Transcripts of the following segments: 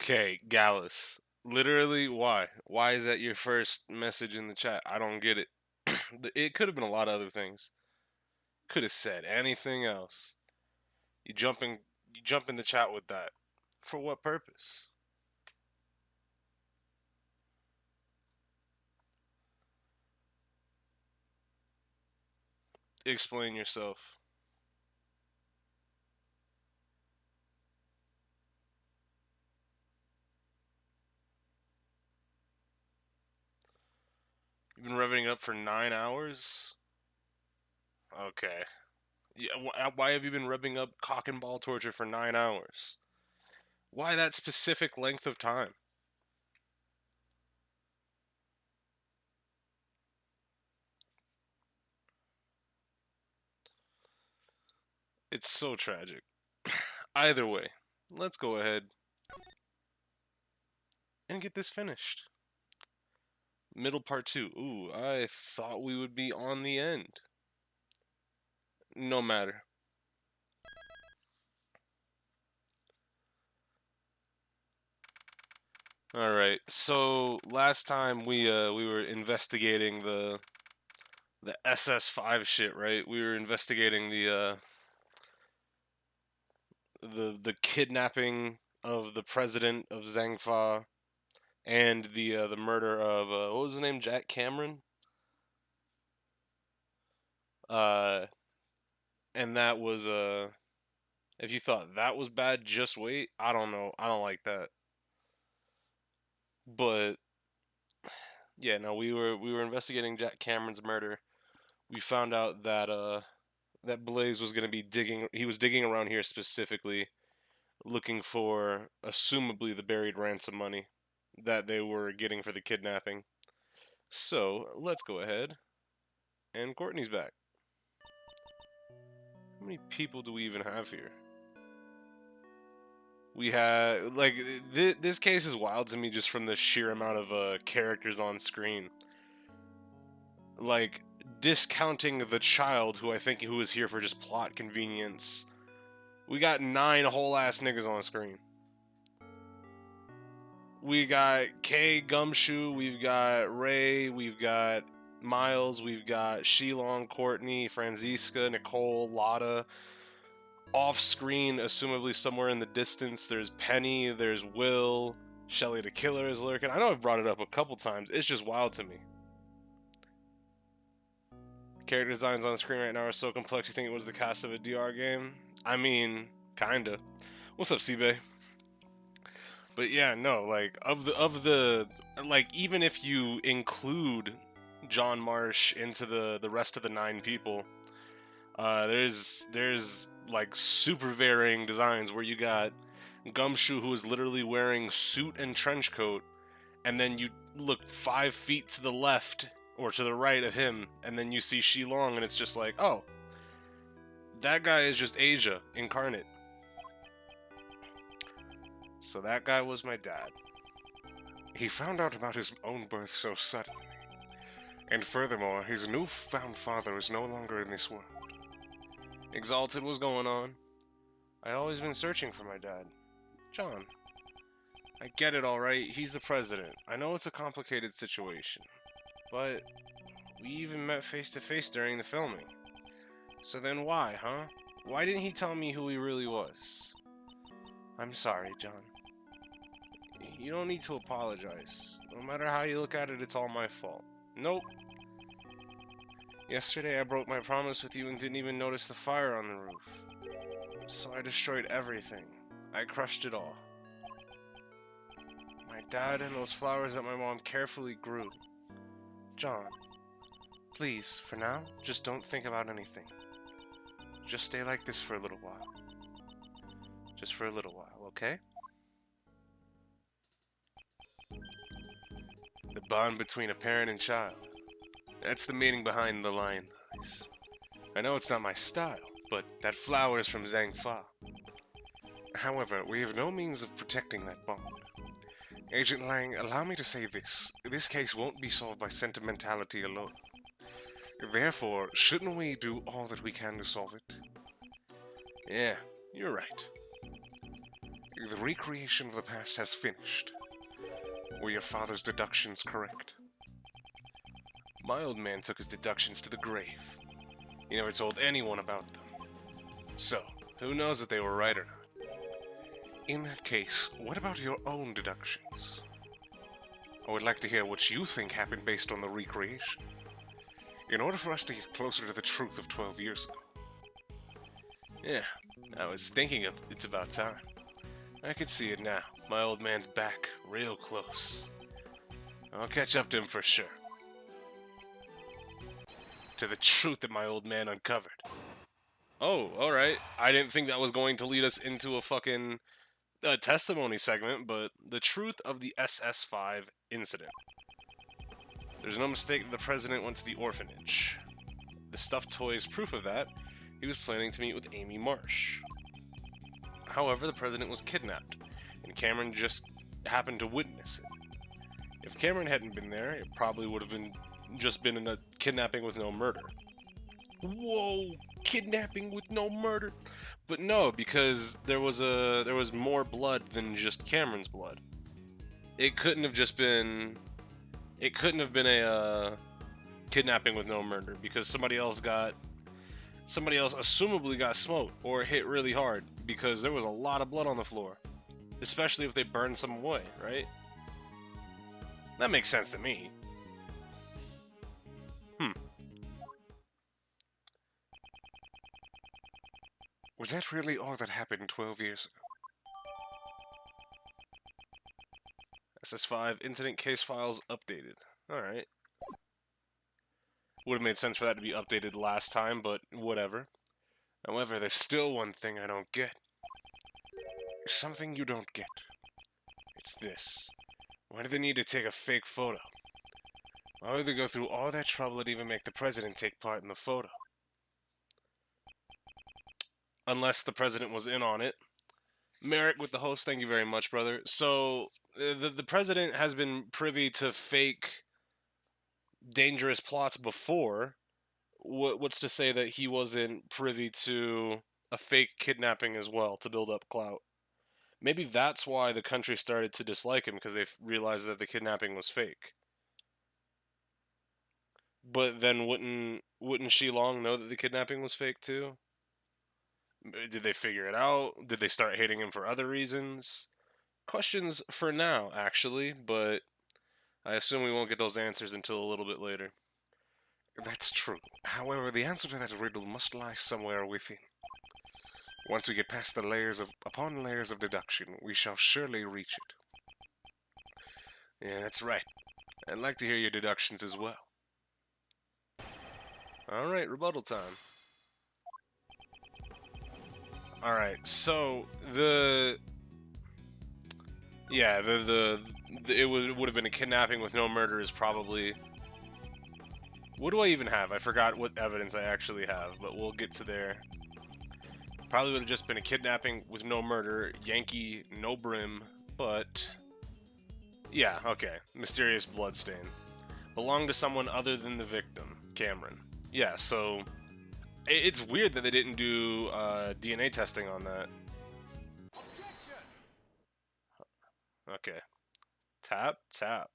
Okay, Gallus. Literally, why? Why is that your first message in the chat? I don't get it. It could have been a lot of other things. Could have said anything else. You jump in, you jump in the chat with that. For what purpose? Explain yourself. You've been revving up for 9 hours? Okay. Yeah, why have you been revving up cock and ball torture for 9 hours? Why that specific length of time? It's so tragic. Either way, let's go ahead and get this finished. Middle part 2. Ooh, I thought we would be on the end. No matter. Alright, so last time we were investigating the SS5 shit, right? We were investigating the kidnapping of the president of Zhangfa and the murder of what was his name? Jack Cameron? Uh and that was if you thought that was bad, just wait. I don't know. I don't like that. But yeah, no, we were investigating Jack Cameron's murder. We found out that that Blaze was going to be digging. He was digging around here specifically, looking for assumably the buried ransom money that they were getting for the kidnapping. So let's go ahead. And Courtney's back. How many people do we even have here? We have like this case is wild to me just from the sheer amount of characters on screen. Like discounting the child who was here for just plot convenience. We got 9 whole ass niggas on screen. We got Kay Gumshoe, we've got Ray, we've got Miles, we've got Shilong, Courtney, Franziska, Nicole, Lotta. Off screen, assumably somewhere in the distance, there's Penny, there's Will, Shelly the Killer is lurking. I know I've brought it up a couple times, it's just wild to me. Character designs on the screen right now are so complex you think it was the cast of a DR game? I mean, kinda. What's up, C-Bay? But yeah, no, like of the like even if you include John Marsh into the rest of the 9 people, there's like super varying designs where you got Gumshoe who is literally wearing suit and trench coat, and then you look 5 feet to the left or to the right of him, and then you see Shilong, and it's just like, oh, that guy is just Asia incarnate. So that guy was my dad. He found out about his own birth so suddenly. And furthermore, his newfound father is no longer in this world. Exalted was going on. I'd always been searching for my dad. John. I get it alright, he's the president. I know it's a complicated situation. But we even met face to face during the filming. So then why, huh? Why didn't he tell me who he really was? I'm sorry, John. You don't need to apologize. No matter how you look at it, it's all my fault. Nope. Yesterday I broke my promise with you and didn't even notice the fire on the roof. So I destroyed everything. I crushed it all. My dad and those flowers that my mom carefully grew. John, please, for now, just don't think about anything. Just stay like this for a little while. Just for a little while, okay? The bond between a parent and child. That's the meaning behind the lion lilies. I know it's not my style, but that flower is from Zhangfa. However, we have no means of protecting that bond. Agent Lang, allow me to say this. This case won't be solved by sentimentality alone. Therefore, shouldn't we do all that we can to solve it? Yeah, you're right. The recreation of the past has finished. Were your father's deductions correct? My old man took his deductions to the grave. He never told anyone about them. So, who knows if they were right or not? In that case, what about your own deductions? I would like to hear what you think happened based on the recreation, in order for us to get closer to the truth of 12 years ago. Yeah, I was thinking of it's about time. I can see it now. My old man's back, real close. I'll catch up to him for sure. To the truth that my old man uncovered. Oh, alright. I didn't think that was going to lead us into a fucking testimony segment, but the truth of the SS5 incident. There's no mistake that the president went to the orphanage. The stuffed toy is proof of that. He was planning to meet with Amy Marsh. However, the president was kidnapped, and Cameron just happened to witness it. If Cameron hadn't been there, it probably would have been a kidnapping with no murder. Whoa, kidnapping with no murder. But no, because there was more blood than just Cameron's blood. It couldn't have been a kidnapping with no murder, because somebody else assumably got smoked or hit really hard, because there was a lot of blood on the floor, especially if they burned some away, right? That makes sense to me. Was that really all that happened 12 years ago? SS5 incident case files updated. Alright. Would have made sense for that to be updated last time, but whatever. However, there's still one thing I don't get. There's something you don't get. It's this. Why do they need to take a fake photo? Why would they go through all that trouble to even make the president take part in the photo? Unless the president was in on it. Merrick with the host, thank you very much, brother. So, the president has been privy to fake dangerous plots before. What's to say that he wasn't privy to a fake kidnapping as well to build up clout? Maybe that's why the country started to dislike him, because they realized that the kidnapping was fake. But then wouldn't Shi Long know that the kidnapping was fake too? Did they figure it out? Did they start hating him for other reasons? Questions for now, actually, but I assume we won't get those answers until a little bit later. That's true. However, the answer to that riddle must lie somewhere within. Once we get past the layers of deduction, we shall surely reach it. Yeah, that's right. I'd like to hear your deductions as well. Alright, rebuttal time. Alright, so it would have been a kidnapping with no murder is probably... What do I even have? I forgot what evidence I actually have, but we'll get to there. Probably would have just been a kidnapping with no murder, Yankee, no brim, but... Yeah, okay. Mysterious bloodstain. Belonged to someone other than the victim, Cameron. Yeah, so... It's weird that they didn't do DNA testing on that. Okay. Tap, tap.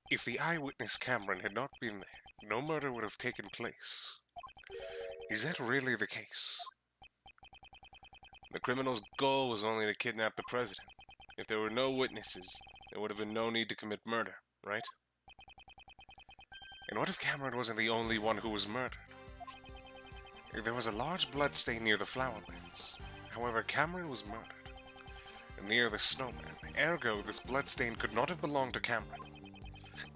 If the eyewitness Cameron had not been there, no murder would have taken place. Is that really the case? The criminal's goal was only to kidnap the president. If there were no witnesses, there would have been no need to commit murder, right? And what if Cameron wasn't the only one who was murdered? There was a large blood stain near the flower beds. However, Cameron was murdered near the snowman. Ergo, this blood stain could not have belonged to Cameron.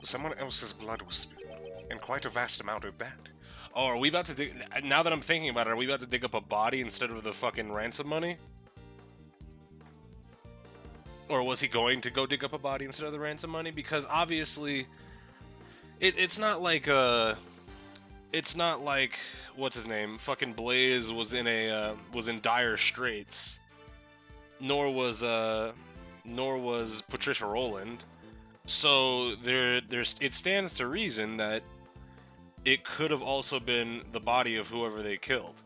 Someone else's blood was spilled, and quite a vast amount of that. Oh, are we about to dig... Now that I'm thinking about it, are we about to dig up a body instead of the fucking ransom money? Or was he going to go dig up a body instead of the ransom money? Because obviously... It's not like what's his name? Fucking Blaze was in dire straits. Nor was Patricia Rowland. So it stands to reason that it could have also been the body of whoever they killed.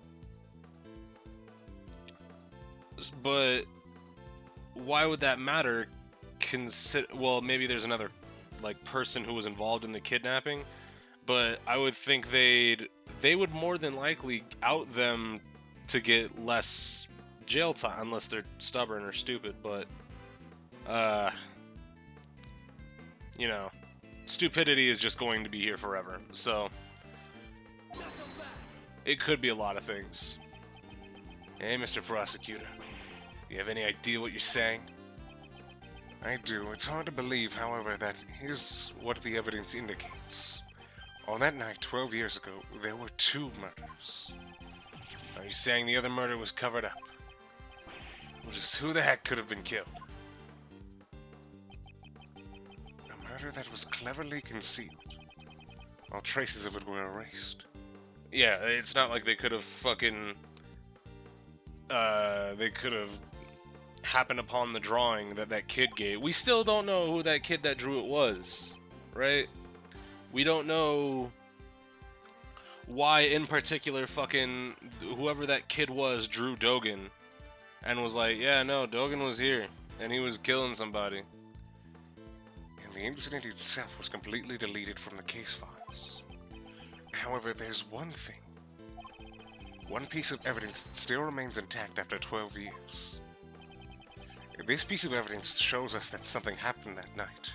But why would that matter? Well, maybe there's another like person who was involved in the kidnapping, but I would think they would more than likely out them to get less jail time unless they're stubborn or stupid. But you know, stupidity is just going to be here forever. So it could be a lot of things. Hey, Mr. Prosecutor, do you have any idea what you're saying? I do. It's hard to believe, however, that here's what the evidence indicates. On that night, 12 years ago, there were 2 murders. Are you saying the other murder was covered up? Well, just who the heck could have been killed? A murder that was cleverly concealed. All traces of it were erased. Yeah, it's not like they could have fucking... they could have happened upon the drawing that kid gave. We still don't know who that kid that drew it was, right? We don't know why in particular fucking whoever that kid was drew Dogen and was like, yeah, no, Dogen was here and he was killing somebody. And the incident itself was completely deleted from the case files. However, there's one thing. One piece of evidence that still remains intact after 12 years. This piece of evidence shows us that something happened that night.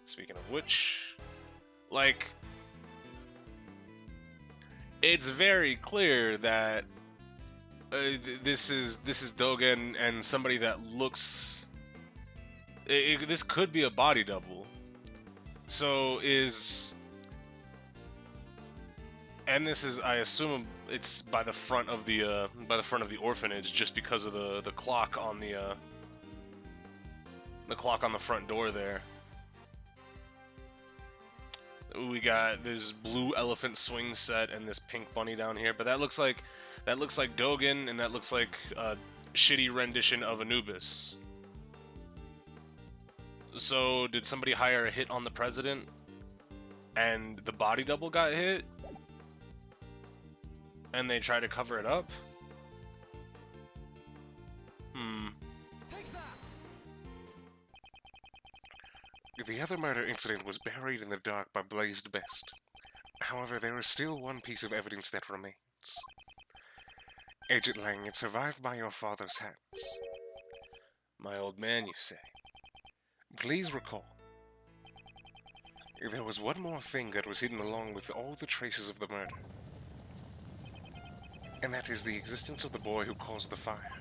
Speaking of which, like, it's very clear that this is Dogen and somebody that looks. This could be a body double. So and this is, I assume, it's by the front of the orphanage, just because of the clock on the clock on the front door there. We got this blue elephant swing set and this pink bunny down here, but that looks like Dogen, and that looks like a shitty rendition of Anubis. So did somebody hire a hit on the president, and the body double got hit? And they try to cover it up? The other murder incident was buried in the dark by Blazed Best. However, there is still one piece of evidence that remains. Agent Lang, it survived by your father's hands. My old man, you say? Please recall. There was one more thing that was hidden along with all the traces of the murder. And that is the existence of the boy who caused the fire.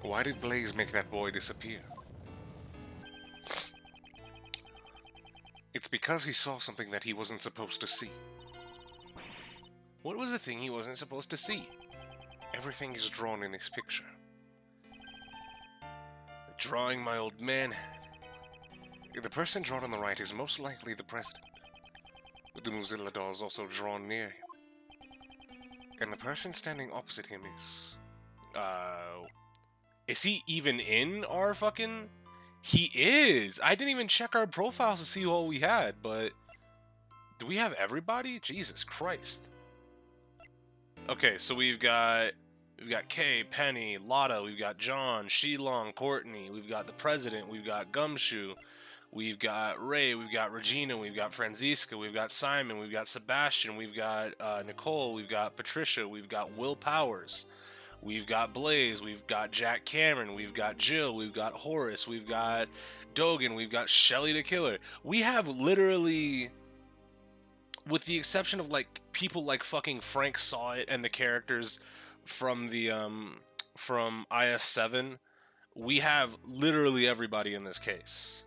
Why did Blaze make that boy disappear? It's because he saw something that he wasn't supposed to see. What was the thing he wasn't supposed to see? Everything is drawn in this picture. The drawing my old man had. The person drawn on the right is most likely the president. The Mozilla doll is also drawn near him. And the person standing opposite him is he even in our fucking... He is! I didn't even check our profiles to see what we had, but... Do we have everybody? Jesus Christ. Okay, so we've got Kay, Penny, Lotta, we've got John, Shilong, Courtney, we've got the President, we've got Gumshoe, we've got Ray, we've got Regina, we've got Franziska, we've got Simon, we've got Sebastian, we've got Nicole, we've got Patricia, we've got Will Powers, we've got Blaze, we've got Jack Cameron, we've got Jill, we've got Horace, we've got Dogen, we've got Shelly the Killer. We have literally, with the exception of like people like fucking Frank Saw It and the characters from the from IS-7, we have literally everybody in this case.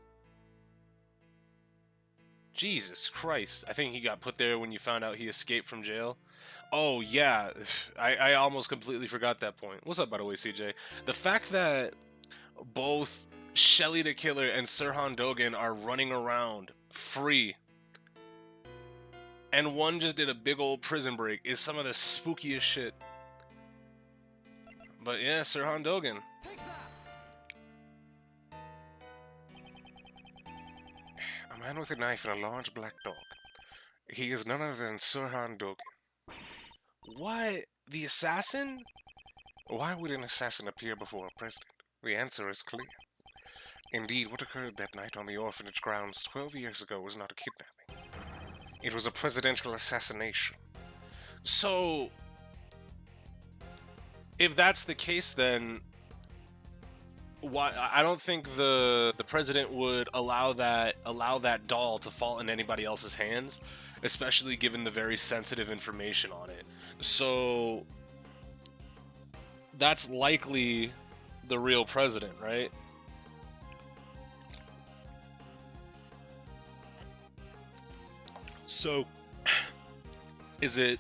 Jesus Christ. I think he got put there when you found out he escaped from jail. Oh, yeah. I almost completely forgot that point. What's up, by the way, CJ? The fact that both Shelly the Killer and Sirhan Dogen are running around free, and one just did a big old prison break, is some of the spookiest shit. But yeah, Sirhan Dogen. A man with a knife and a large black dog. He is none other than Sirhan Dogen. What? The assassin? Why would an assassin appear before a president? The answer is clear. Indeed, what occurred that night on the orphanage grounds 12 years ago was not a kidnapping. It was a presidential assassination. So, if that's the case, then why? I don't think the president would allow that doll to fall in anybody else's hands, especially given the very sensitive information on it. So that's likely the real president, right? So is it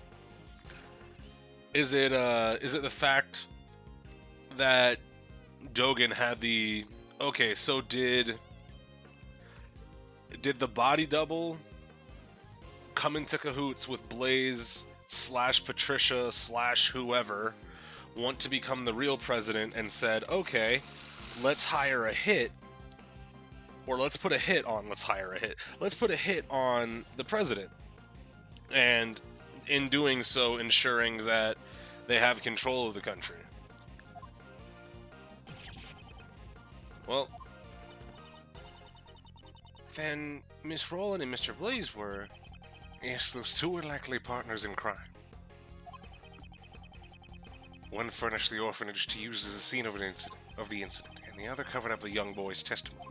the fact that Dogen had the okay, so did the body double come into cahoots with Blaze / Patricia / whoever want to become the real president and said, okay, let's hire a hit, or let's put a hit on, let's put a hit on the president, and in doing so ensuring that they have control of the country. Well, then Miss Roland and Mr. Blaze were... Yes, those two were likely partners in crime. One furnished the orphanage to use as a scene of the incident, and the other covered up the young boy's testimony.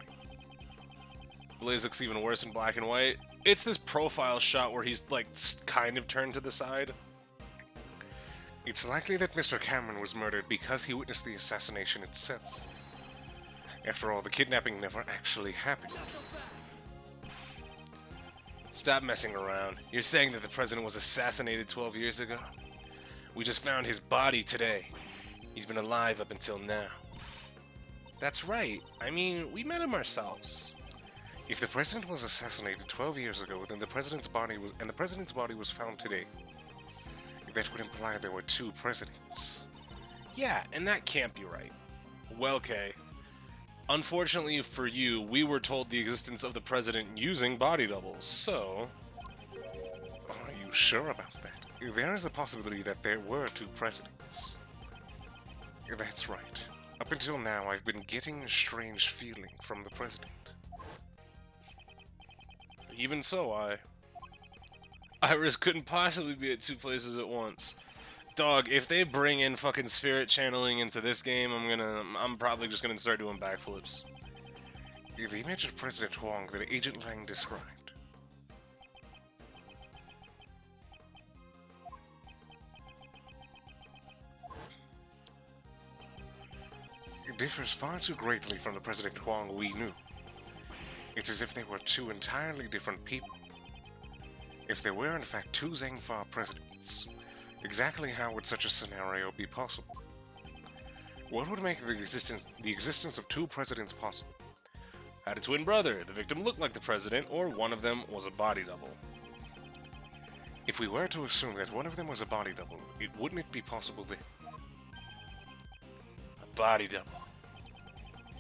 Blaze looks even worse in black and white. It's this profile shot where he's, like, kind of turned to the side. It's likely that Mr. Cameron was murdered because he witnessed the assassination itself. After all, the kidnapping never actually happened. Stop messing around. You're saying that the president was assassinated 12 years ago? We just found his body today. He's been alive up until now. That's right. I mean, we met him ourselves. If the president was assassinated 12 years ago, then the president's body was found today. That would imply there were two presidents. Yeah, and that can't be right. Well, okay. Unfortunately for you, we were told the existence of the president using body doubles, so... Are you sure about that? There is the possibility that there were two presidents. That's right. Up until now, I've been getting a strange feeling from the president. Even so, Iris couldn't possibly be at two places at once. Dog, if they bring in fucking spirit channeling into this game, I'm probably just gonna start doing backflips. The image of President Huang that Agent Lang described. It differs far too greatly from the President Huang we knew. It's as if they were two entirely different people. If there were in fact two Zhengfa presidents, exactly how would such a scenario be possible? What would make the existence of two presidents possible? Had a twin brother, the victim looked like the president, or one of them was a body double. If we were to assume that one of them was a body double, wouldn't it be possible then? A body double.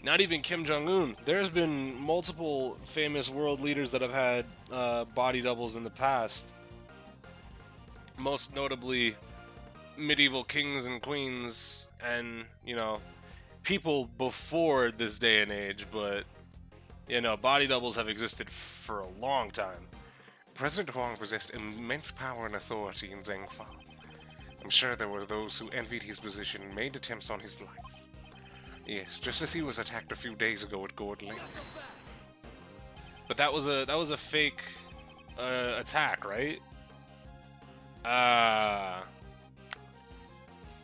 Not even Kim Jong-un. There's been multiple famous world leaders that have had body doubles in the past. Most notably, medieval kings and queens and, you know, people before this day and age, but, you know, body doubles have existed for a long time. President Huang possessed immense power and authority in Zhengfa. I'm sure there were those who envied his position and made attempts on his life. Yes, just as he was attacked a few days ago at Gourd Lake. But that was a fake attack, right?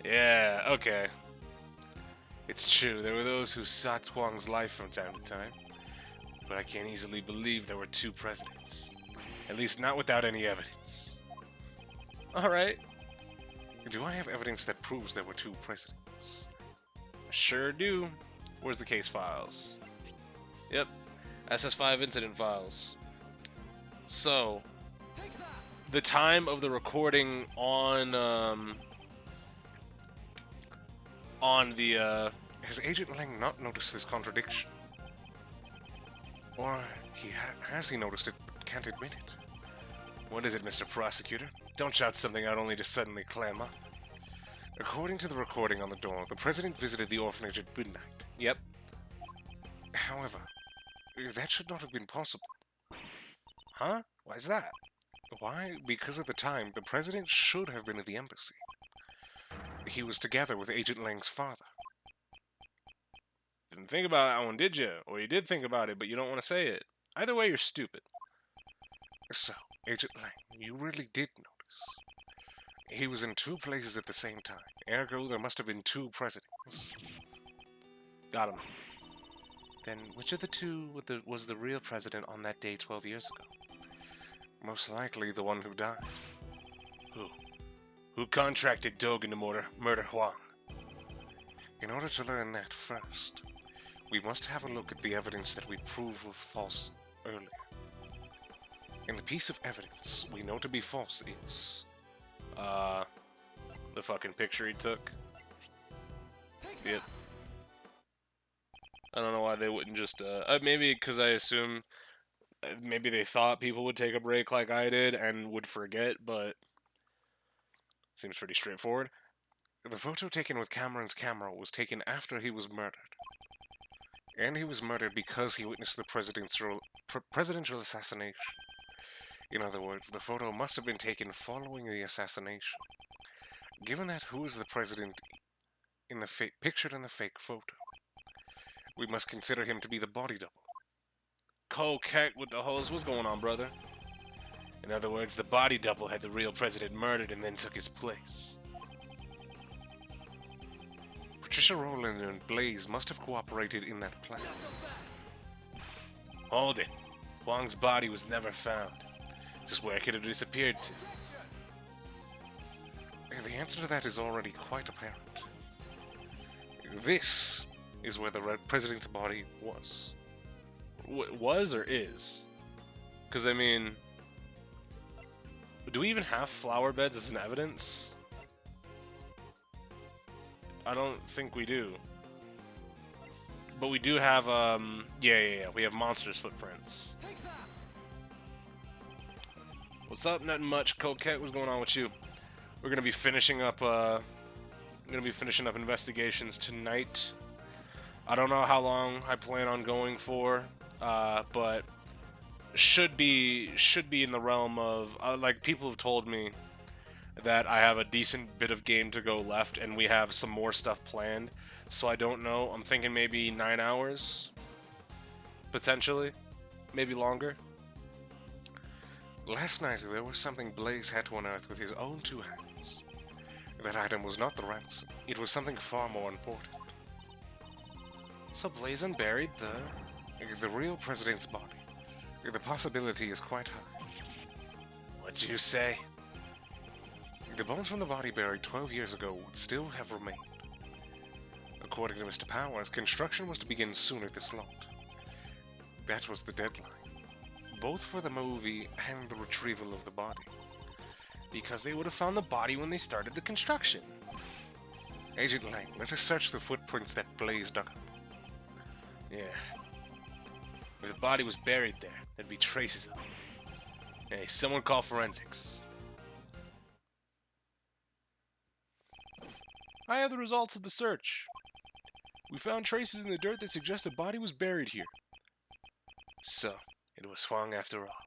Yeah, okay. It's true, there were those who sought Huang's life from time to time. But I can't easily believe there were two presidents. At least not without any evidence. Alright. Do I have evidence that proves there were two presidents? Sure do. Where's the case files? Yep. SS5 incident files. So, the time of the recording on the, Has Agent Lang not noticed this contradiction? Or has he noticed it but can't admit it? What is it, Mr. Prosecutor? Don't shout something out only to suddenly clam up. According to the recording on the door, the president visited the orphanage at midnight. Yep. However, that should not have been possible. Huh? Why is that? Why? Because at the time, the president should have been at the embassy. He was together with Agent Lang's father. Didn't think about that one, did you? Or you did think about it, but you don't want to say it. Either way, you're stupid. So, Agent Lang, you really did notice. He was in two places at the same time. Ergo, there must have been two presidents. Got him. Then, which of the two was the real president on that day 12 years ago? Most likely the one who died. Who contracted Dogen to murder Huang? In order to learn that first, we must have a look at the evidence that we proved was false earlier. And the piece of evidence we know to be false is... the fucking picture he took. Yep. I don't know why they wouldn't just, maybe because I assume maybe they thought people would take a break like I did and would forget, but seems pretty straightforward. The photo taken with Cameron's camera was taken after he was murdered. And he was murdered because he witnessed the presidential assassination. In other words, the photo must have been taken following the assassination. Given that who is the president in the pictured in the fake photo, we must consider him to be the body double. Coquette with the hose. What's going on, brother? In other words, the body double had the real president murdered and then took his place. Patricia Rowland and Blaze must have cooperated in that plan. Hold it. Huang's body was never found. Just where could it have disappeared to? The answer to that is already quite apparent. This is where the president's body was. Was or is? Because, I mean... Do we even have flower beds as an evidence? I don't think we do. But we do have, yeah. We have monsters' footprints. What's up? Nothing much. Coquette, what's going on with you? We're gonna be finishing up, investigations tonight. I don't know how long I plan on going for, but should be in the realm of, like, people have told me that I have a decent bit of game to go left, and we have some more stuff planned, so I don't know. I'm thinking maybe 9 hours, potentially, maybe longer. Last night, there was something Blaze had to unearth with his own two hands. That item was not the ransom. It was something far more important. So Blaze unburied the real president's body. The possibility is quite high. What'd you say? The bones from the body buried 12 years ago would still have remained. According to Mr. Powers, construction was to begin soon at this lot. That was the deadline, both for the movie and the retrieval of the body. Because they would have found the body when they started the construction. Agent Lang, let us search the footprints that Blaze dug up. Yeah. If the body was buried there, there'd be traces of it. Hey, someone call forensics. I have the results of the search. We found traces in the dirt that suggest a body was buried here. So, it was Huang after all.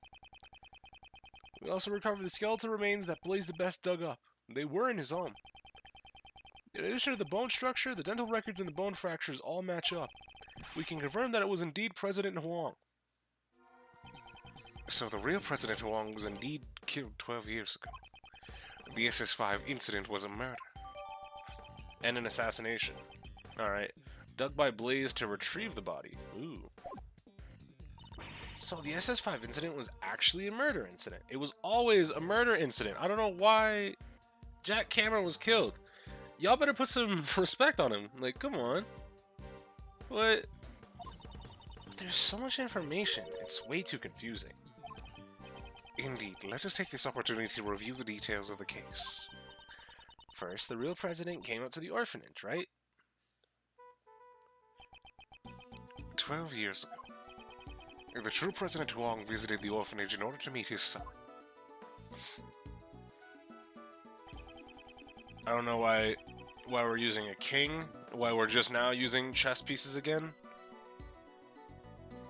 We also recovered the skeletal remains that Blaze the Best dug up. They were in his home. In addition to the bone structure, the dental records and the bone fractures all match up. We can confirm that it was indeed President Huang. So the real President Huang was indeed killed 12 years ago. The SS5 incident was a murder. And an assassination. Alright. Dug by Blaze to retrieve the body. Ooh. So the SS5 incident was actually a murder incident. It was always a murder incident. I don't know why Jack Cameron was killed. Y'all better put some respect on him. Like, come on. What? There's so much information. It's way too confusing. Indeed. Let us take this opportunity to review the details of the case. First, the real president came up to the orphanage, right? 12 years ago, the true President Huang visited the orphanage in order to meet his son. I don't know why Why we're using a king? Why we're just now using chess pieces again?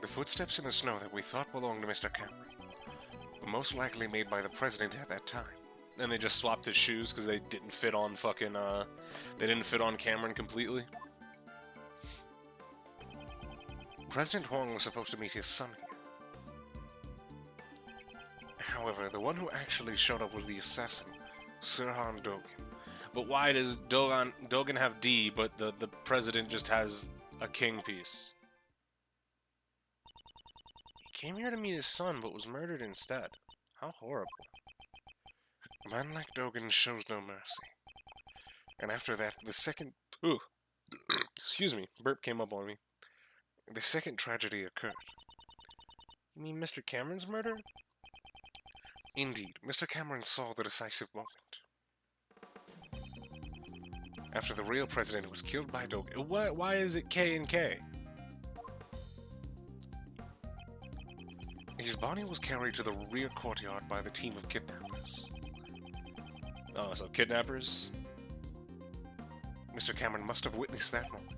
The footsteps in the snow that we thought belonged to Mr. Cameron were most likely made by the president at that time. And they just swapped his shoes because they didn't fit on fucking, they didn't fit on Cameron completely. President Huang was supposed to meet his son here. However, the one who actually showed up was the assassin, Sirhan Dogan. But why does Dogan have D, but the president just has a king piece? He came here to meet his son, but was murdered instead. How horrible. A man like Dogan shows no mercy. And after that, the second... Ooh, excuse me, burp came up on me. The second tragedy occurred. You mean Mr. Cameron's murder? Indeed, Mr. Cameron saw the decisive moment. After the real president was killed by Dogan... Why is it K and K? His body was carried to the rear courtyard by the team of kidnappers. Oh, so kidnappers? Mr. Cameron must have witnessed that moment.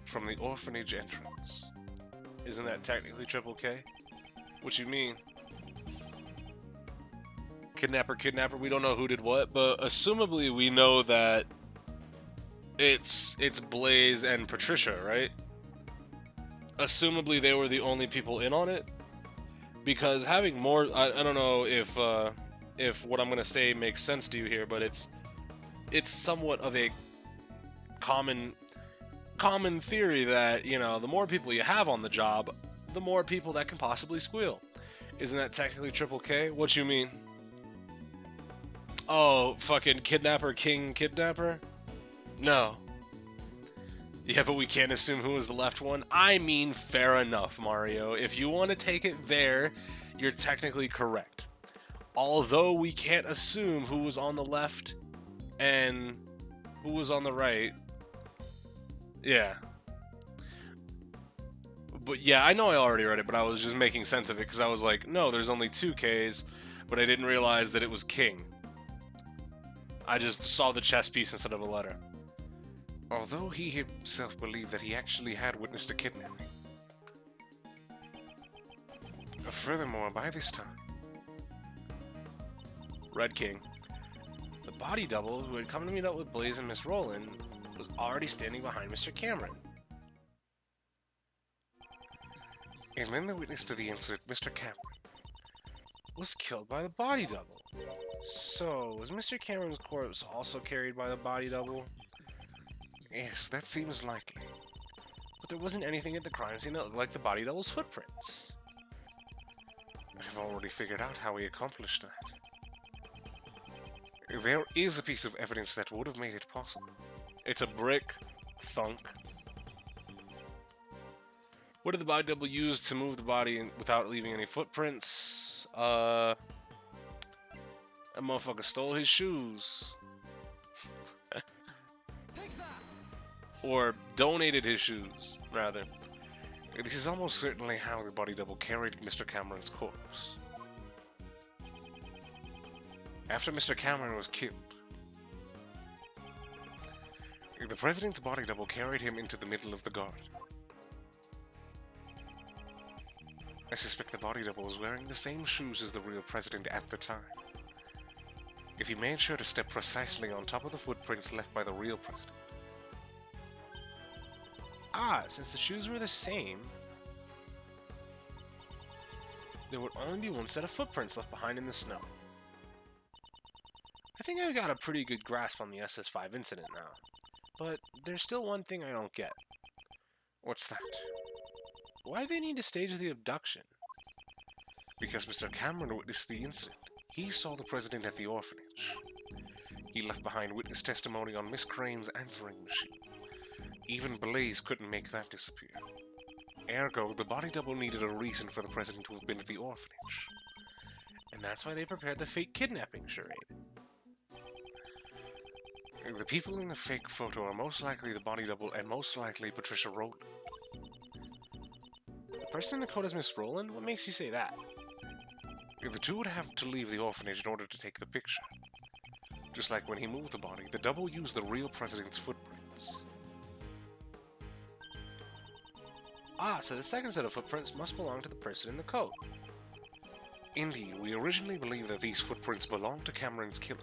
From the orphanage entrance. Isn't that technically triple K? What you mean? Kidnapper, we don't know who did what, but assumably we know that it's Blaze and Patricia, right? Assumably they were the only people in on it, because having more, I don't know if what I'm gonna say makes sense to you here, but it's somewhat of a common theory that, you know, the more people you have on the job, the more people that can possibly squeal. Isn't that technically triple K? What you mean? Oh, fucking kidnapper, king kidnapper? No. Yeah, but we can't assume who was the left one. I mean, fair enough, Mario. If you want to take it there, you're technically correct. Although we can't assume who was on the left and who was on the right. Yeah. But yeah, I know I already read it, but I was just making sense of it because I was like, no, there's only 2 Ks, but I didn't realize that it was king. I just saw the chess piece instead of a letter. Although he himself believed that he actually had witnessed a kidnapping. Furthermore, by this time, Red King, the body double who had come to meet up with Blaze and Miss Rowland, was already standing behind Mr. Cameron. And then the witness to the incident, Mr. Cameron, was killed by the body double. So, was Mr. Cameron's corpse also carried by the body double? Yes, that seems likely. But there wasn't anything at the crime scene that looked like the body double's footprints. I've already figured out how he accomplished that. There is a piece of evidence that would have made it possible. It's a brick. Thunk. What did the body double use to move the body without leaving any footprints? That motherfucker stole his shoes. Or donated his shoes, rather. This is almost certainly how the body double carried Mr. Cameron's corpse. After Mr. Cameron was killed, the president's body double carried him into the middle of the garden. I suspect the body double was wearing the same shoes as the real president at the time. If he made sure to step precisely on top of the footprints left by the real president. Ah, since the shoes were the same, there would only be one set of footprints left behind in the snow. I think I've got a pretty good grasp on the SS5 incident now, but there's still one thing I don't get. What's that? Why do they need to stage the abduction? Because Mr. Cameron witnessed the incident. He saw the president at the orphanage. He left behind witness testimony on Miss Crane's answering machine. Even Blaze couldn't make that disappear. Ergo, the body double needed a reason for the president to have been at the orphanage. And that's why they prepared the fake kidnapping charade. The people in the fake photo are most likely the body double and most likely Patricia Rowland. The person in the coat is Miss Rowland? What makes you say that? The two would have to leave the orphanage in order to take the picture. Just like when he moved the body, the double used the real president's footprints. Ah, so the second set of footprints must belong to the person in the coat. Indeed, we originally believed that these footprints belonged to Cameron's killer.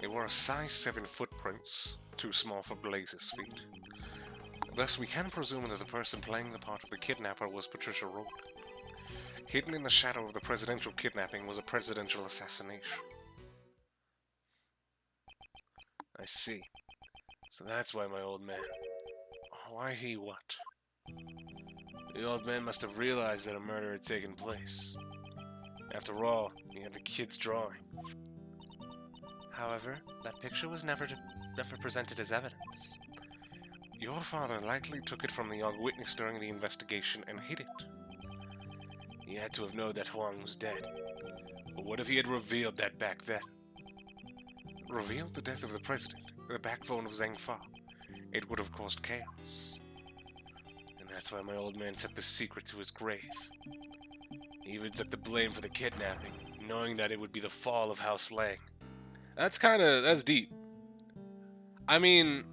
They were a size 7 footprints, too small for Blaze's feet. Thus, we can presume that the person playing the part of the kidnapper was Patricia Rourke. Hidden in the shadow of the presidential kidnapping was a presidential assassination. I see. So that's why my old man... Why he what? The old man must have realized that a murder had taken place. After all, he had the kid's drawing. However, that picture was never presented as evidence. Your father likely took it from the young witness during the investigation and hid it. He had to have known that Huang was dead. But what if he had revealed that back then? Revealed the death of the president, the backbone of Zhang Fa. It would have caused chaos. And that's why my old man took the secret to his grave. He even took the blame for the kidnapping, knowing that it would be the fall of House Lang. That's deep. I mean,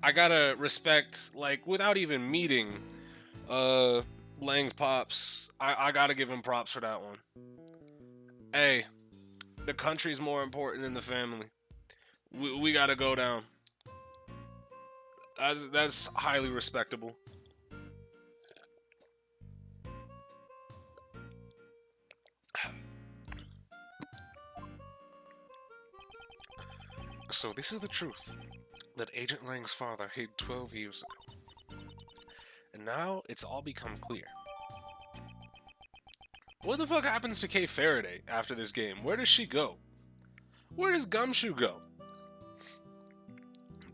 I gotta respect, like, without even meeting Lang's pops, I gotta give him props for that one. Hey, the country's more important than the family. We gotta go down. That's highly respectable. So this is the truth that Agent Lang's father hid 12 years ago. And now it's all become clear. What the fuck happens to Kay Faraday after this game? Where does she go? Where does Gumshoe go?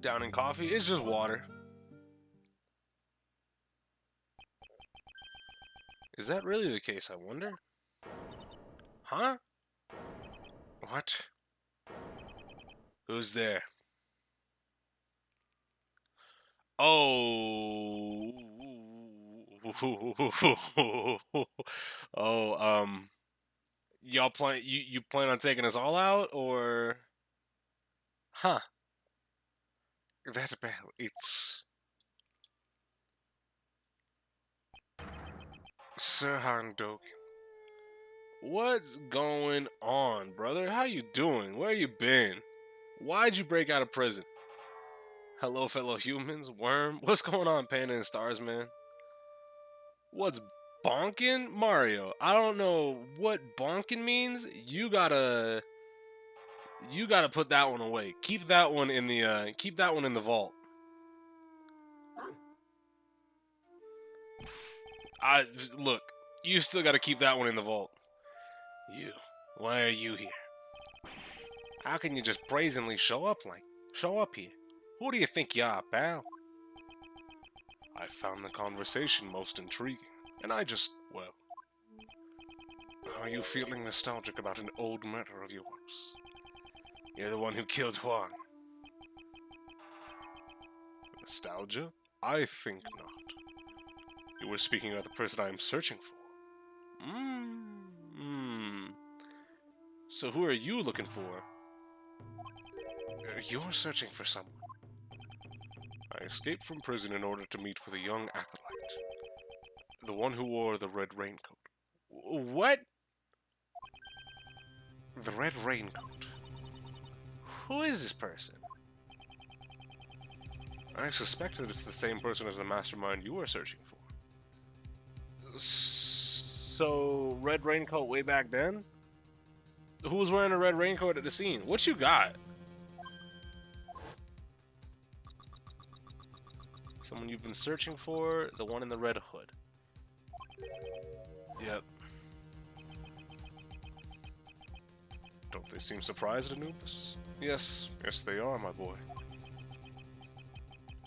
Down in coffee? It's just water. Is that really the case, I wonder? Huh? What? Who's there? Oh. Oh, y'all plan you plan on taking us all out, or huh? That bell, it's Sirhan Dogan. What's going on, brother? How you doing? Where you been? Why'd you break out of prison? Hello, fellow humans. Worm. What's going on, Panda and Stars, man? What's bonkin'? Mario, I don't know what bonkin' means. You gotta put that one away. Keep that one in the vault. Look, you still gotta keep that one in the vault. You, why are you here? How can you just brazenly show up here? Who do you think you are, pal? I found the conversation most intriguing, and I just, well... Are you feeling nostalgic about an old murder of yours? You're the one who killed Huang. Nostalgia? I think not. You were speaking about the person I am searching for. So who are you looking for? You're searching for someone. I escaped from prison in order to meet with a young acolyte. The one who wore the red raincoat. What? The red raincoat. Who is this person? I suspect that it's the same person as the mastermind you are searching for. So, red raincoat way back then? Who was wearing a red raincoat at the scene? What you got? Someone you've been searching for, the one in the red hood. Yep. Don't they seem surprised, Anubis? Yes, they are, my boy.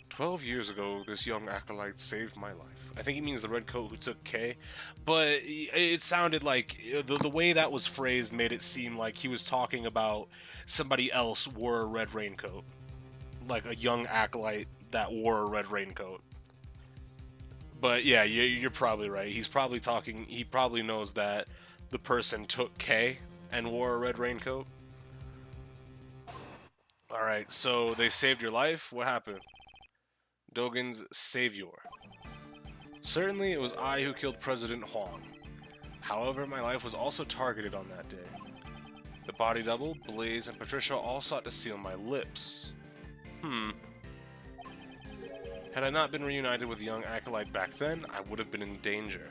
12 years ago, this young acolyte saved my life. I think he means the red coat who took K, but it sounded like the way that was phrased made it seem like he was talking about somebody else wore a red raincoat, like a young acolyte that wore a red raincoat. But yeah, you're probably right. He's probably talking. He probably knows that the person took K and wore a red raincoat. Alright, so they saved your life? What happened? Dogen's savior. Certainly, it was I who killed President Huang. However, my life was also targeted on that day. The body double, Blaze, and Patricia all sought to seal my lips. Had I not been reunited with the young acolyte back then, I would have been in danger.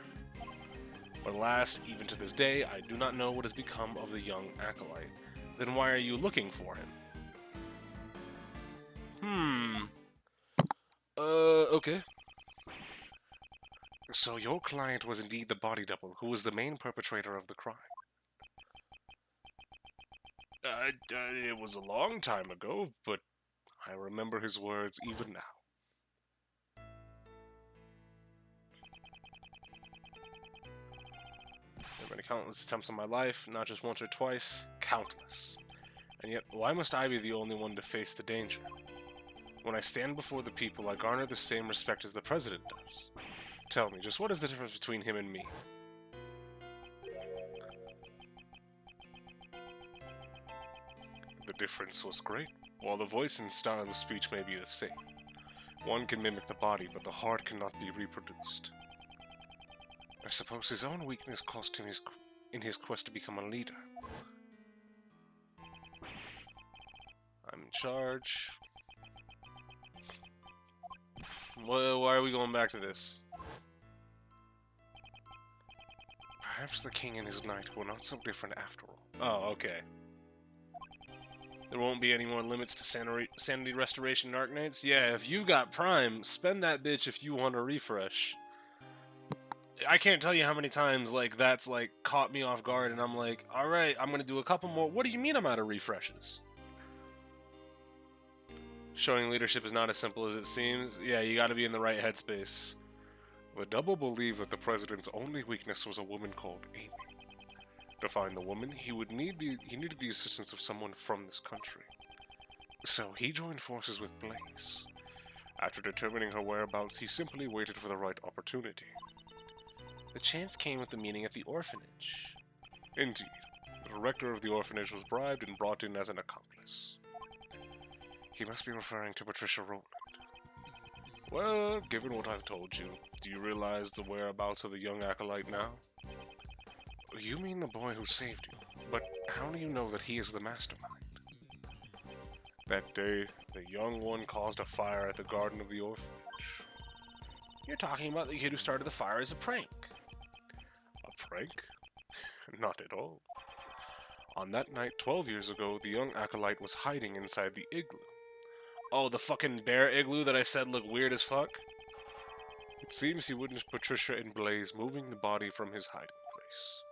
But alas, even to this day, I do not know what has become of the young acolyte. Then why are you looking for him? Okay. So your client was indeed the body double, who was the main perpetrator of the crime. It was a long time ago, but I remember his words even now. There have been countless attempts on my life, not just once or twice, countless. And yet, why must I be the only one to face the danger? When I stand before the people, I garner the same respect as the president does. Tell me, just what is the difference between him and me? The difference was great. While the voice and style of speech may be the same, one can mimic the body, but the heart cannot be reproduced. I suppose his own weakness cost him in his quest to become a leader. I'm in charge. Well, why are we going back to this? Perhaps the king and his knight were not so different after all. Oh, okay. There won't be any more limits to sanity restoration in Arknights? Yeah, if you've got Prime, spend that bitch if you want a refresh. I can't tell you how many times, like, that's, like, caught me off guard, and I'm like, alright, I'm gonna do a couple more. What do you mean I'm out of refreshes? Showing leadership is not as simple as it seems. Yeah, you gotta be in the right headspace. The double believed that the president's only weakness was a woman called Amy. To find the woman, he needed the assistance of someone from this country. So he joined forces with Blaze. After determining her whereabouts, he simply waited for the right opportunity. The chance came with the meeting at the orphanage. Indeed, the director of the orphanage was bribed and brought in as an accomplice. He must be referring to Patricia Rowland. Well, given what I've told you, do you realize the whereabouts of the young acolyte now? You mean the boy who saved you, but how do you know that he is the mastermind? That day, the young one caused a fire at the garden of the orphanage. You're talking about the kid who started the fire as a prank. A prank? Not at all. On that night 12 years ago, the young acolyte was hiding inside the igloo. Oh, the fucking bear igloo that I said looked weird as fuck? It seems he witnessed Patricia and Blaze moving the body from his hiding place.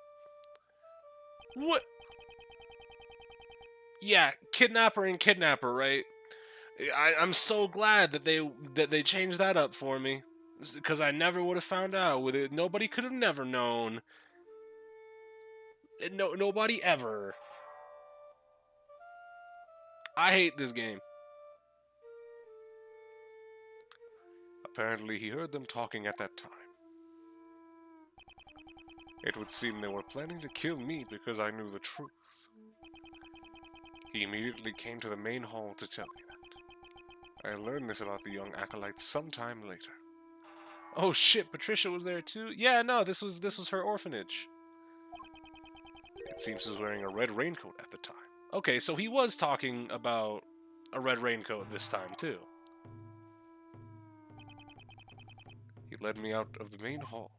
What? Yeah, kidnapper and kidnapper, right? I'm so glad that they changed that up for me, because I never would have found out with it. Nobody could have never known. Nobody ever. I hate this game. Apparently, he heard them talking at that time. It would seem they were planning to kill me because I knew the truth. He immediately came to the main hall to tell me that. I learned this about the young acolyte sometime later. Oh shit, Patricia was there too? Yeah, no, this was her orphanage. It seems he was wearing a red raincoat at the time. Okay, so he was talking about a red raincoat this time too. He led me out of the main hall.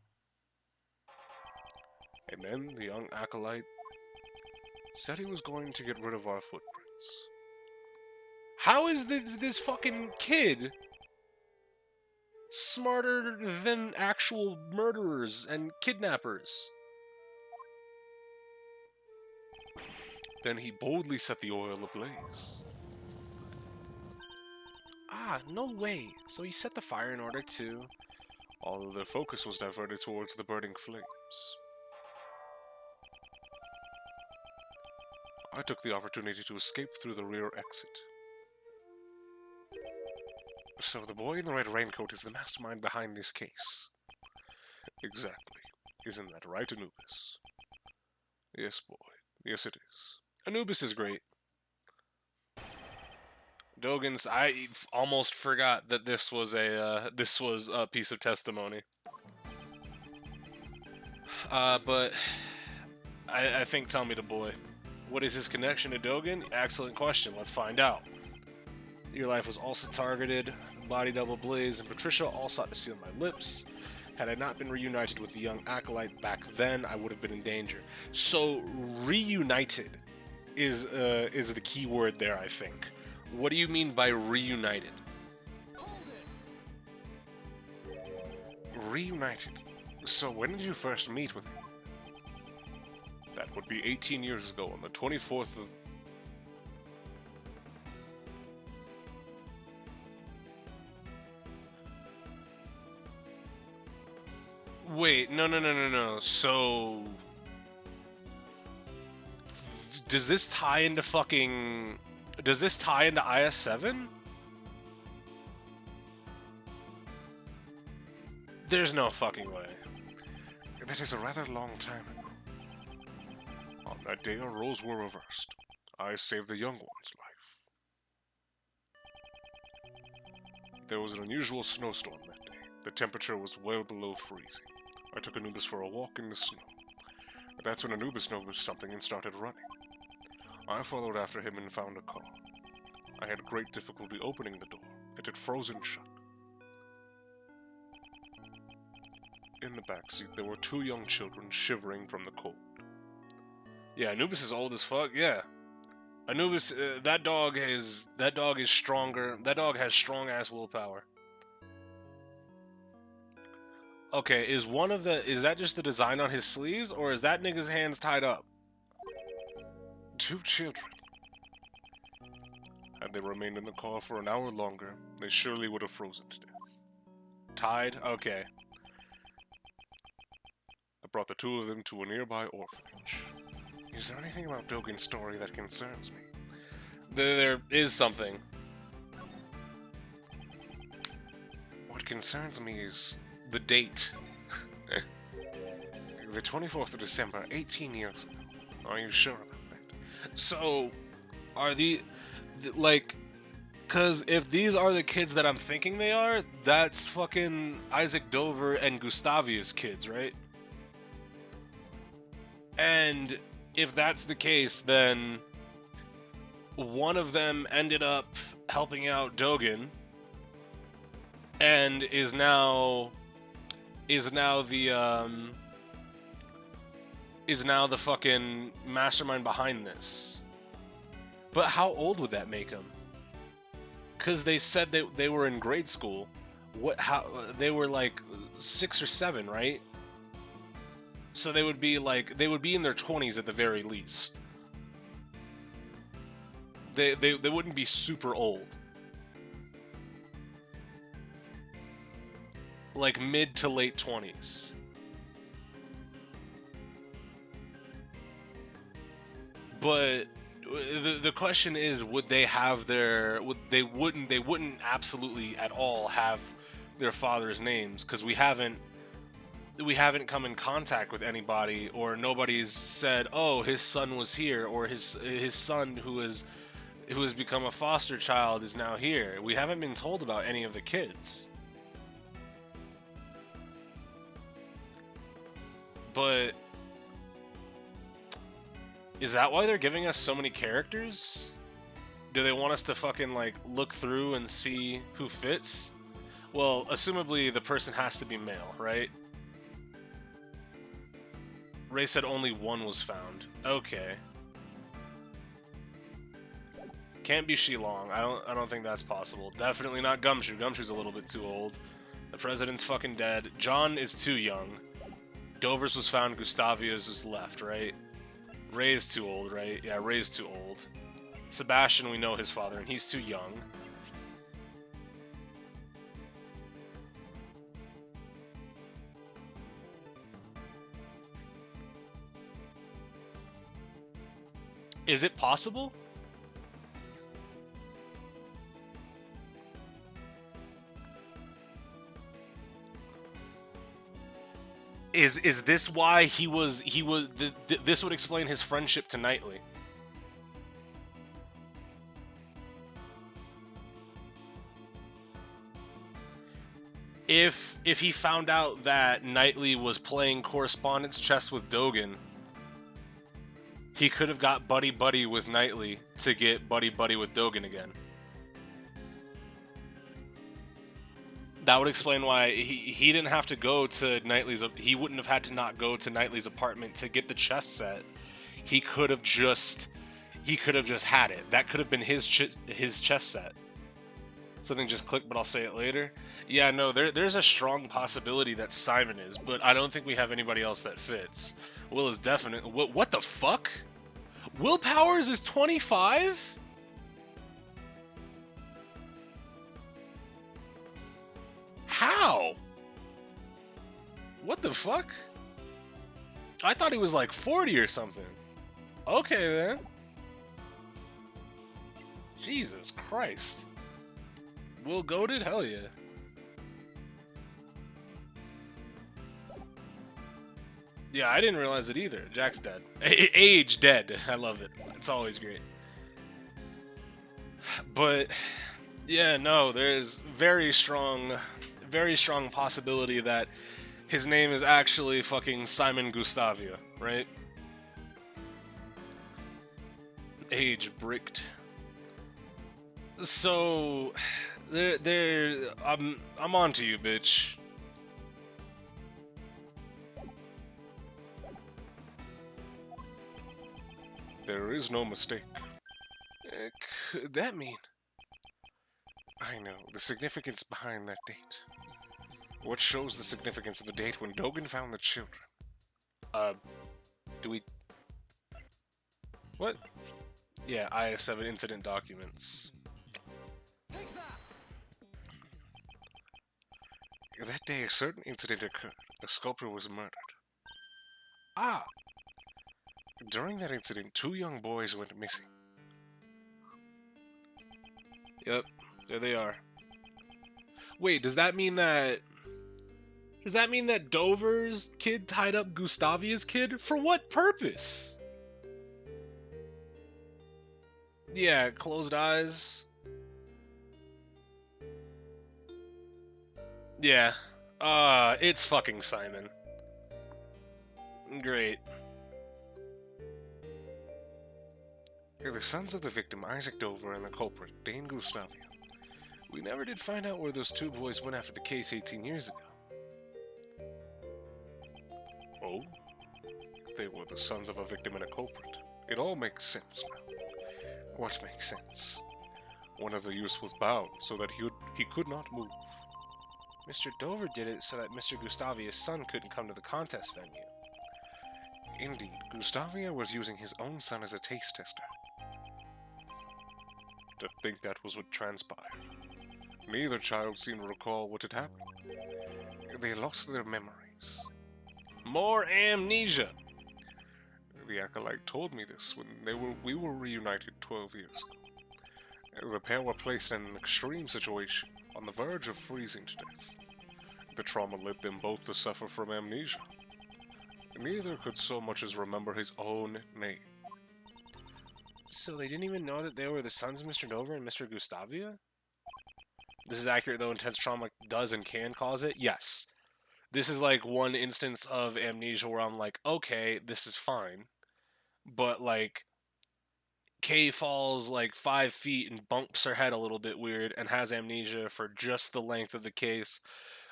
And then the young acolyte said he was going to get rid of our footprints. How is this fucking kid smarter than actual murderers and kidnappers? Then he boldly set the oil ablaze. Ah, no way. So he set the fire in order to... Although their focus was diverted towards the burning flames. I took the opportunity to escape through the rear exit. So the boy in the red raincoat is the mastermind behind this case. Exactly. Isn't that right, Anubis? Yes, boy. Yes, it is. Anubis is great. Dogen's. Almost forgot that this was a piece of testimony. But I think tell me the boy. What is his connection to Dogen? Excellent question. Let's find out. Your life was also targeted. Body double Blaze and Patricia all sought to seal my lips. Had I not been reunited with the young acolyte back then, I would have been in danger. So reunited is the key word there, I think. What do you mean by reunited? Reunited. So when did you first meet with him? That would be 18 years ago on the 24th of... Wait, no. So... Does this tie into fucking... Does this tie into IS-7? There's no fucking way. That is a rather long time ago. On that day, our roles were reversed. I saved the young one's life. There was an unusual snowstorm that day. The temperature was well below freezing. I took Anubis for a walk in the snow. But that's when Anubis noticed something and started running. I followed after him and found a car. I had great difficulty opening the door. It had frozen shut. In the backseat, there were 2 young children shivering from the cold. Yeah, Anubis is old as fuck. Yeah, Anubis. That dog is stronger. That dog has strong ass willpower. Okay, is that just the design on his sleeves, or is that nigga's hands tied up? 2 children. Had they remained in the car for an hour longer, they surely would have frozen to death. Tied? Okay. I brought the 2 of them to a nearby orphanage. Is there anything about Dogen's story that concerns me? There is something. What concerns me is The date. the 24th of December, 18 years ago. Are you sure about that? So, are like, cause if these are the kids that I'm thinking they are, that's fucking Isaac Dover and Gustavia's kids, right? And if that's the case, then one of them ended up helping out Dogen and is now the fucking mastermind behind this. But how old would that make him? Because they said they were in grade school. They were like 6 or 7, right? So they would be in their 20s at the very least. They wouldn't be super old. Like mid to late 20s. But the question is, would they have they wouldn't absolutely at all have their father's names, because we haven't come in contact with anybody, or nobody's said, oh, his son was here, or his son who has become a foster child is now here. We haven't been told about any of the kids. But is that why they're giving us so many characters? Do they want us to fucking like look through and see who fits? Well, assumably the person has to be male, right? Ray said only 1 was found. Okay. Can't be Shilong. I don't think that's possible. Definitely not Gumshoe. Gumshoe's a little bit too old. The president's fucking dead. John is too young. Dover's was found. Gustavia's was left, right? Ray's too old, right? Yeah, Ray's too old. Sebastian, we know his father, and he's too young. Is it possible? Is this why he was this would explain his friendship to Knightley. if he found out that Knightley was playing correspondence chess with Dogen, he could have got buddy-buddy with Knightley to get buddy-buddy with Dogen again. That would explain why he didn't have to go to Knightley's... He wouldn't have had to not go to Knightley's apartment to get the chess set. He could have just had it. That could have been his chess set. Something just clicked, but I'll say it later. Yeah, no, there's a strong possibility that Simon is, but I don't think we have anybody else that fits. Will is definitely... What the fuck? Will Powers is 25? How? What the fuck? I thought he was like 40 or something. Okay, then. Jesus Christ. Will goated? Hell yeah. Yeah, I didn't realize it either. Jack's dead. Age dead. I love it. It's always great. But yeah, no, there's very strong possibility that his name is actually fucking Simon Gustavia, right? Age bricked. So I'm on to you, bitch. There is no mistake. Could that mean? I know, the significance behind that date. What shows the significance of the date when Dogen found the children? Do we... What? Yeah, IS-7 incident documents. That day, a certain incident occurred. A sculptor was murdered. Ah! During that incident, 2 young boys went missing. Yep, there they are. Wait, does that mean that Dover's kid tied up Gustavia's kid? For what purpose? Yeah, closed eyes. Yeah. It's fucking Simon. Great. They're the sons of the victim, Isaac Dover, and the culprit, Dane Gustavia. We never did find out where those 2 boys went after the case 18 years ago. Oh? They were the sons of a victim and a culprit. It all makes sense now. What makes sense? One of the youths was bound so that he could not move. Mr. Dover did it so that Mr. Gustavia's son couldn't come to the contest venue. Indeed, Gustavia was using his own son as a taste tester. To think that was what transpired. Neither child seemed to recall what had happened. They lost their memories. More amnesia! The acolyte told me this when we were reunited 12 years ago. The pair were placed in an extreme situation, on the verge of freezing to death. The trauma led them both to suffer from amnesia. Neither could so much as remember his own name. So they didn't even know that they were the sons of Mr. Dover and Mr. Gustavia? This is accurate, though intense trauma does and can cause it? Yes. This is like one instance of amnesia where I'm like, okay, this is fine. But like, Kay falls like 5 feet and bumps her head a little bit weird and has amnesia for just the length of the case.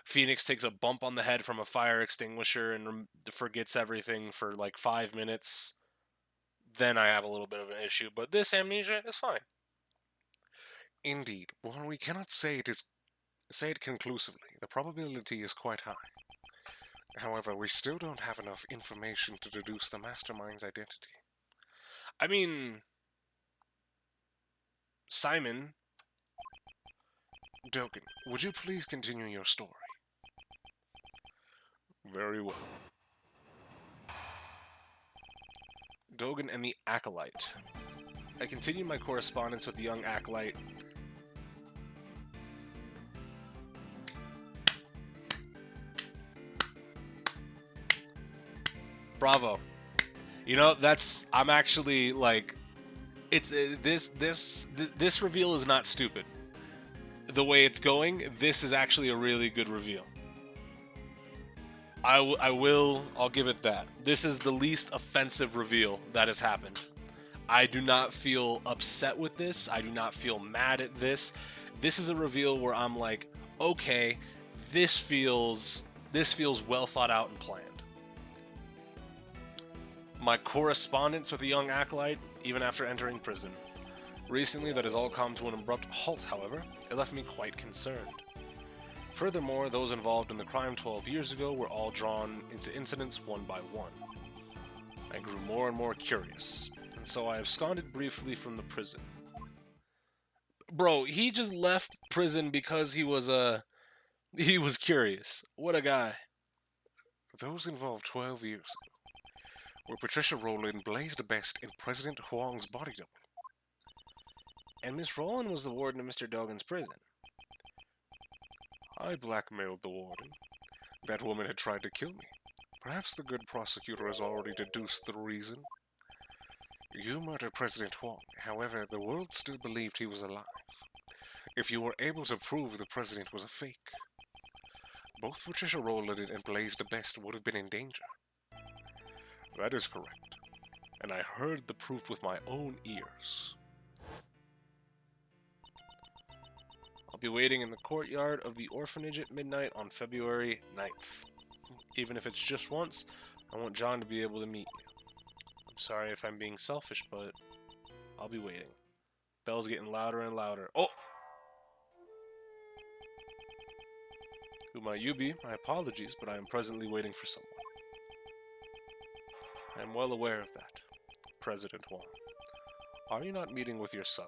Phoenix takes a bump on the head from a fire extinguisher and forgets everything for like 5 minutes. Then I have a little bit of an issue, but this amnesia is fine. Indeed, while we cannot say it conclusively, the probability is quite high. However, we still don't have enough information to deduce the mastermind's identity. I mean, Simon, Dogen, would you please continue your story? Very well. Dogen and the Acolyte. I continued my correspondence with the young Acolyte. Bravo. You know, I'm actually like, it's this reveal is not stupid. the way it's going, this is actually a really good reveal. I'll give it that. This is the least offensive reveal that has happened. I do not feel upset with this. I do not feel mad at this. This is a reveal where I'm like, okay, this feels well thought out and planned. My correspondence with the young acolyte, even after entering prison. Recently, that has all come to an abrupt halt, however. It left me quite concerned. Furthermore, those involved in the crime 12 years ago were all drawn into incidents one by one. I grew more and more curious, and so I absconded briefly from the prison. Bro, he just left prison because he was curious. What a guy. Those involved 12 years ago were Patricia Rowland blazed the best in President Huang's body double. And Miss Rowland was the warden of Mr. Dogan's prison. I blackmailed the warden. That woman had tried to kill me. Perhaps the good prosecutor has already deduced the reason. You murdered President Huang. However, the world still believed he was alive. If you were able to prove the president was a fake, both Patricia Rowland and Blaze the Best would have been in danger. That is correct. And I heard the proof with my own ears. I'll be waiting in the courtyard of the orphanage at midnight on February 9th. Even if it's just once, I want John to be able to meet you. I'm sorry if I'm being selfish, but I'll be waiting. Bell's getting louder and louder. Oh! Who might you be? My apologies, but I am presently waiting for someone. I am well aware of that, President Huang. Are you not meeting with your son?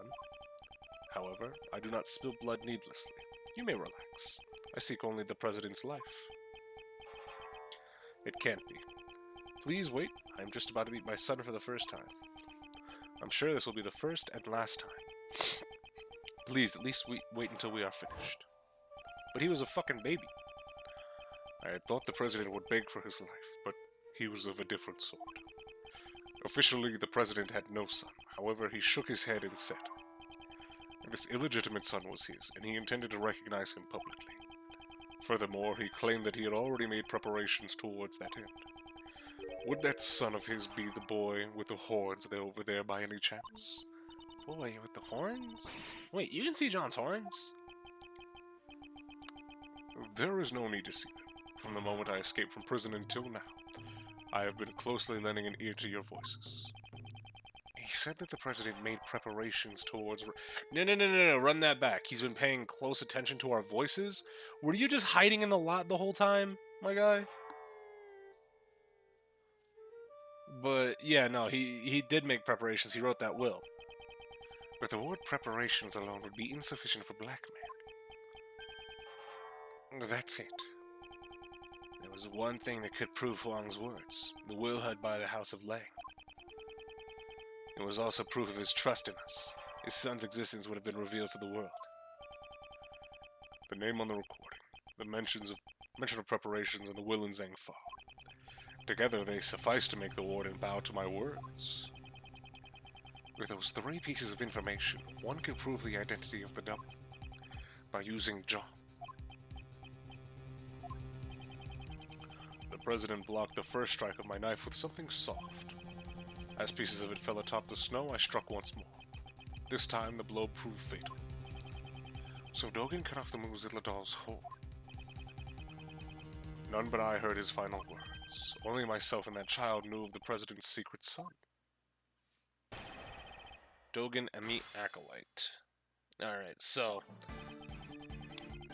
However, I do not spill blood needlessly. You may relax. I seek only the President's life. It can't be. Please wait. I am just about to meet my son for the first time. I'm sure this will be the first and last time. Please, at least wait until we are finished. But he was a fucking baby. I had thought the President would beg for his life, but he was of a different sort. Officially, the President had no son. However, he shook his head and said, this illegitimate son was his, and he intended to recognize him publicly. Furthermore, he claimed that he had already made preparations towards that end. Would that son of his be the boy with the horns over there by any chance? Boy with the horns? Wait, you didn't see John's horns? There is no need to see them. From the moment I escaped from prison until now, I have been closely lending an ear to your voices. He said that the President made preparations towards... No, run that back. He's been paying close attention to our voices? Were you just hiding in the lot the whole time, my guy? But, yeah, no, he did make preparations. He wrote that will. But the word preparations alone would be insufficient for blackmail. That's it. There was one thing that could prove Huang's words. The will held by the House of Lang. It was also proof of his trust in us. His son's existence would have been revealed to the world. The name on the recording, the mention of preparations, and the will in Zhangfa. Together they suffice to make the warden bow to my words. With those three pieces of information, one could prove the identity of the double by using John. The President blocked the first strike of my knife with something soft. As pieces of it fell atop the snow, I struck once more. This time, the blow proved fatal. So Dogan cut off the Muzilladal's horn. None but I heard his final words. Only myself and that child knew of the President's secret son. Dogan Emi Acolyte. Alright, so...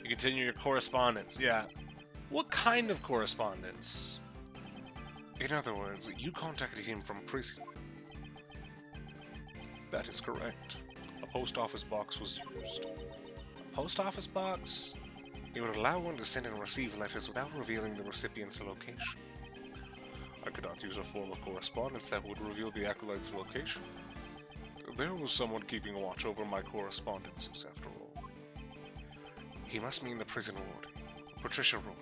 you continue your correspondence. Yeah. What kind of correspondence? In other words, you contacted him from prison. That is correct. A post office box was used. A post office box? It would allow one to send and receive letters without revealing the recipient's location. I could not use a form of correspondence that would reveal the acolyte's location. There was someone keeping watch over my correspondences, after all. He must mean the prison warden, Patricia Rowland.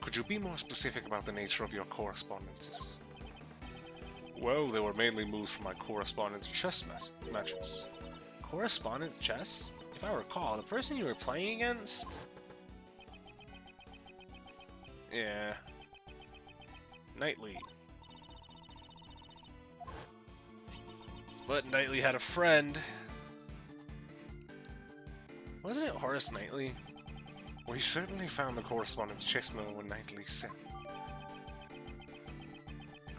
Could you be more specific about the nature of your correspondences? Well, they were mainly moves from my correspondence chess matches. Correspondence chess? If I recall, the person you were playing against... Yeah. Knightley. But Knightley had a friend. Wasn't it Horace Knightley? We certainly found the correspondence chest mill when Knightley sent.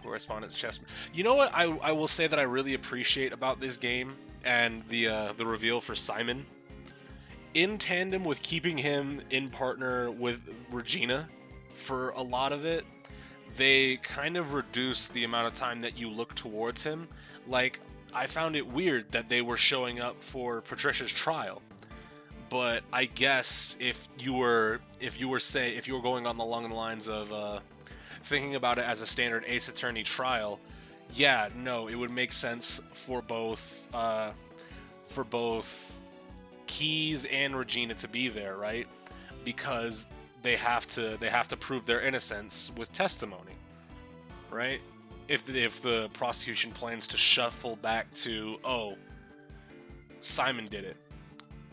Correspondence chest. You know what I will say that I really appreciate about this game and the reveal for Simon, in tandem with keeping him in partner with Regina for a lot of it, they kind of reduce the amount of time that you look towards him. Like, I found it weird that they were showing up for Patricia's trial, but I guess if you were going on along the lines of thinking about it as a standard Ace Attorney trial, yeah, no, it would make sense for both Keys and Regina to be there, right? Because they have to prove their innocence with testimony, right? If the prosecution plans to shuffle back to, oh, Simon did it.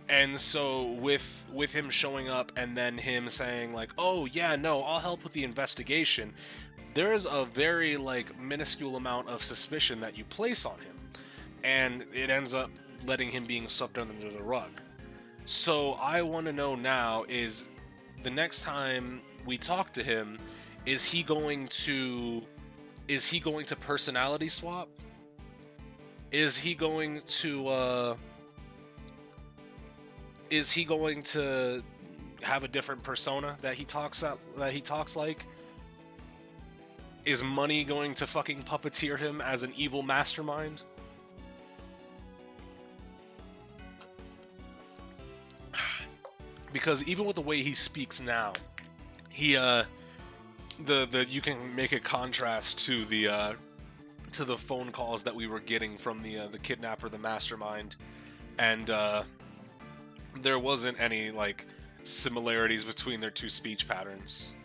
And so with him showing up and then him saying like, oh yeah, no, I'll help with the investigation, there's a very like minuscule amount of suspicion that you place on him, and it ends up letting him being swept under the rug. So I want to know now, is the next time we talk to him, is he going to personality swap? Is he going to have a different persona that he talks like? Is money going to fucking puppeteer him as an evil mastermind? Because even with the way he speaks now, he you can make a contrast to the phone calls that we were getting from the kidnapper, the mastermind, and there wasn't any like similarities between their two speech patterns.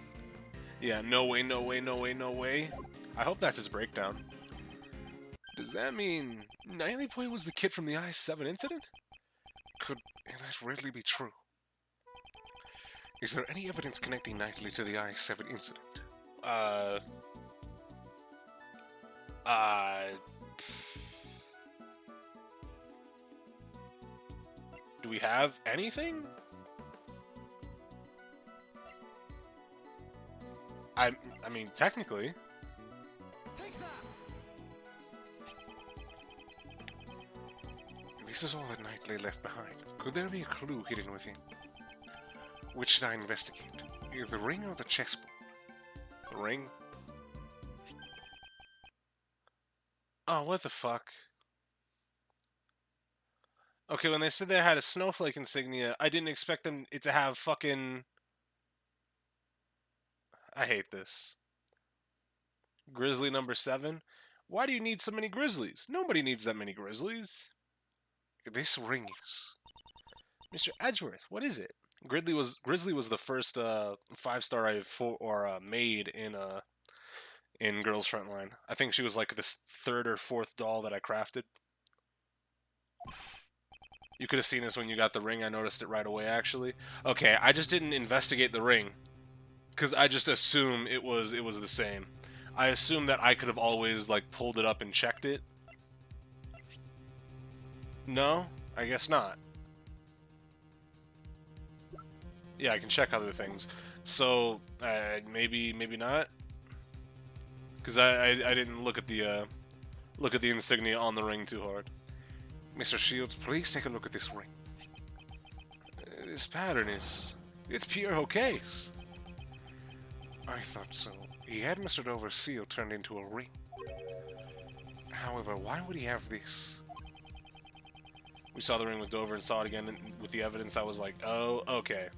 Yeah, no way, no way, no way, no way. I hope that's his breakdown. Does that mean Knightley Boy was the kid from the I-7 incident? Could that really be true? Is there any evidence connecting Knightley to the I-7 incident? Do we have anything? I mean, technically. This is all that Knightley left behind. Could there be a clue hidden within? Which should I investigate? Either the ring or the chessboard? The ring? Oh, what the fuck? Okay, when they said they had a snowflake insignia, I didn't expect it to have fucking... I hate this. Grizzly number 7? Why do you need so many grizzlies? Nobody needs that many grizzlies. This ring is... Mr. Edgeworth, what is it? Grizzly was the first 5-star I made in Girls Frontline. I think she was like this 3rd or 4th doll that I crafted. You could have seen this when you got the ring. I noticed it right away, actually. Okay, I just didn't investigate the ring, because I just assumed it was the same. I assumed that I could have always like pulled it up and checked it. No, I guess not. Yeah, I can check other things. So maybe not, because I didn't look at the insignia on the ring too hard. Mr. Shields, please take a look at this ring. This pattern it's pure Hokase. I thought so. He had Mr. Dover's seal turned into a ring. However, why would he have this? We saw the ring with Dover and saw it again with the evidence. I was like, oh, okay.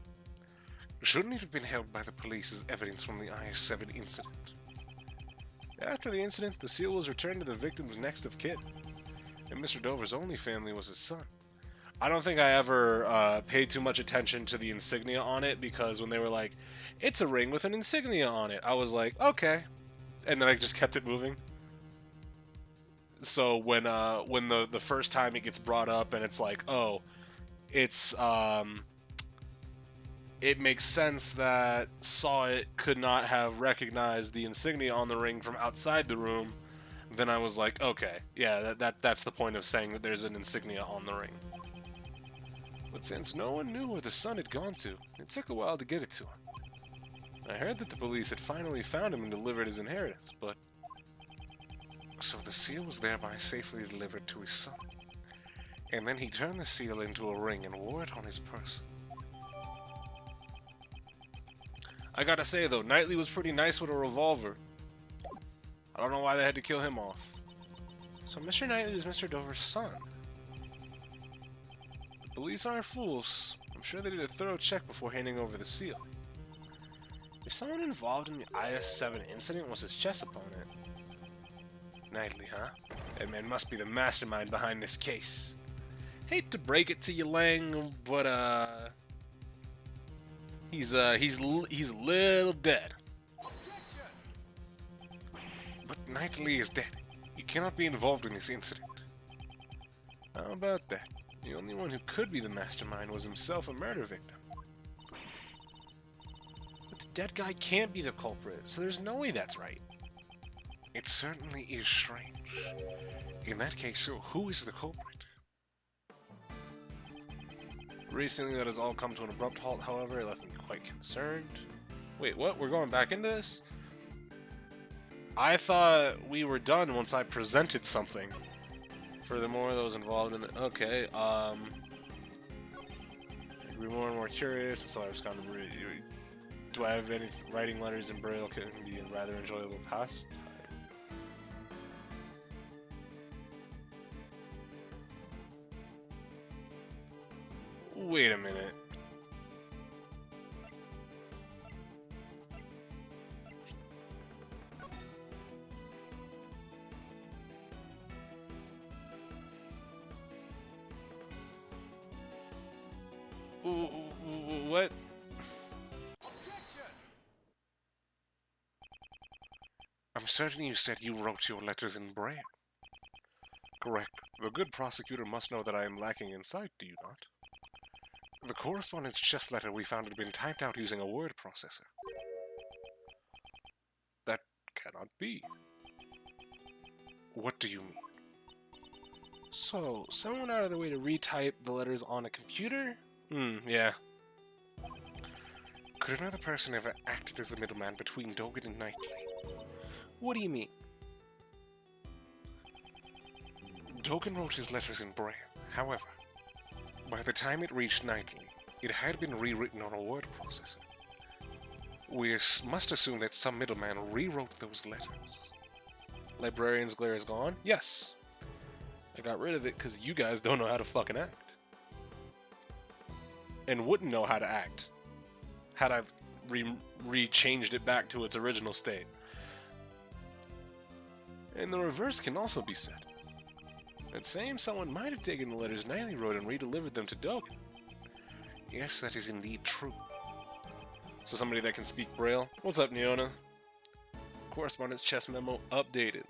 Shouldn't it have been held by the police as evidence from the I-7 incident? After the incident, the seal was returned to the victim's next of kin, and Mr. Dover's only family was his son. I don't think I ever paid too much attention to the insignia on it, because when they were like, it's a ring with an insignia on it, I was like, okay. And then I just kept it moving. So when the first time it gets brought up and it's like, oh, it's it makes sense that Saw It could not have recognized the insignia on the ring from outside the room. Then I was like, okay, yeah, that's the point of saying that there's an insignia on the ring. But since no one knew where the son had gone to, it took a while to get it to him. I heard that the police had finally found him and delivered his inheritance, but... So the seal was thereby safely delivered to his son. And then he turned the seal into a ring and wore it on his person. I gotta say though, Knightley was pretty nice with a revolver. I don't know why they had to kill him off. So Mr. Knightley is Mr. Dover's son. The police aren't fools. I'm sure they did a thorough check before handing over the seal. If someone involved in the IS-7 incident was his chess opponent... Knightley, huh? That man must be the mastermind behind this case. Hate to break it to you, Lang, but he's a little dead. But Knightley is dead. He cannot be involved in this incident. How about that? The only one who could be the mastermind was himself a murder victim. But the dead guy can't be the culprit, so there's no way that's right. It certainly is strange. In that case, so who is the culprit? Recently, that has all come to an abrupt halt, however, it left me quite concerned. Wait, what? We're going back into this? I thought we were done once I presented something. Furthermore, those involved in the... Okay, I grew more and more curious, so I was kind of... Do I have any writing letters in Braille can be a rather enjoyable pastime? Wait a minute. What? I'm certain you said you wrote your letters in Braille. Correct. The good prosecutor must know that I am lacking in sight, do you not? The correspondence chess letter we found had been typed out using a word processor. That cannot be. What do you mean? So, someone out of their way to retype the letters on a computer? Yeah. Could another person have acted as the middleman between Dogan and Knightley? What do you mean? Dogan wrote his letters in Braille. However, by the time it reached Knightley, it had been rewritten on a word processor. We must assume that some middleman rewrote those letters. Librarian's glare is gone? Yes. I got rid of it because you guys don't know how to fucking act. And wouldn't know how to act had I re-changed it back to its original state. And the reverse can also be said. That same someone might have taken the letters Knightley wrote and re-delivered them to Dogan. Yes, that is indeed true. So somebody that can speak Braille? What's up, Neona? Correspondence chess memo updated.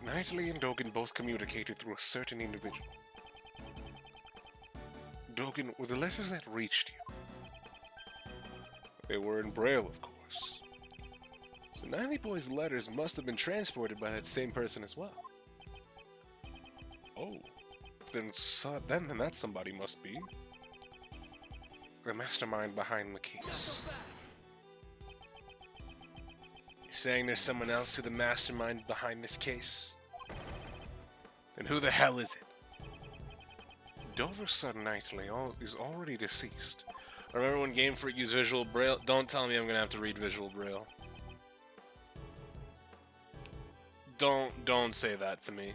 Knightley and Dogan both communicated through a certain individual. Dogan, were the letters that reached you? They were in Braille, of course. So Knightley Boy's letters must have been transported by that same person as well. Oh, then that somebody must be the mastermind behind the case. You're saying there's someone else to the mastermind behind this case? Then who the hell is it? Dover's son Knightley is already deceased. Remember when Game Freak used Visual Braille? Don't tell me I'm gonna have to read Visual Braille. Don't say that to me.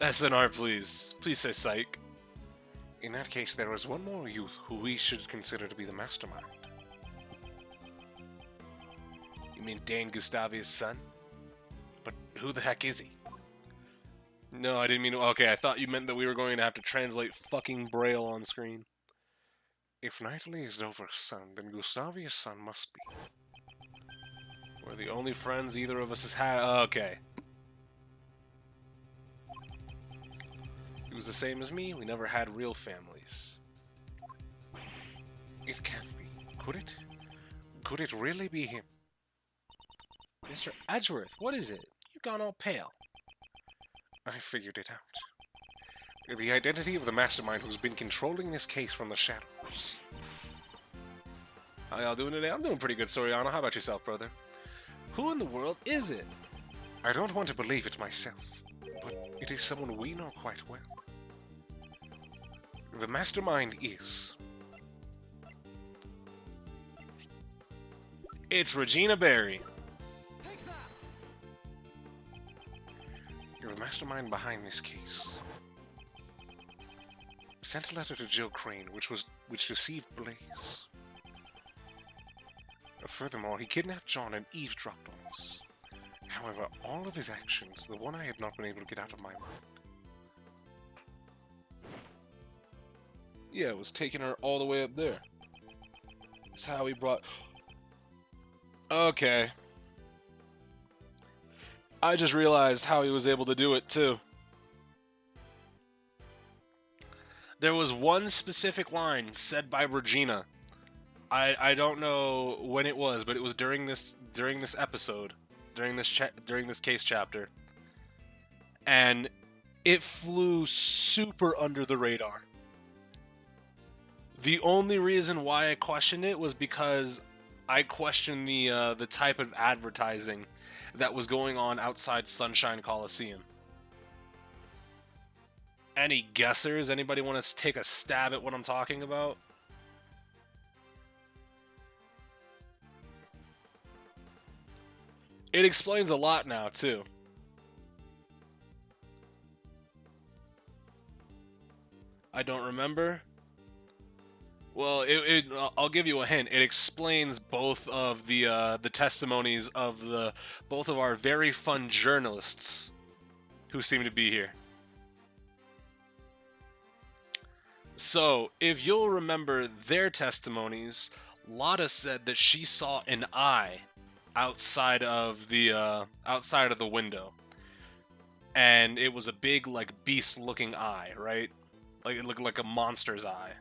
SNR, please. Please say psych. In that case, there is one more youth who we should consider to be the mastermind. You mean Dan Gustavia's son? But who the heck is he? No, I didn't mean to. Okay, I thought you meant that we were going to have to translate fucking Braille on screen. If Knightley is Dover's son, then Gustavia's son must be. We're the only friends either of us has had. Okay. was the same as me. We never had real families. It can't be. Could it? Could it really be him? Mr. Edgeworth, what is it? You've gone all pale. I figured it out. The identity of the mastermind who's been controlling this case from the shadows. How y'all doing today? I'm doing pretty good, Soriano. How about yourself, brother? Who in the world is it? I don't want to believe it myself, but it is someone we know quite well. The mastermind is... It's Regina Berry. The mastermind behind this case sent a letter to Jill Crane, which deceived Blaze. Furthermore, he kidnapped John and eavesdropped on us. However, all of his actions, the one I had not been able to get out of my mind. Yeah, it was taking her all the way up there. That's how he brought... Okay. I just realized how he was able to do it, too. There was one specific line said by Regina. I don't know when it was, but it was during this episode, during this case chapter, and it flew super under the radar. The only reason why I questioned it was because I questioned the type of advertising that was going on outside Sunshine Coliseum. Any guessers? Anybody want to take a stab at what I'm talking about? It explains a lot now, too. I don't remember. Well, I'll give you a hint. It explains both of the testimonies of both of our very fun journalists who seem to be here. So, if you'll remember their testimonies, Lotta said that she saw an eye outside of the window, and it was a big, like, beast-looking eye, right? Like it looked like a monster's eye.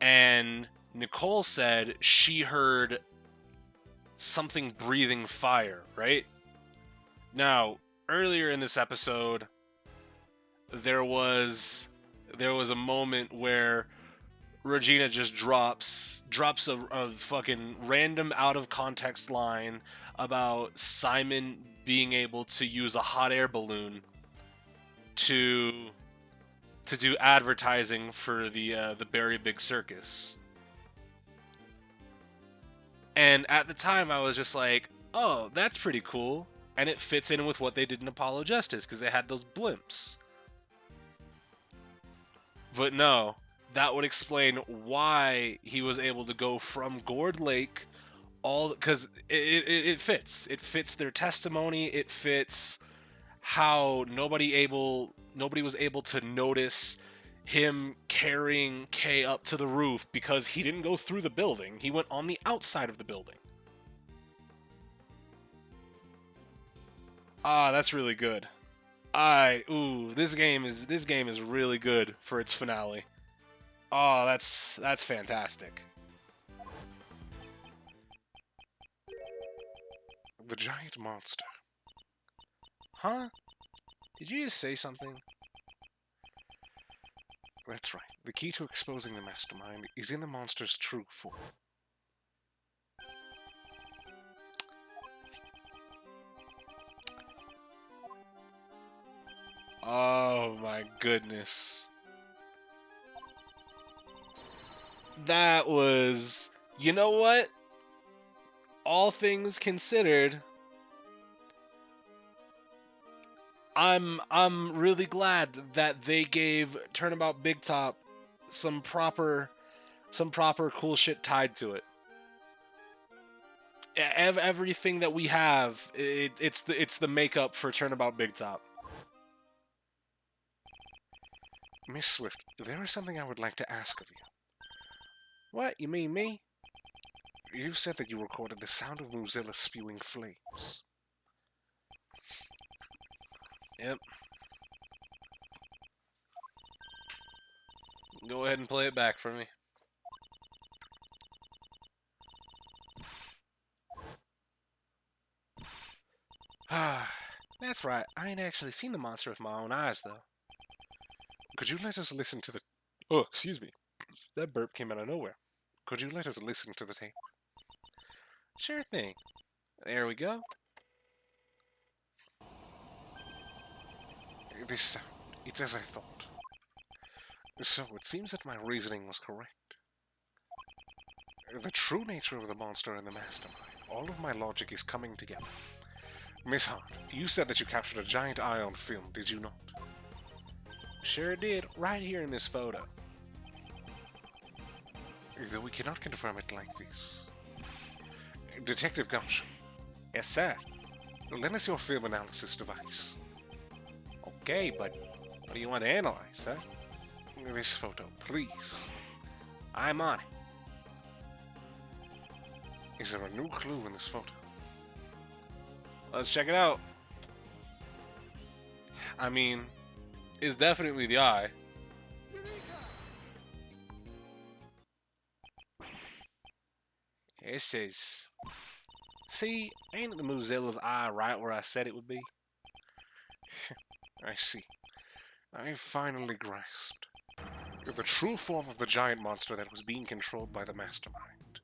And Nicole said she heard something breathing fire, right? Now, earlier in this episode, there was a moment where Regina just drops a fucking random out of context line about Simon being able to use a hot air balloon to do advertising for the Berry Big Circus. And at the time I was just like, oh, that's pretty cool. And it fits in with what they did in Apollo Justice, because they had those blimps. But no, that would explain why he was able to go from Gourd Lake because it fits. It fits their testimony. It fits how nobody was able to notice him carrying Kay up to the roof because he didn't go through the building. He went on the outside of the building. Ah, that's really good. This game is really good for its finale. Oh, that's fantastic. The giant monster. Huh? Did you just say something? That's right. The key to exposing the mastermind is in the monster's true form. Oh my goodness. That was... You know what? All things considered, I'm really glad that they gave Turnabout Big Top some proper cool shit tied to it. Everything that we have, it's the makeup for Turnabout Big Top. Miss Swift, there is something I would like to ask of you. What? You mean me? You said that you recorded the sound of Mozilla spewing flames. Yep. Go ahead and play it back for me. That's right. I ain't actually seen the monster with my own eyes, though. Could you let us listen to the... Oh, excuse me. That burp came out of nowhere. Could you let us listen to the tape? Sure thing. There we go. This sound, it's as I thought. So it seems that my reasoning was correct. The true nature of the monster and the mastermind. All of my logic is coming together. Miss Hart, you said that you captured a giant eye on film, did you not? Sure did, right here in this photo. Though we cannot confirm it like this. Detective Gumshoe. Yes, sir. Lend us your film analysis device. Okay, but what do you want to analyze, sir? This photo, please. I'm on it. Is there a new clue in this photo? Let's check it out. I mean, it's definitely the eye. This is... See, ain't the Mozilla's eye right where I said it would be? I see. I finally grasped. The true form of the giant monster that was being controlled by the mastermind.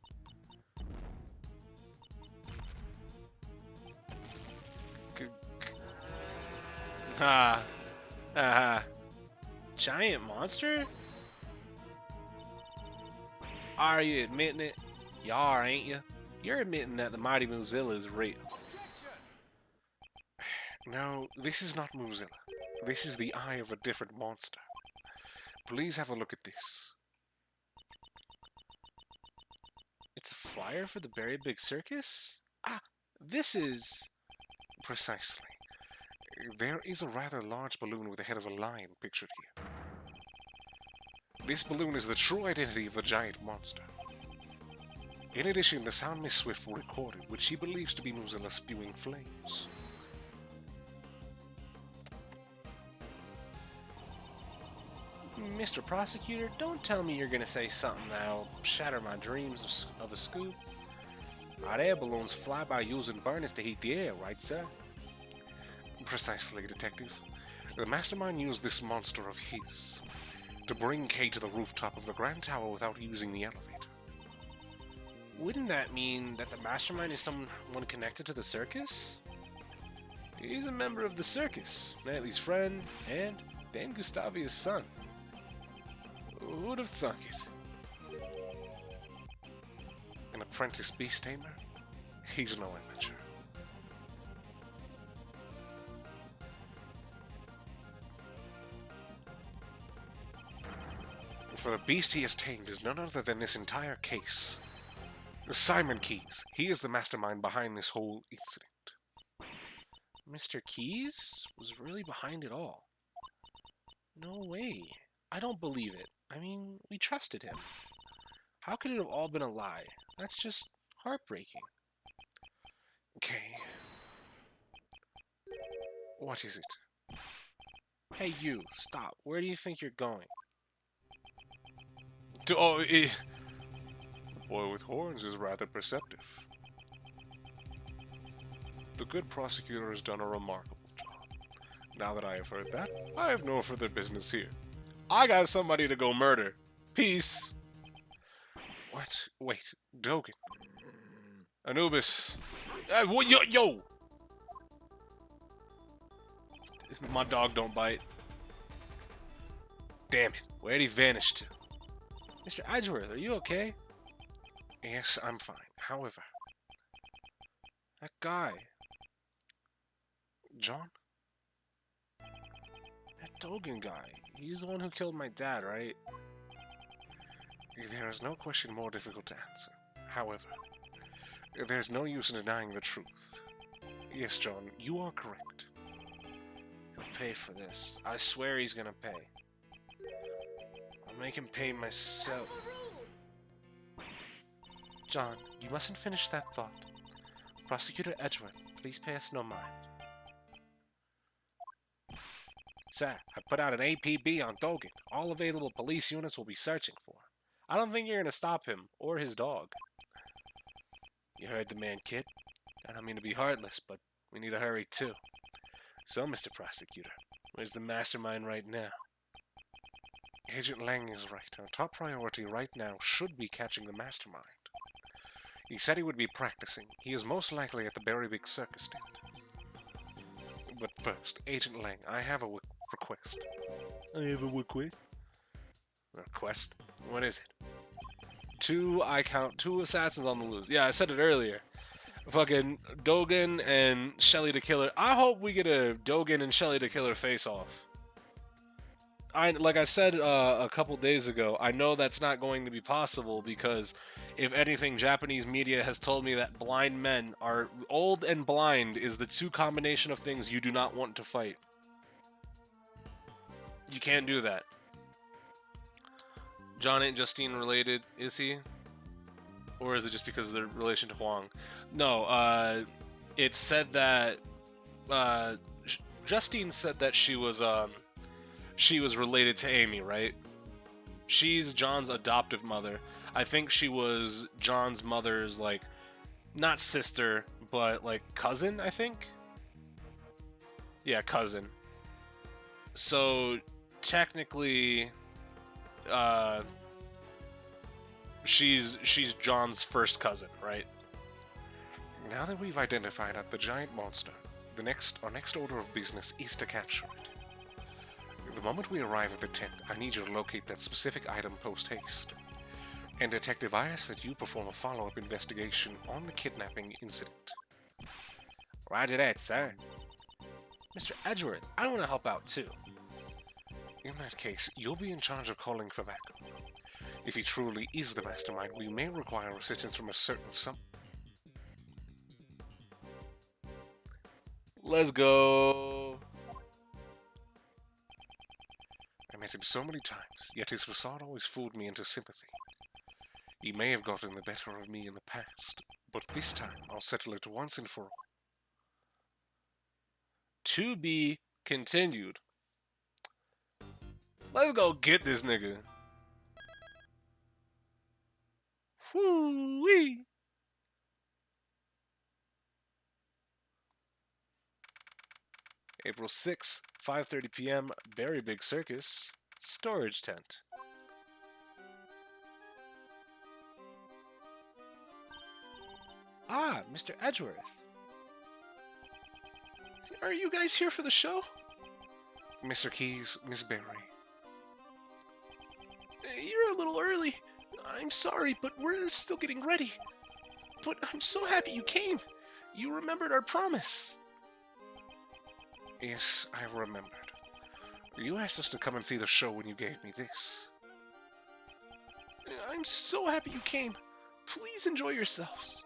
Giant monster? Are you admitting it? You are, ain't you? You're admitting that the mighty Mozilla is real. No, this is not Mozilla. This is the eye of a different monster. Please have a look at this. It's a flyer for the Very Big Circus? Ah, this is... Precisely. There is a rather large balloon with the head of a lion pictured here. This balloon is the true identity of the giant monster. In addition, the sound Miss Swift recorded, which she believes to be Mozilla spewing flames. Mr. Prosecutor, don't tell me you're gonna say something that'll shatter my dreams of a scoop. Hot air balloons fly by using burners to heat the air, right, sir? Precisely, Detective. The mastermind used this monster of his to bring Kay to the rooftop of the Grand Tower without using the elevator. Wouldn't that mean that the mastermind is someone connected to the circus? He's a member of the circus, Nataly's friend, and Dame Gustavia's son. Who would have thunk it? An apprentice beast tamer? He's no amateur. For the beast he has tamed is none other than this entire case. Simon Keyes. He is the mastermind behind this whole incident. Mr. Keyes was really behind it all. No way. I don't believe it. I mean, we trusted him. How could it have all been a lie? That's just heartbreaking. Okay. What is it? Hey, you, stop. Where do you think you're going? The boy with horns is rather perceptive. The good prosecutor has done a remarkable job. Now that I have heard that, I have no further business here. I got somebody to go murder. Peace. What? Wait, Dogen. Anubis. Yo! My dog don't bite. Damn it. Where'd he vanish to? Mr. Edgeworth, are you okay? Yes, I'm fine. However... That guy. John? That Dogen guy. He's the one who killed my dad, right? There is no question more difficult to answer. However, there's no use in denying the truth. Yes, John, you are correct. He'll pay for this. I swear he's gonna pay. I'll make him pay myself. John, you mustn't finish that thought. Prosecutor Edgeworth, please pay us no mind. Sir, I put out an APB on Dogan. All available police units will be searching for him. I don't think you're gonna stop him or his dog. You heard the man, kid. I don't mean to be heartless, but we need to hurry too. So, Mr. Prosecutor, where's the mastermind right now? Agent Lang is right. Our top priority right now should be catching the mastermind. He said he would be practicing. He is most likely at the Berry Big Circus stand. But first, Agent Lang, I have a request. I have a request. Request? What is it? I count two assassins on the loose. Yeah, I said it earlier. Fucking Dogan and Shelly the Killer. I hope we get a Dogan and Shelly the Killer face-off. Like I said a couple days ago, I know that's not going to be possible because, if anything, Japanese media has told me that blind men are old and blind is the two combination of things you do not want to fight. You can't do that. John ain't Justine related, is he? Or is it just because of their relation to Huang? No, it said that Justine said that she was related to Amy, right? She's John's adoptive mother. I think she was John's mother's, like, not sister, but, like, cousin, I think? Yeah, cousin. So, technically, she's John's first cousin, right? Now that we've identified the giant monster, our next order of business is to capture it. The moment we arrive at the tent, I need you to locate that specific item post-haste. And Detective, I ask that you perform a follow-up investigation on the kidnapping incident. Roger that, sir. Mr. Edgeworth, I want to help out too. In that case, you'll be in charge of calling for backup. If he truly is the mastermind, we may require assistance from a certain Let's go. I met him so many times, yet his facade always fooled me into sympathy. He may have gotten the better of me in the past, but this time I'll settle it once and for all. To be continued. Let's go get this nigga. Whoo-wee. April 6th, 5:30 p.m., Berry Big Circus, storage tent. Ah, Mr. Edgeworth. Are you guys here for the show? Mr. Keyes, Miss Berry. You're a little early. I'm sorry, but we're still getting ready. But I'm so happy you came. You remembered our promise. Yes, I remembered. You asked us to come and see the show when you gave me this. I'm so happy you came. Please enjoy yourselves.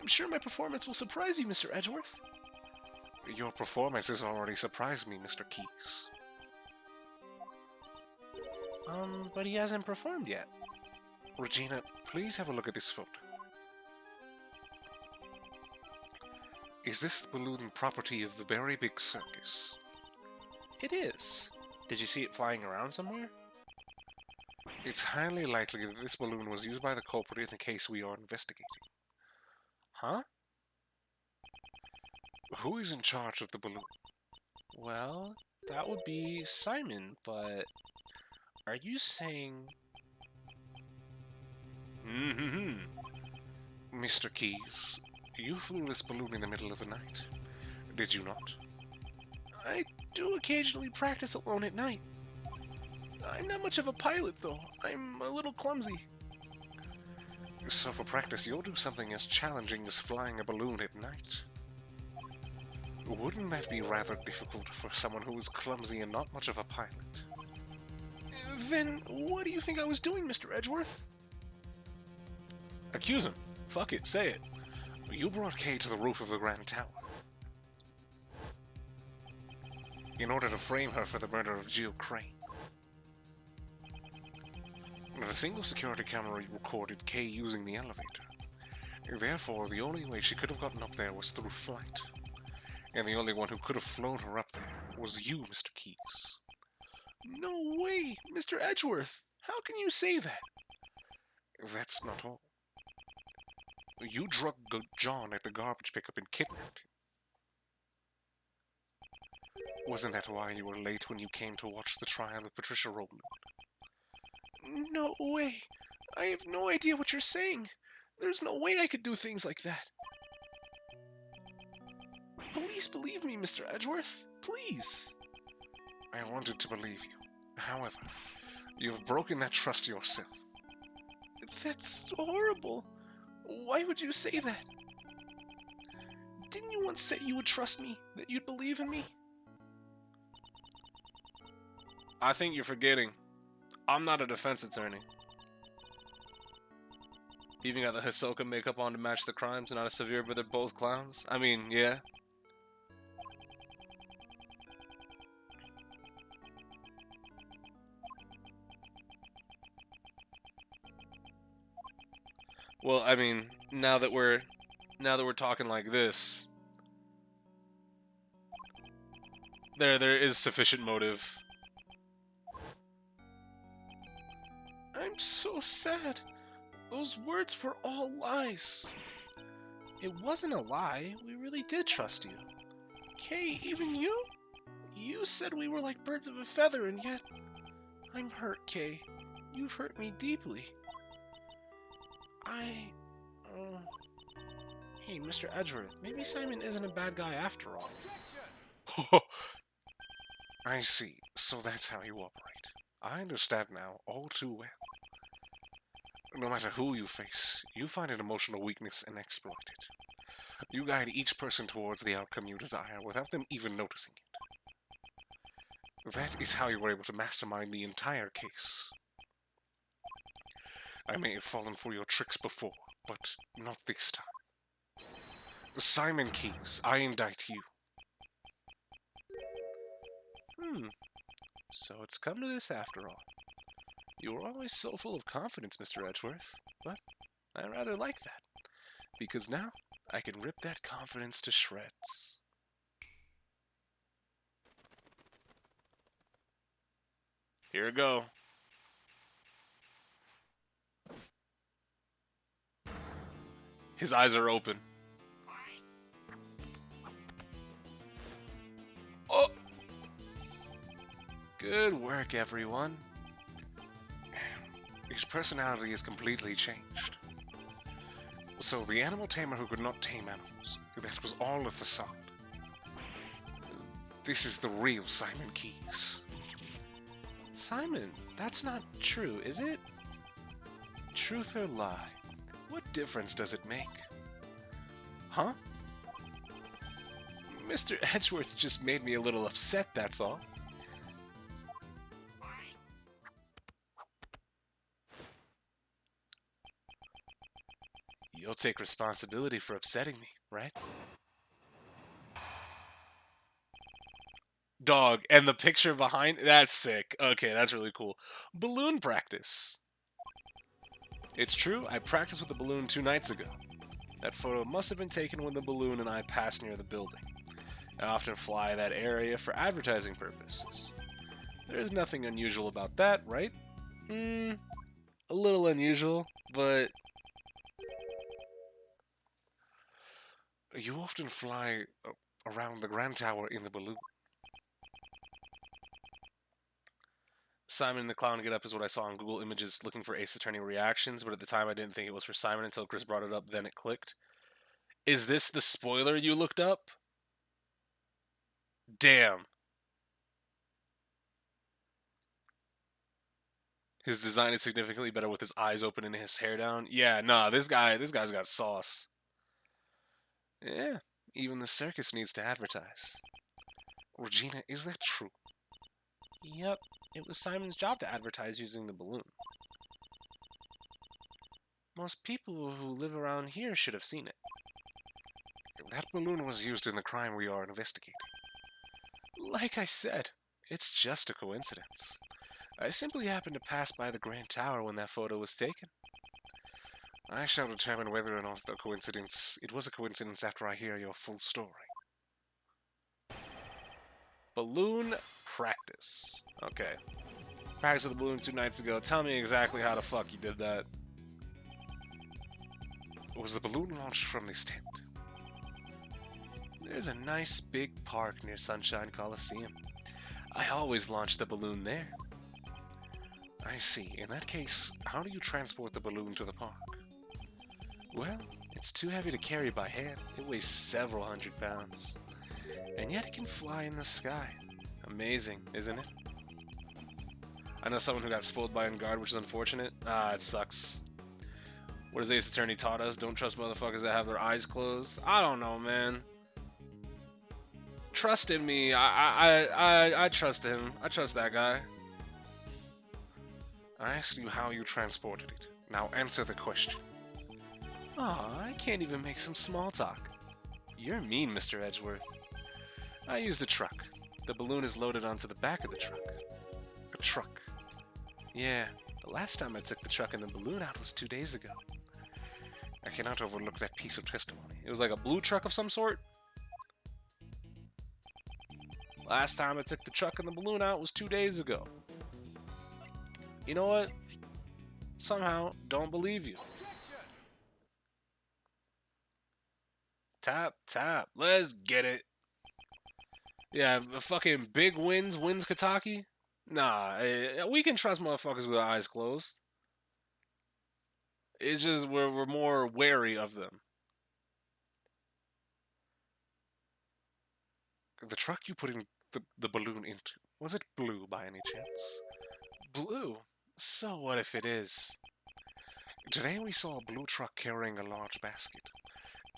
I'm sure my performance will surprise you, Mr. Edgeworth. Your performance has already surprised me, Mr. Keyes. But he hasn't performed yet. Regina, please have a look at this photo. Is this the balloon property of the Berry Big Circus? It is. Did you see it flying around somewhere? It's highly likely that this balloon was used by the culprit in the case we are investigating. Huh? Who is in charge of the balloon? Well, that would be Simon, but are you saying... Mr. Keyes, you flew this balloon in the middle of the night, did you not? I do occasionally practice alone at night. I'm not much of a pilot, though. I'm a little clumsy. So for practice, you'll do something as challenging as flying a balloon at night. Wouldn't that be rather difficult for someone who is clumsy and not much of a pilot? Then what do you think I was doing, Mr. Edgeworth? Accuse him. Fuck it, say it. You brought Kay to the roof of the Grand Tower in order to frame her for the murder of Jill Crane. A single security camera recorded Kay using the elevator. Therefore, the only way she could have gotten up there was through flight. And the only one who could have flown her up there was you, Mr. Keyes. No way, Mr. Edgeworth. How can you say that? That's not all. You drugged John at the garbage pickup and kidnapped him. Wasn't that why you were late when you came to watch the trial of Patricia Roman? No way. I have no idea what you're saying. There's no way I could do things like that. Please believe me, Mr. Edgeworth. Please. I wanted to believe you. However, you have broken that trust yourself. That's horrible. Why would you say that? Didn't you once say you would trust me, that you'd believe in me? I think you're forgetting. I'm not a defense attorney. Even got the Hisoka makeup on to match the crimes, not as severe, but they're both clowns. I mean, yeah. Well, I mean, now that we're talking like this, there is sufficient motive. I'm so sad. Those words were all lies. It wasn't a lie. We really did trust you. Kay, even you? You said we were like birds of a feather, and yet I'm hurt, Kay. You've hurt me deeply. Hey, Mr. Edgeworth, maybe Simon isn't a bad guy after all. I see. So that's how you operate. I understand now all too well. No matter who you face, you find an emotional weakness and exploit it. You guide each person towards the outcome you desire without them even noticing it. That is how you were able to mastermind the entire case. I may have fallen for your tricks before, but not this time. Simon Keyes, I indict you. So it's come to this after all. You were always so full of confidence, Mr. Edgeworth, but I rather like that, because now I can rip that confidence to shreds. Here we go. His eyes are open. Oh! Good work, everyone. His personality is completely changed. So the animal tamer who could not tame animals, that was all a facade. This is the real Simon Keyes. Simon, that's not true, is it? Truth or lie? What difference does it make? Huh? Mr. Edgeworth just made me a little upset, that's all. You'll take responsibility for upsetting me, right? Dog, and the picture behind, that's sick. Okay, that's really cool. Balloon practice. It's true, I practiced with the balloon 2 nights ago. That photo must have been taken when the balloon and I passed near the building. I often fly that area for advertising purposes. There's nothing unusual about that, right? A little unusual, but... You often fly around the Grand Tower in the balloon. Simon the Clown Get Up is what I saw on Google Images looking for Ace Attorney reactions, but at the time I didn't think it was for Simon until Chris brought it up, then it clicked. Is this the spoiler you looked up? Damn. His design is significantly better with his eyes open and his hair down. Yeah, nah, this guy's got sauce. Yeah, even the circus needs to advertise. Regina, is that true? Yep, it was Simon's job to advertise using the balloon. Most people who live around here should have seen it. That balloon was used in the crime we are investigating. Like I said, it's just a coincidence. I simply happened to pass by the Grand Tower when that photo was taken. I shall determine whether or not it was a coincidence after I hear your full story. Balloon practice. Okay. Practice with the balloon 2 nights ago. Tell me exactly how the fuck you did that. Was the balloon launched from this tent? There's a nice big park near Sunshine Coliseum. I always launch the balloon there. I see. In that case, how do you transport the balloon to the park? Well, it's too heavy to carry by hand. It weighs several hundred pounds. And yet it can fly in the sky. Amazing, isn't it? I know someone who got spoiled by Guard, which is unfortunate. Ah, it sucks. What has Ace Attorney taught us? Don't trust motherfuckers that have their eyes closed. I don't know, man. Trust in me. I trust him. I trust that guy. I asked you how you transported it. Now answer the question. Aw, I can't even make some small talk. You're mean, Mr. Edgeworth. I used a truck. The balloon is loaded onto the back of the truck. A truck? Yeah, the last time I took the truck and the balloon out was 2 days ago. I cannot overlook that piece of testimony. It was like a blue truck of some sort? Last time I took the truck and the balloon out was 2 days ago. You know what? Somehow, don't believe you. Tap, tap. Let's get it. Yeah, fucking big wins Kataki? Nah, we can trust motherfuckers with our eyes closed. It's just we're more wary of them. The truck you put in the balloon into, was it blue by any chance? Blue? So what if it is? Today we saw a blue truck carrying a large basket.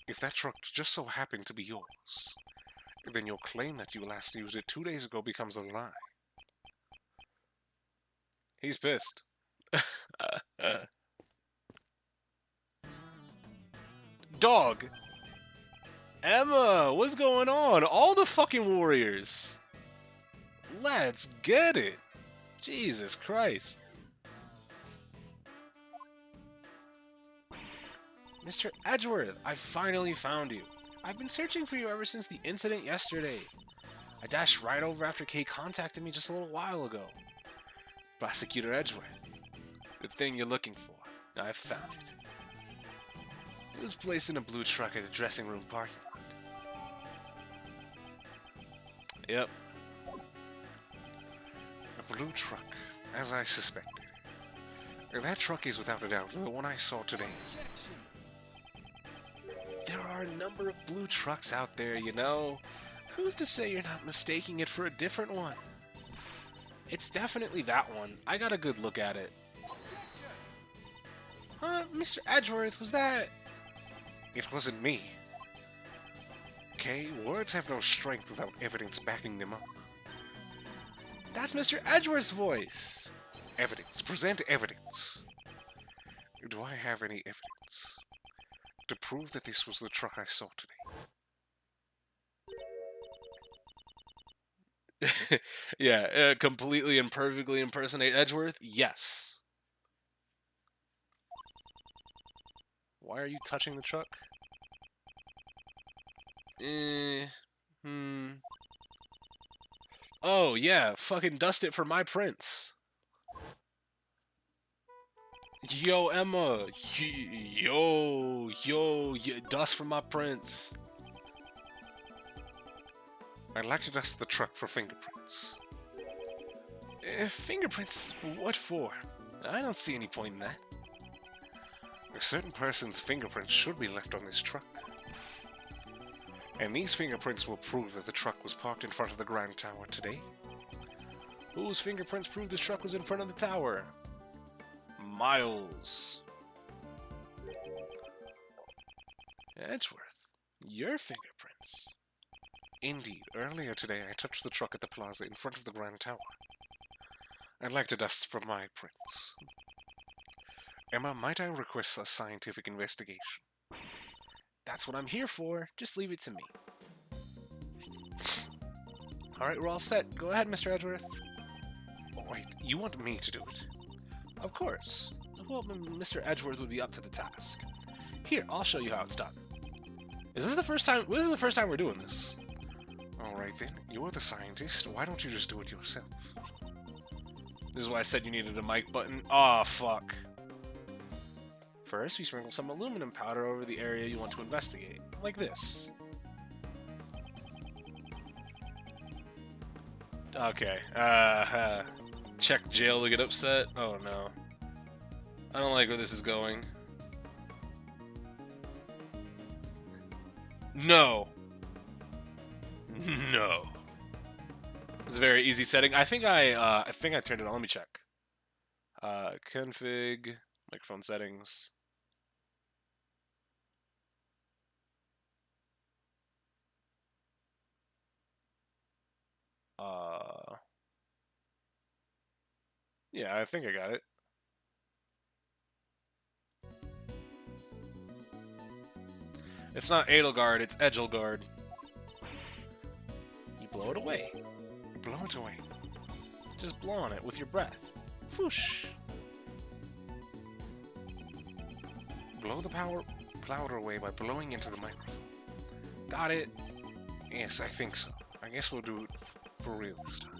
If that truck just so happened to be yours, then your claim that you last used it 2 days ago becomes a lie. He's pissed. Dog! Emma, what's going on? All the fucking warriors! Let's get it! Jesus Christ. Mr. Edgeworth, I finally found you. I've been searching for you ever since the incident yesterday. I dashed right over after Kay contacted me just a little while ago. Prosecutor Edgeworth. The thing you're looking for. I've found it. It was placed in a blue truck at the dressing room parking lot. Yep. A blue truck, as I suspected. That truck is without a doubt the one I saw today. There are a number of blue trucks out there, you know. Who's to say you're not mistaking it for a different one? It's definitely that one. I got a good look at it. Huh, Mr. Edgeworth, was that... It wasn't me. Kay, words have no strength without evidence backing them up. That's Mr. Edgeworth's voice. Evidence. Present evidence. Do I have any evidence to prove that this was the truck I saw today? Yeah, completely and perfectly impersonate Edgeworth? Yes. Why are you touching the truck? Oh, yeah, fucking dust it for my prince. Yo, Emma. Yo, dust for my prince. I'd like to dust the truck for fingerprints. Fingerprints? What for? I don't see any point in that. A certain person's fingerprints should be left on this truck. And these fingerprints will prove that the truck was parked in front of the Grand Tower today. Whose fingerprints prove this truck was in front of the tower? Miles. Edgeworth, your fingerprints. Indeed, earlier today I touched the truck at the plaza in front of the Grand Tower. I'd like to dust for my prints. Emma, might I request a scientific investigation? That's what I'm here for. Just leave it to me. Alright, we're all set. Go ahead, Mr. Edgeworth. Wait, you want me to do it? Of course. Well, Mr. Edgeworth would be up to the task. Here, I'll show you how it's done. Is this the first time? This is the first time we're doing this. Alright then, you're the scientist. Why don't you just do it yourself? This is why I said you needed a mic button. Aw, fuck. First, we sprinkle some aluminum powder over the area you want to investigate, like this. Okay, check jail to get upset? Oh no. I don't like where this is going. No. No. It's a very easy setting. I think I turned it on. Let me check. Config, microphone settings. Yeah, I think I got it. It's not Edelgard, it's Edgelgard. You blow it away. Blow it away. Just blow on it with your breath. Whoosh. Blow the powder away by blowing into the microphone. Got it. Yes, I think so. I guess we'll do it for real this time.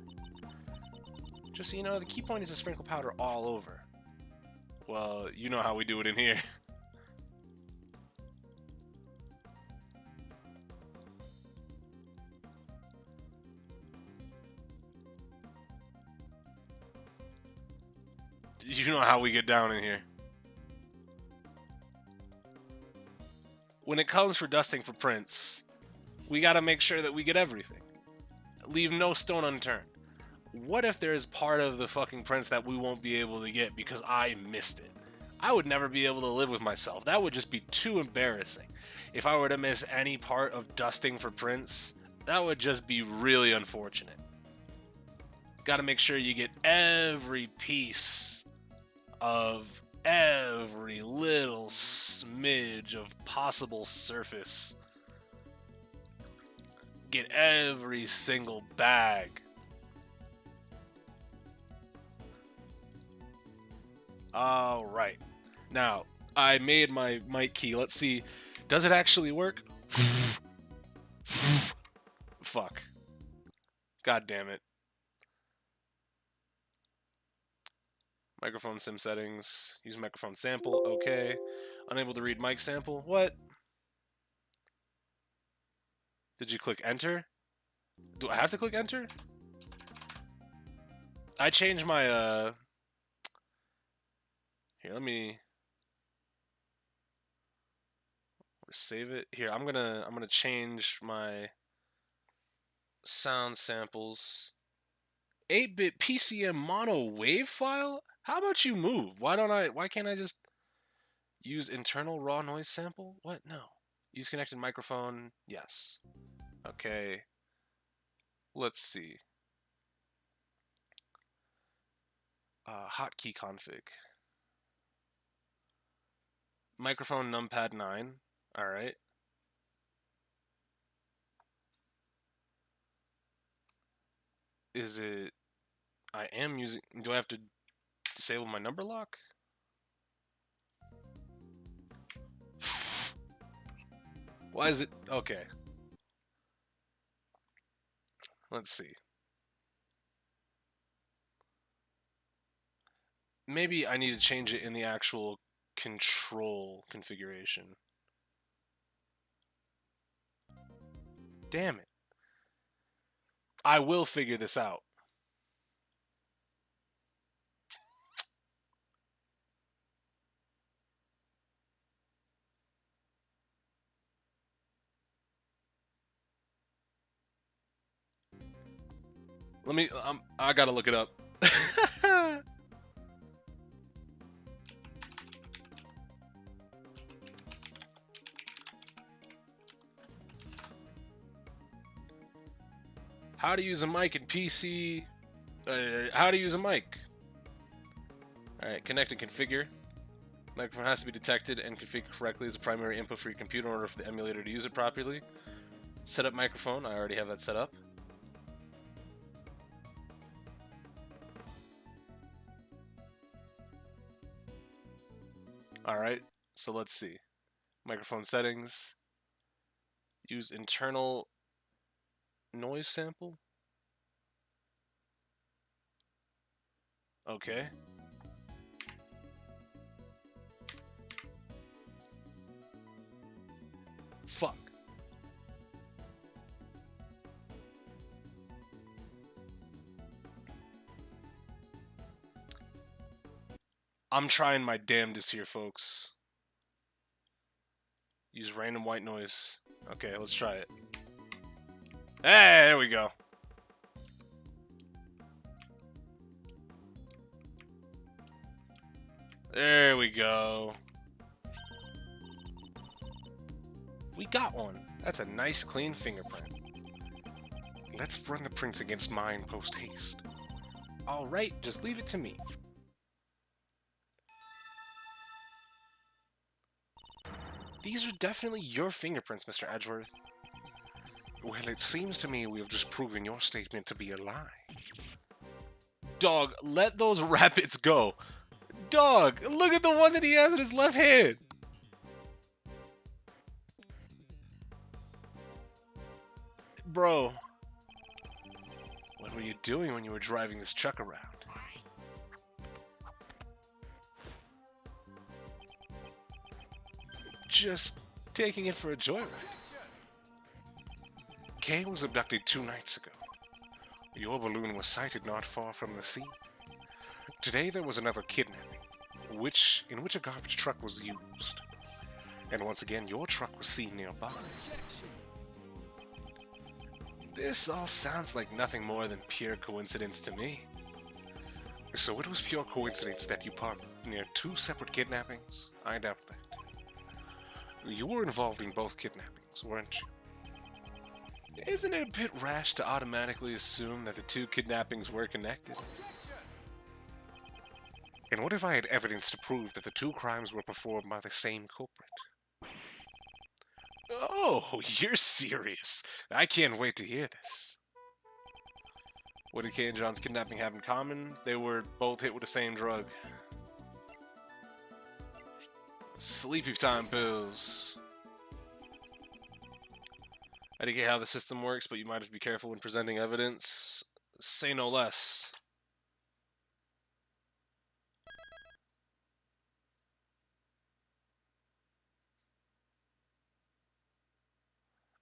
Just so you know, the key point is to sprinkle powder all over. Well, you know how we do it in here. You know how we get down in here. When it comes for dusting for prints, we gotta make sure that we get everything. Leave no stone unturned. What if there's part of the fucking prints that we won't be able to get because I missed it? I would never be able to live with myself. That would just be too embarrassing. If I were to miss any part of dusting for prints, that would just be really unfortunate. Gotta make sure you get every piece of every little smidge of possible surface. Get every single bag. Alright. Now, I made my mic key. Let's see. Does it actually work? Fuck. God damn it. Microphone sim settings. Use microphone sample. Okay. Unable to read mic sample. What? Did you click enter? Do I have to click enter? I changed my Here, let me save it. Here, I'm gonna change my sound samples. 8-bit PCM mono wave file? How about you move? Why can't I just use internal raw noise sample? What? No. Use connected microphone. Yes. Okay. Let's see. Hotkey config. Microphone numpad 9. Alright. Is it... I am using... Do I have to disable my number lock? Why is it... Okay. Let's see. Maybe I need to change it in the actual control configuration. Damn it. I will figure this out. Let me, I gotta look it up. How to use a mic in PC. How to use a mic. Alright, connect and configure. Microphone has to be detected and configured correctly as a primary input for your computer in order for the emulator to use it properly. Set up microphone. I already have that set up. Alright, so let's see. Microphone settings. Use internal noise sample? Okay. Fuck. I'm trying my damnedest here, folks. Use random white noise. Okay, let's try it. Hey, there we go. There we go. We got one. That's a nice, clean fingerprint. Let's run the prints against mine post-haste. Alright, just leave it to me. These are definitely your fingerprints, Mr. Edgeworth. Well, it seems to me we have just proven your statement to be a lie. Dog, let those rabbits go. Dog, look at the one that he has in his left hand. Bro, what were you doing when you were driving this truck around? Just taking it for a joyride. Kay was abducted 2 nights ago. Your balloon was sighted not far from the scene. Today there was another kidnapping, in which a garbage truck was used. And once again, your truck was seen nearby. This all sounds like nothing more than pure coincidence to me. So it was pure coincidence that you parked near 2 separate kidnappings? I doubt that. You were involved in both kidnappings, weren't you? Isn't it a bit rash to automatically assume that the 2 kidnappings were connected? And what if I had evidence to prove that the 2 crimes were performed by the same culprit? Oh, you're serious. I can't wait to hear this. What did Kay and John's kidnapping have in common? They were both hit with the same drug. Sleepy time pills. I didn't get how the system works, but you might have to be careful when presenting evidence. Say no less.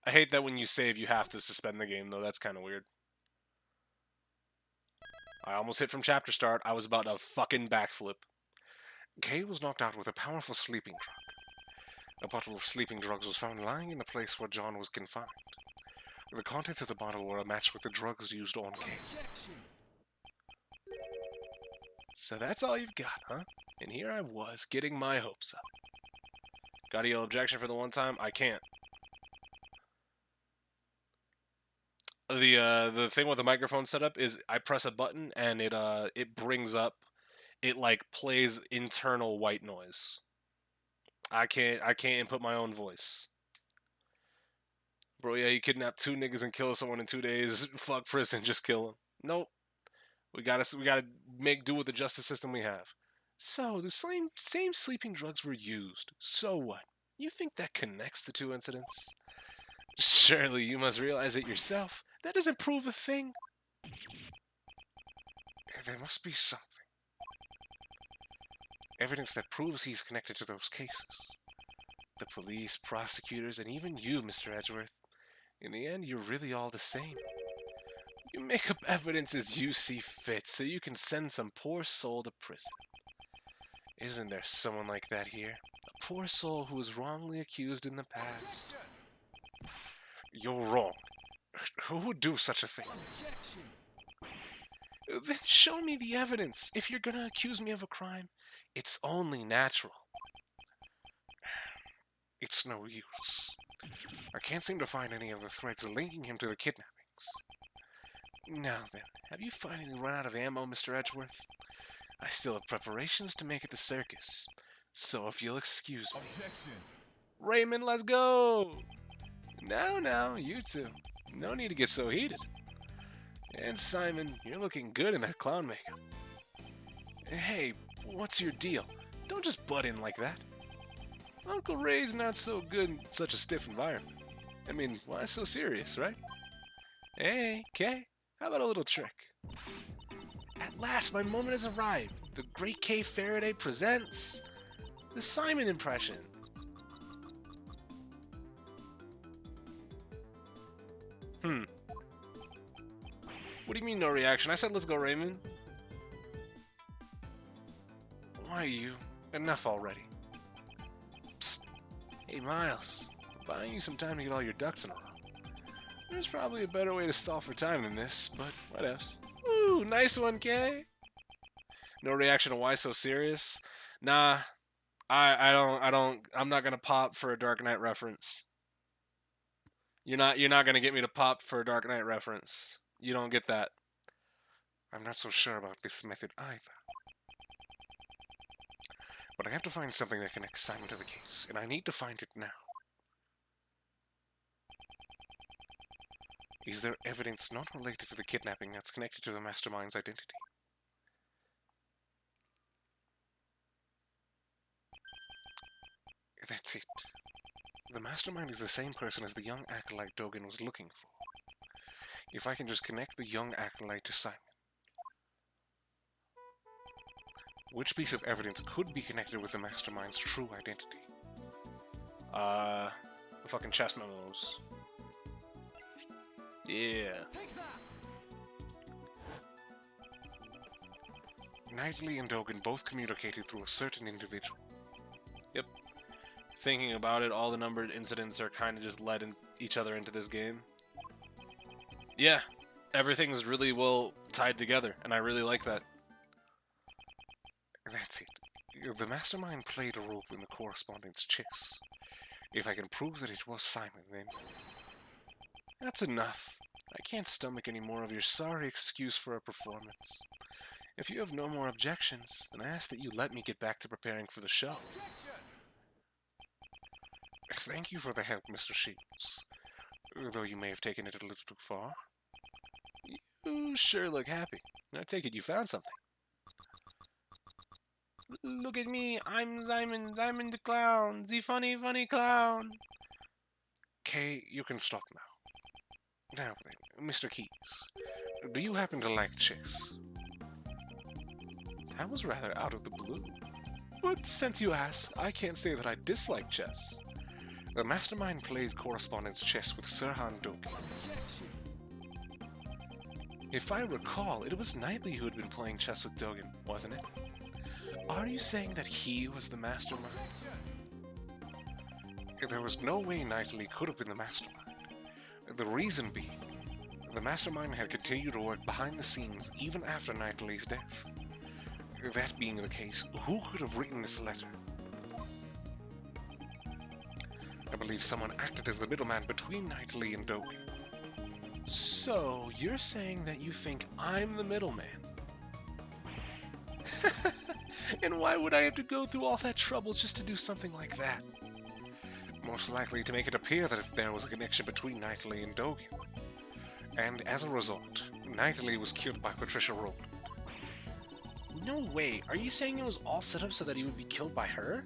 I hate that when you save, you have to suspend the game, though. That's kind of weird. I almost hit from chapter start. I was about to fucking backflip. Kay was knocked out with a powerful sleeping drug. A bottle of sleeping drugs was found lying in the place where John was confined. The contents of the bottle were a match with the drugs used on Kay. So that's all you've got, huh? And here I was, getting my hopes up. Got a yell objection for the one time? I can't. The thing with the microphone setup is I press a button and it brings up, it like plays internal white noise. I can't input my own voice. Bro, yeah, you kidnap 2 niggas and kill someone in 2 days. Fuck prison, just kill them. Nope. We gotta make do with the justice system we have. So the same sleeping drugs were used. So what? You think that connects the 2 incidents? Surely you must realize it yourself. That doesn't prove a thing. There must be something. Evidence that proves he's connected to those cases. The police, prosecutors, and even you, Mr. Edgeworth. In the end, you're really all the same. You make up evidence as you see fit, so you can send some poor soul to prison. Isn't there someone like that here? A poor soul who was wrongly accused in the past. You're wrong. Who would do such a thing? Then show me the evidence. If you're gonna accuse me of a crime, it's only natural. It's no use. I can't seem to find any of the threads linking him to the kidnappings. Now then, have you finally run out of ammo, Mr. Edgeworth? I still have preparations to make at the circus, so if you'll excuse me. Objection. Raymond, let's go! Now, you two. No need to get so heated. And Simon, you're looking good in that clown makeup. Hey, what's your deal? Don't just butt in like that. Uncle Ray's not so good in such a stiff environment. I mean, why so serious, right? Hey, Kay, how about a little trick? At last, my moment has arrived. The Great K Faraday presents the Simon impression. What do you mean no reaction? I said let's go, Raymond. Why you? Enough already. Psst. Hey, Miles. I'm buying you some time to get all your ducks in a row. There's probably a better way to stall for time than this, but what else? Ooh, nice one, Kay. No reaction to why so serious? Nah, I'm not gonna pop for a Dark Knight reference. You're not gonna get me to pop for a Dark Knight reference. You don't get that. I'm not so sure about this method either. But I have to find something that connects Simon to the case, and I need to find it now. Is there evidence not related to the kidnapping that's connected to the mastermind's identity? That's it. The mastermind is the same person as the young acolyte Dogen was looking for. If I can just connect the young acolyte to Simon. Which piece of evidence could be connected with the mastermind's true identity? The fucking chess memos. Yeah. Knightley and Dogen both communicated through a certain individual. Yep. Thinking about it, all the numbered incidents are kind of just led each other into this game. Yeah, everything's really well tied together, and I really like that. That's it. The mastermind played a role in the correspondence chess. If I can prove that it was Simon, then... That's enough. I can't stomach any more of your sorry excuse for a performance. If you have no more objections, then I ask that you let me get back to preparing for the show. Thank you for the help, Mr. Shields. Though you may have taken it a little too far. You sure look happy. I take it you found something. Look at me, I'm Simon the clown, the funny, funny clown. Kay, you can stop now. Now then, Mr. Keyes, do you happen to like chess? That was rather out of the blue. But since you ask, I can't say that I dislike chess. The mastermind plays correspondence chess with Sirhan Dogen. If I recall, it was Knightley who had been playing chess with Dogen, wasn't it? Are you saying that he was the mastermind? There was no way Knightley could have been the mastermind. The reason being, the mastermind had continued to work behind the scenes even after Knightley's death. That being the case, who could have written this letter? I believe someone acted as the middleman between Knightley and Dogen. So, you're saying that you think I'm the middleman? And why would I have to go through all that trouble just to do something like that? Most likely to make it appear that if there was a connection between Knightley and Dogen. And as a result, Knightley was killed by Patricia Rowland. No way. Are you saying it was all set up so that he would be killed by her?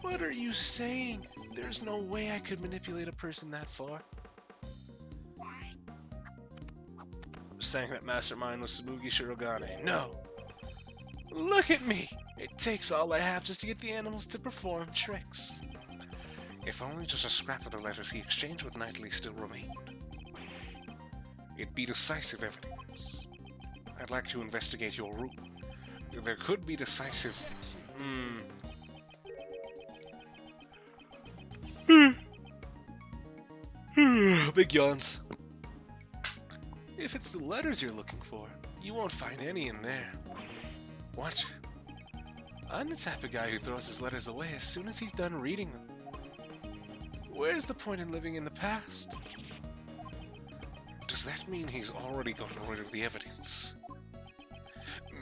What are you saying? There's no way I could manipulate a person that far. Saying that mastermind was Samugi Shirogane. No! Look at me! It takes all I have just to get the animals to perform tricks. If only just a scrap of the letters he exchanged with Knightley still remained. It'd be decisive evidence. I'd like to investigate your room. There could be decisive... Big yawns. If it's the letters you're looking for, you won't find any in there. What? I'm the type of guy who throws his letters away as soon as he's done reading them. Where's the point in living in the past? Does that mean he's already gotten rid of the evidence?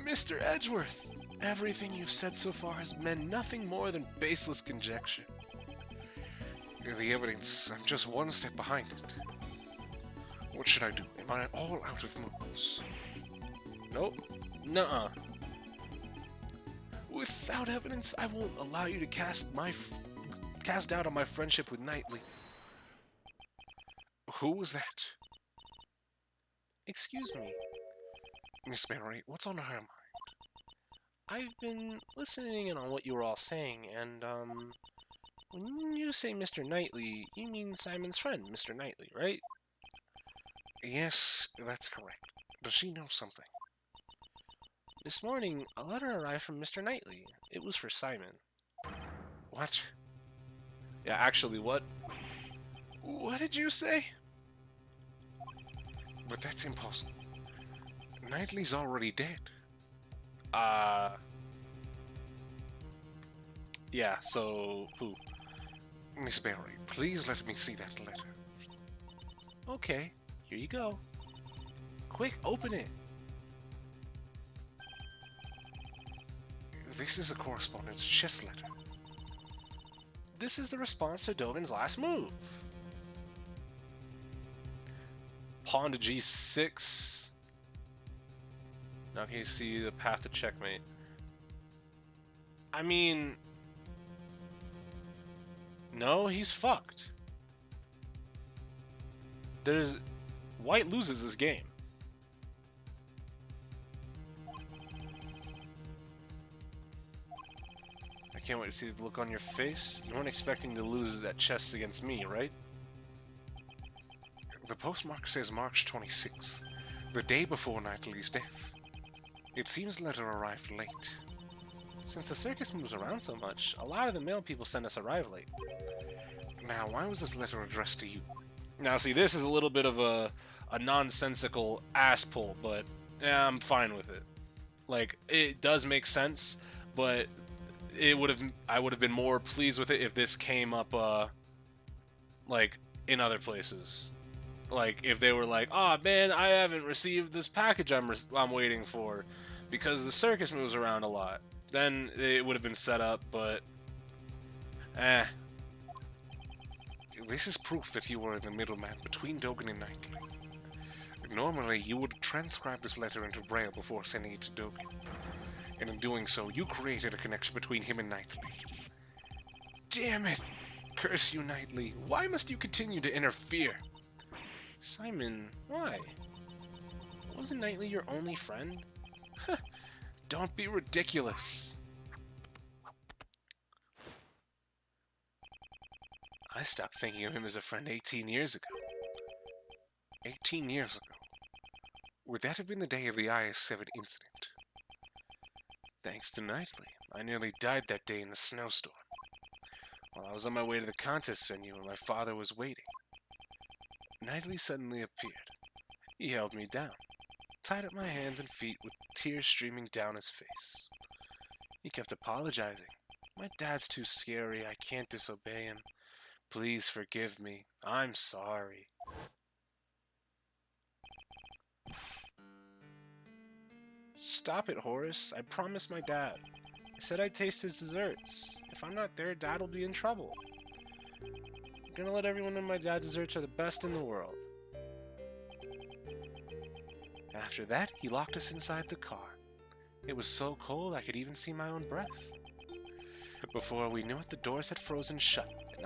Mr. Edgeworth, everything you've said so far has meant nothing more than baseless conjecture. The evidence, I'm just one step behind it. What should I do? Am I all out of moves? Nope. Nuh-uh. Without evidence, I won't allow you to cast doubt on my friendship with Knightley. Who was that? Excuse me. Miss Mary, what's on her mind? I've been listening in on what you were all saying, and, when you say Mr. Knightley, you mean Simon's friend, Mr. Knightley, right? Yes, that's correct. Does she know something? This morning, a letter arrived from Mr. Knightley. It was for Simon. What? Yeah, actually, what? What did you say? But that's impossible. Knightley's already dead. Yeah, so, who? Miss Mary, please let me see that letter. Okay, here you go. Quick, open it. This is a correspondence chess letter. This is the response to Dogen's last move. Pawn to g6. Now can you see the path to checkmate? I mean... No, he's fucked. White loses this game. I can't wait to see the look on your face. You weren't expecting to lose at chess against me, right? The postmark says March 26th, the day before Knightley's death. It seems the letter arrived late. Since the circus moves around so much, a lot of the mail people send us arrive late. Now, why was this letter addressed to you? Now, see, this is a little bit of a nonsensical ass pull, but yeah, I'm fine with it. Like, it does make sense, but I would have been more pleased with it if this came up, like, in other places. Like, if they were like, "Oh man, I haven't received this package I'm waiting for because the circus moves around a lot," then it would have been set up. But, This is proof that you were the middleman between Dogen and Knightley. Normally, you would transcribe this letter into Braille before sending it to Dogen. And in doing so, you created a connection between him and Knightley. Damn it! Curse you, Knightley. Why must you continue to interfere? Simon, why? Wasn't Knightley your only friend? Don't be ridiculous. I stopped thinking of him as a friend 18 years ago. 18 years ago? Would that have been the day of the IS-7 incident? Thanks to Knightley, I nearly died that day in the snowstorm. While I was on my way to the contest venue and my father was waiting, Knightley suddenly appeared. He held me down, tied up my hands and feet with tears streaming down his face. He kept apologizing. My dad's too scary, I can't disobey him. Please forgive me. I'm sorry. Stop it, Horace. I promised my dad. I said I'd taste his desserts. If I'm not there, Dad will be in trouble. I'm gonna let everyone know my dad's desserts are the best in the world. After that, he locked us inside the car. It was so cold I could even see my own breath. Before we knew it, the doors had frozen shut, and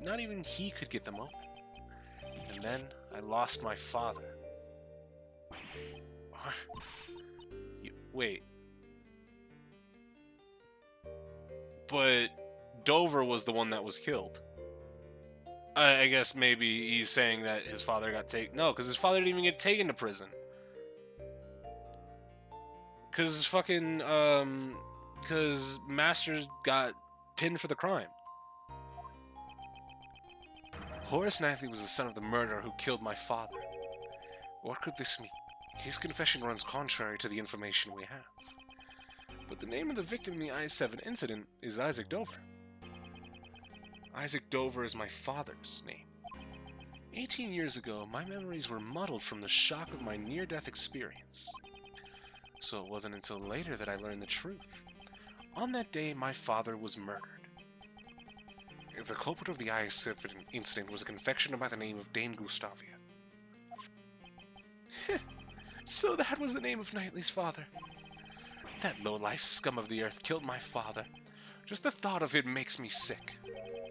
not even he could get them open. And then I lost my father. Wait. But Dover was the one that was killed. I guess maybe he's saying that his father got taken. No, because his father didn't even get taken to prison. Because fucking, because Masters got pinned for the crime. Horace Knightley was the son of the murderer who killed my father. What could this mean? His confession runs contrary to the information we have. But the name of the victim in the I-7 incident is Isaac Dover. Isaac Dover is my father's name. 18 years ago, my memories were muddled from the shock of my near-death experience. So it wasn't until later that I learned the truth. On that day, my father was murdered. The culprit of the I-7 incident was a confectioner by the name of Dame Gustavia. So that was the name of Knightley's father. That low-life scum of the earth killed my father. Just the thought of it makes me sick.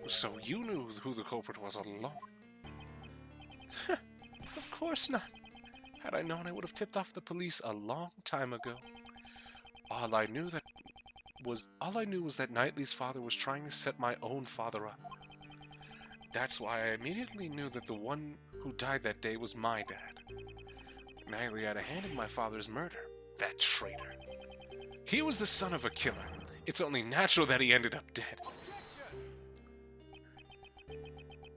So you knew who the culprit was all along? Of course not. Had I known, I would have tipped off the police a long time ago. All I knew was that Knightley's father was trying to set my own father up. That's why I immediately knew that the one who died that day was my dad. Knightley had a hand in my father's murder. That traitor. He was the son of a killer. It's only natural that he ended up dead.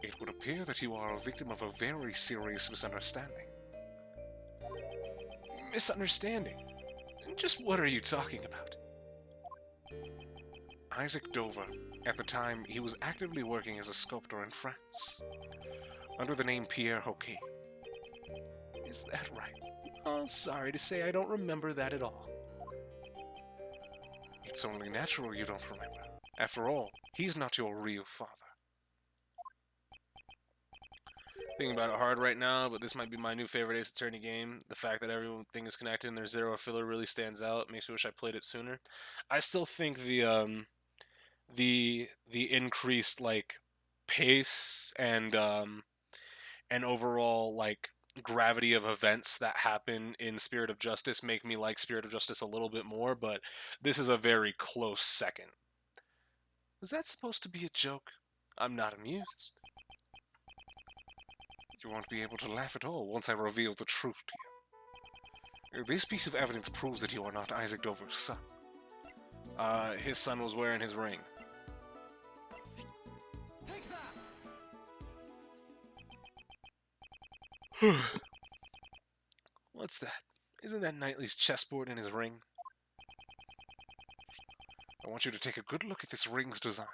It would appear that you are a victim of a very serious misunderstanding. Misunderstanding? Just what are you talking about? Isaac Dover, at the time, he was actively working as a sculptor in France, under the name Pierre Hoquet. Is that right? Oh, sorry to say I don't remember that at all. It's only natural you don't remember. After all, he's not your real father. Thinking about it hard right now, but this might be my new favorite Ace Attorney game. The fact that everything is connected and there's zero filler really stands out. Makes me wish I played it sooner. I still think the increased like pace and overall like gravity of events that happen in Spirit of Justice make me like Spirit of Justice a little bit more, but this is a very close second. Was that supposed to be a joke? I'm not amused. You won't be able to laugh at all once I reveal the truth to you. This piece of evidence proves that you are not Isaac Dover's son. His son was wearing his ring. What's that? Isn't that Knightley's chessboard and his ring? I want you to take a good look at this ring's design.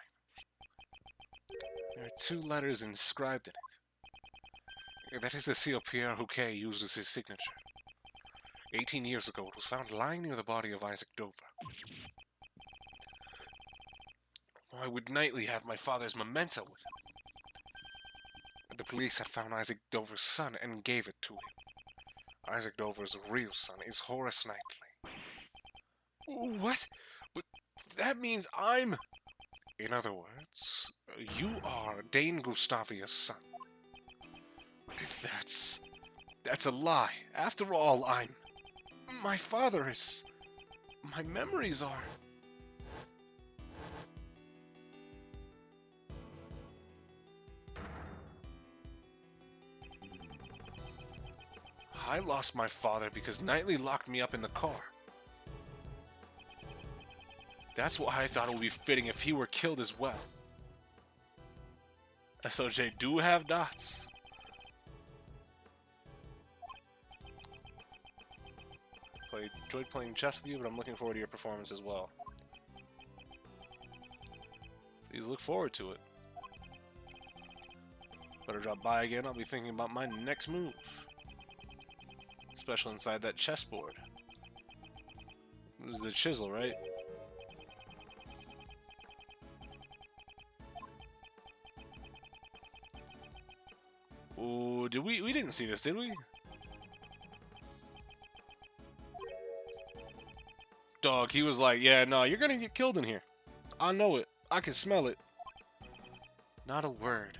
There are 2 letters inscribed in it. That is the seal Pierre Hoquet used as his signature. 18 years ago, it was found lying near the body of Isaac Dover. Why would Knightley have my father's memento with him? The police had found Isaac Dover's son and gave it to him. Isaac Dover's real son is Horace Knightley. What? But that means I'm... In other words, you are Dane Gustavia's son. That's a lie. After all, my father is... My memories are... I lost my father because Knightley locked me up in the car. That's why I thought it would be fitting if he were killed as well. SOJ do have dots. Enjoyed playing chess with you, but I'm looking forward to your performance as well. Please look forward to it. Better drop by again, I'll be thinking about my next move. Especially inside that chessboard. It was the chisel, right? Ooh, did we didn't see this, did we? Dog, he was like, yeah, no, you're gonna get killed in here. I know it. I can smell it. Not a word.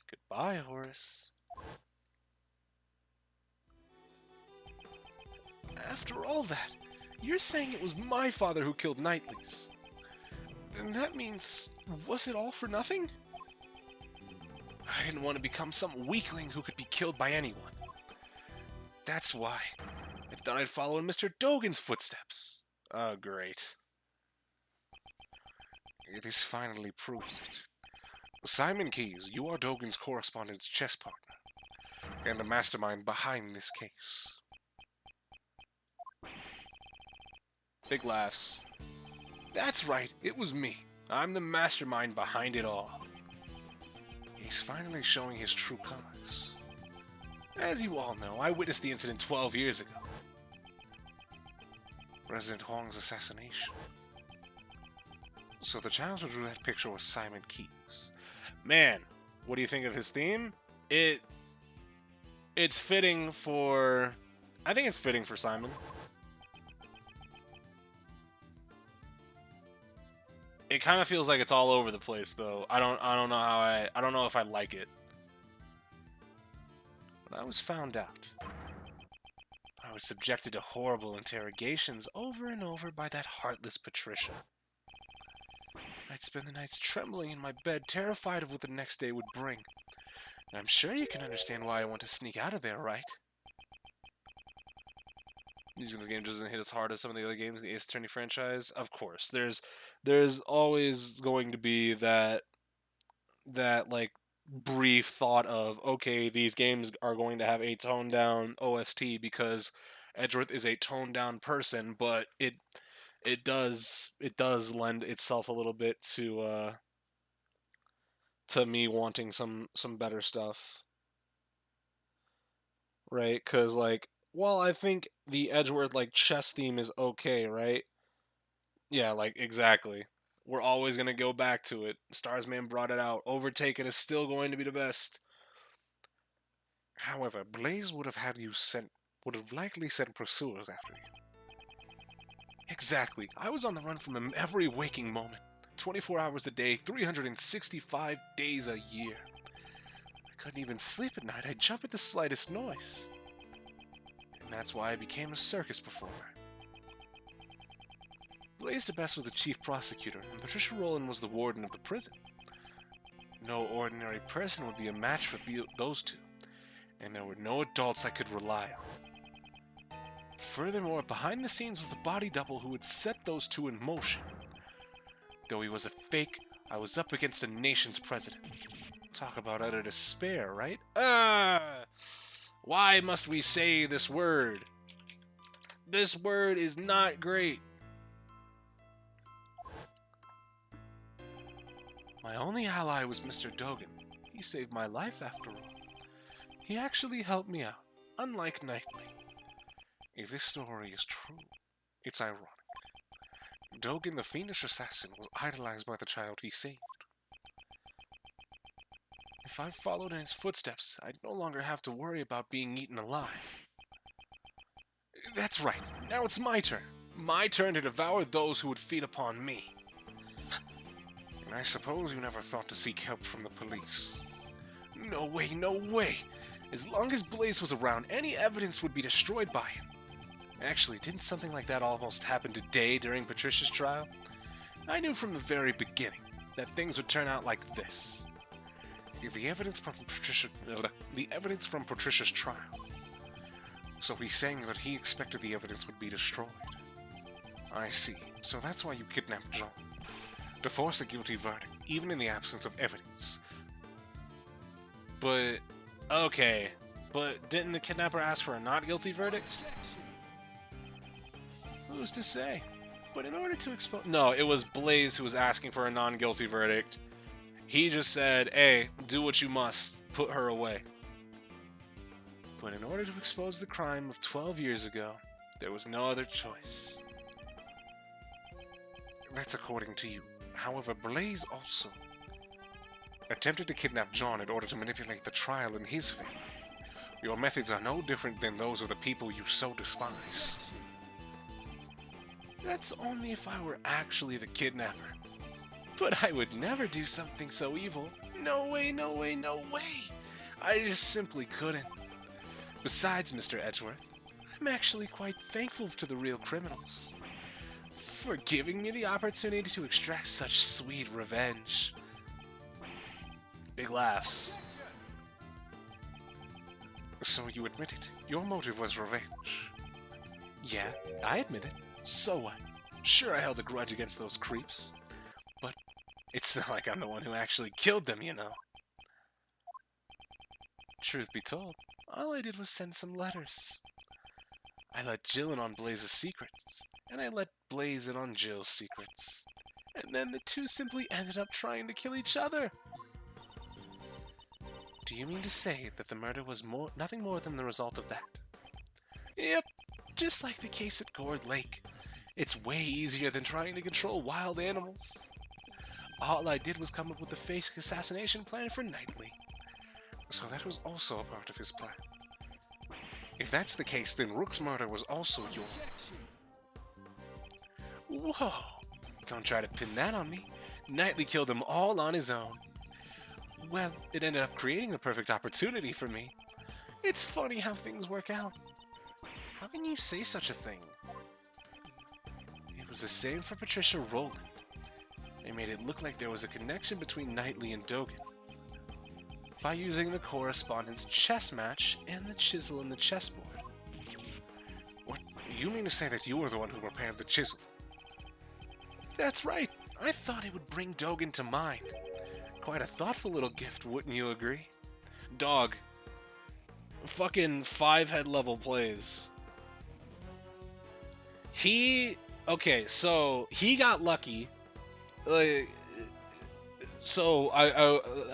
Goodbye, Horace. After all that, you're saying it was my father who killed Knightley's. Then that means, was it all for nothing? I didn't want to become some weakling who could be killed by anyone. That's why I thought I'd follow in Mr. Dogan's footsteps. Oh, great. This finally proves it. Simon Keyes, you are Dogan's correspondence chess partner, and the mastermind behind this case. Big laughs. That's right, it was me. I'm the mastermind behind it all. He's finally showing his true colors. As you all know, I witnessed the incident 12 years ago. President Huang's assassination. So the child who drew that picture was Simon Keyes. Man, what do you think of his theme? It's fitting for... I think it's fitting for Simon. It kind of feels like it's all over the place, though. I don't know how I don't know if I like it. When I was found out, I was subjected to horrible interrogations over and over by that heartless Patricia. I'd spend the nights trembling in my bed, terrified of what the next day would bring. And I'm sure you can understand why I want to sneak out of there, right? Using this game doesn't hit as hard as some of the other games in the Ace Attorney franchise. Of course, there's always going to be that like brief thought of, okay, these games are going to have a toned down OST because Edgeworth is a toned down person, but it does lend itself a little bit to me wanting some better stuff, right? Because like, while I think the Edgeworth like chess theme is okay, right? Yeah, like exactly. We're always gonna go back to it. Starsman brought it out. Overtaken is still going to be the best. However, Blaze would have likely sent pursuers after you. Exactly. I was on the run from him every waking moment. 24 hours a day, 365 days a year. I couldn't even sleep at night. I'd jump at the slightest noise. And that's why I became a circus performer. Blaze DeBest was the chief prosecutor, and Patricia Rowland was the warden of the prison. No ordinary person would be a match for those two, and there were no adults I could rely on. Furthermore, behind the scenes was the body double who would set those two in motion. Though he was a fake, I was up against a nation's president. Talk about utter despair, right? Why must we say this word? This word is not great. My only ally was Mr. Dogan. He saved my life after all. He actually helped me out, unlike Knightley. If this story is true, it's ironic. Dogan, the fiendish assassin, was idolized by the child he saved. If I followed in his footsteps, I'd no longer have to worry about being eaten alive. That's right. Now it's my turn. My turn to devour those who would feed upon me. And I suppose you never thought to seek help from the police. No way, no way. As long as Blaze was around, any evidence would be destroyed by him. Actually, didn't something like that almost happen today during Patricia's trial? I knew from the very beginning that things would turn out like this. The evidence from Patricia's trial. So he's saying that he expected the evidence would be destroyed. I see. So that's why you kidnapped John. To force a guilty verdict, even in the absence of evidence. But, okay. But didn't the kidnapper ask for a not guilty verdict? Who's to say? But in order to expose... No, it was Blaze who was asking for a non-guilty verdict. He just said, hey, do what you must. Put her away. But in order to expose the crime of 12 years ago, there was no other choice. That's according to you. However, Blaze also attempted to kidnap John in order to manipulate the trial in his favor. Your methods are no different than those of the people you so despise. That's only if I were actually the kidnapper. But I would never do something so evil. No way, no way, no way. I just simply couldn't. Besides, Mr. Edgeworth, I'm actually quite thankful to the real criminals for giving me the opportunity to extract such sweet revenge. Big laughs. So you admit it. Your motive was revenge. Yeah, I admit it. So what? Sure, I held a grudge against those creeps. But it's not like I'm the one who actually killed them, you know. Truth be told, all I did was send some letters. I let Jill in on Blaze's secrets, and I let Blaze in on Jill's secrets. And then the two simply ended up trying to kill each other. Do you mean to say that the murder was nothing more than the result of that? Yep, just like the case at Gourd Lake. It's way easier than trying to control wild animals. All I did was come up with the fake assassination plan for Knightley. So that was also a part of his plan. If that's the case, then Rook's murder was also yours. Whoa! Don't try to pin that on me. Knightley killed them all on his own. Well, it ended up creating the perfect opportunity for me. It's funny how things work out. How can you say such a thing? It was the same for Patricia Rowland. They made it look like there was a connection between Knightley and Dogan by using the correspondence chess match and the chisel in the chessboard. What? You mean to say that you were the one who repaired the chisel? That's right. I thought it would bring Dogan to mind. Quite a thoughtful little gift, wouldn't you agree? Dog. Fucking 5-head level plays. Okay, so he got lucky.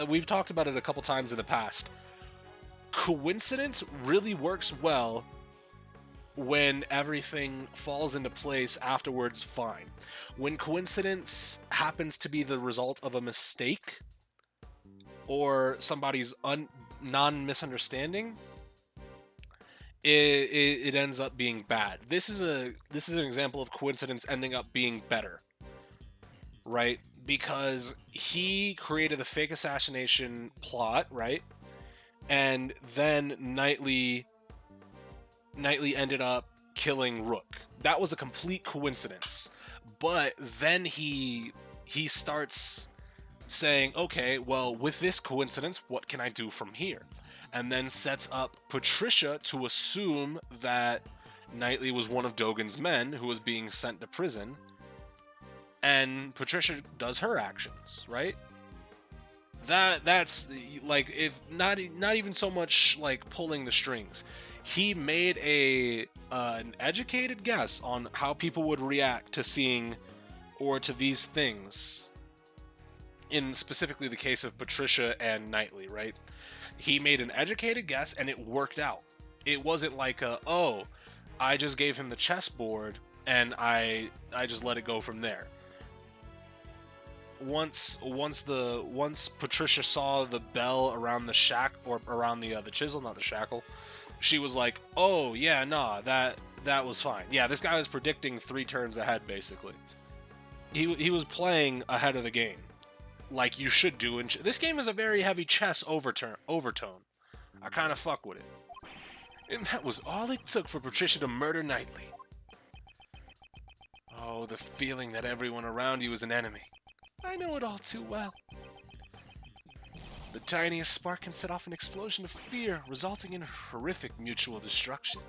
We've talked about it a couple times in the past. Coincidence really works well when everything falls into place afterwards, fine. When coincidence happens to be the result of a mistake or somebody's non-misunderstanding, it ends up being bad. This is an example of coincidence ending up being better, right? Because he created the fake assassination plot, right? And then Knightley ended up killing Rook. That was a complete coincidence. But then he starts saying, okay, well, with this coincidence, what can I do from here? And then sets up Patricia to assume that Knightley was one of Dogan's men who was being sent to prison. And Patricia does her actions, right? That's like, if not even so much like pulling the strings. He made an educated guess on how people would react to seeing or to these things. In specifically the case of Patricia and Knightley, right? He made an educated guess and it worked out. It wasn't like I just gave him the chessboard and I just let it go from there. Once Patricia saw the bell around the shack, or around the chisel, not the shackle, she was like, "Oh yeah, nah, that was fine." Yeah, this guy was predicting 3 turns ahead, basically. He was playing ahead of the game, like you should do. And this game is a very heavy chess overtone. I kind of fuck with it. And that was all it took for Patricia to murder Knightley. Oh, the feeling that everyone around you is an enemy. I know it all too well. The tiniest spark can set off an explosion of fear, resulting in horrific mutual destruction.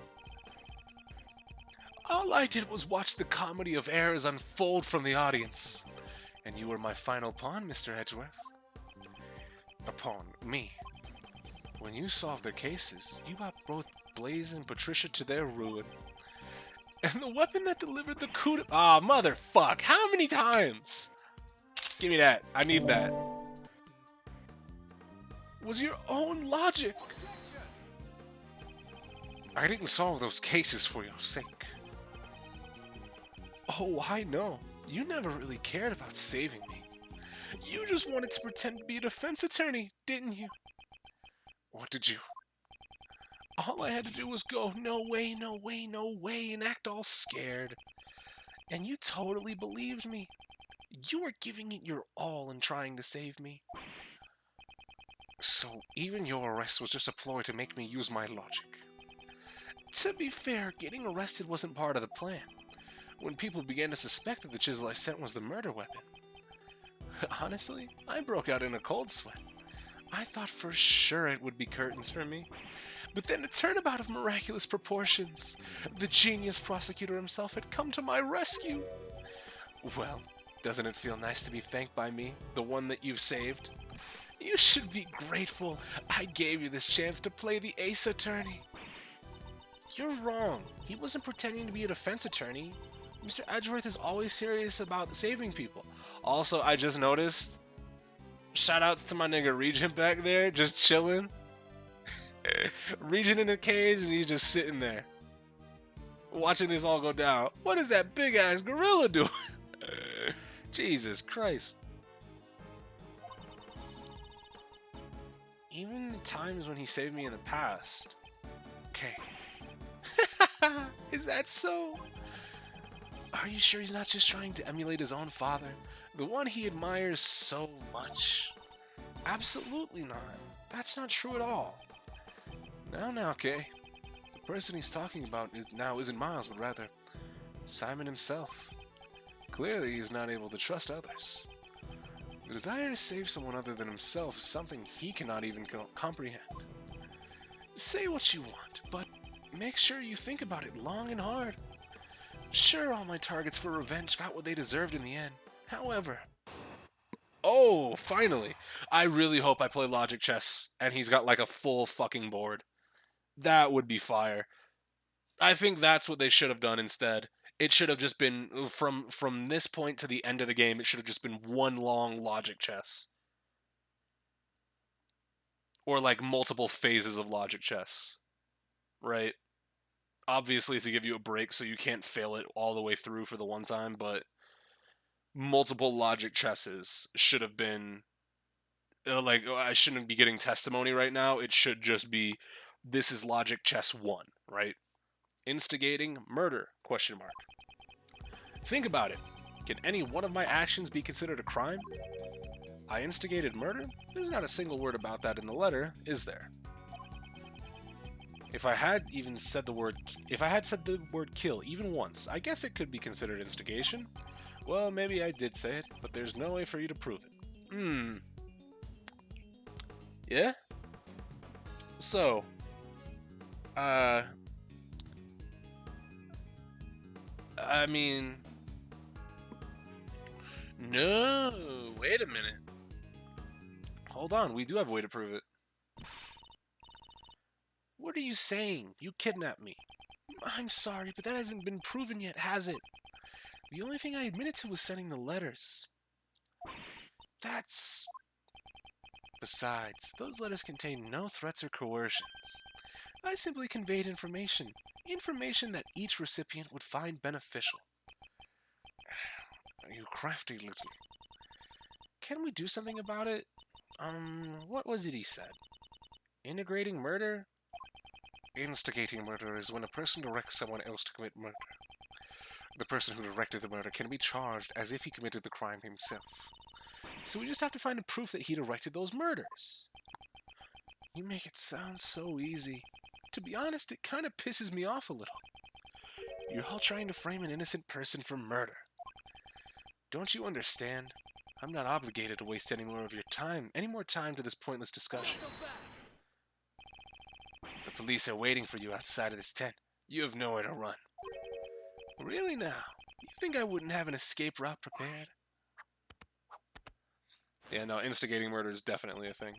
All I did was watch the comedy of errors unfold from the audience. And you were my final pawn, Mr. Edgeworth. A pawn? Me? When you solved their cases, you brought both Blaze and Patricia to their ruin. And the weapon that delivered the coup de... Ah, motherfuck! How many times? Give me that. I need that. Was your own logic. I didn't solve those cases for your sake. Oh, I know. You never really cared about saving me. You just wanted to pretend to be a defense attorney, didn't you? What did you... All I had to do was go, no way, no way, no way, and act all scared. And you totally believed me. You were giving it your all in trying to save me. So, even your arrest was just a ploy to make me use my logic. To be fair, getting arrested wasn't part of the plan. When people began to suspect that the chisel I sent was the murder weapon. Honestly, I broke out in a cold sweat. I thought for sure it would be curtains for me. But then a turnabout of miraculous proportions. The genius prosecutor himself had come to my rescue. Well, doesn't it feel nice to be thanked by me, the one that you've saved? You should be grateful I gave you this chance to play the ace attorney. You're wrong. He wasn't pretending to be a defense attorney. Mr. Edgeworth is always serious about saving people. Also, I just noticed, shoutouts to my nigga Regent back there, just chilling. Regent in a cage and he's just sitting there, watching this all go down. What is that big ass gorilla doing? Jesus Christ. Even the times when he saved me in the past. Okay. Is that so? Are you sure he's not just trying to emulate his own father? The one he admires so much? Absolutely not. That's not true at all. Now, Kay. The person he's talking about isn't Miles, but rather Simon himself. Clearly, he's not able to trust others. The desire to save someone other than himself is something he cannot even comprehend. Say what you want, but make sure you think about it long and hard. Sure, all my targets for revenge got what they deserved in the end. However... Oh, finally! I really hope I play Logic Chess and he's got like a full fucking board. That would be fire. I think that's what they should have done instead. It should have just been from this point to the end of the game. It should have just been one long Logic Chess, or like multiple phases of Logic Chess, right? Obviously to give you a break so you can't fail it all the way through for the one time, but multiple Logic Chesses should have been I shouldn't be getting testimony right now. It should just be, this is Logic Chess 1, right? Instigating murder, question mark. Think about it. Can any one of my actions be considered a crime? I instigated murder? There's not a single word about that in the letter, is there? If I had said the word kill even once, I guess it could be considered instigation. Well, maybe I did say it, but there's no way for you to prove it. Yeah? So, I mean, no, wait a minute. Hold on, we do have a way to prove it. What are you saying? You kidnapped me. I'm sorry, but that hasn't been proven yet, has it? The only thing I admitted to was sending the letters. That's... Besides, those letters contain no threats or coercions. I simply conveyed information. Information that each recipient would find beneficial. You crafty little... Can we do something about it? What was it he said? Integrating murder? Instigating murder is when a person directs someone else to commit murder. The person who directed the murder can be charged as if he committed the crime himself. So we just have to find a proof that he directed those murders. You make it sound so easy. To be honest, it kind of pisses me off a little. You're all trying to frame an innocent person for murder. Don't you understand? I'm not obligated to waste any more time to this pointless discussion. The police are waiting for you outside of this tent. You have nowhere to run. Really now? You think I wouldn't have an escape route prepared? Yeah, no, instigating murder is definitely a thing.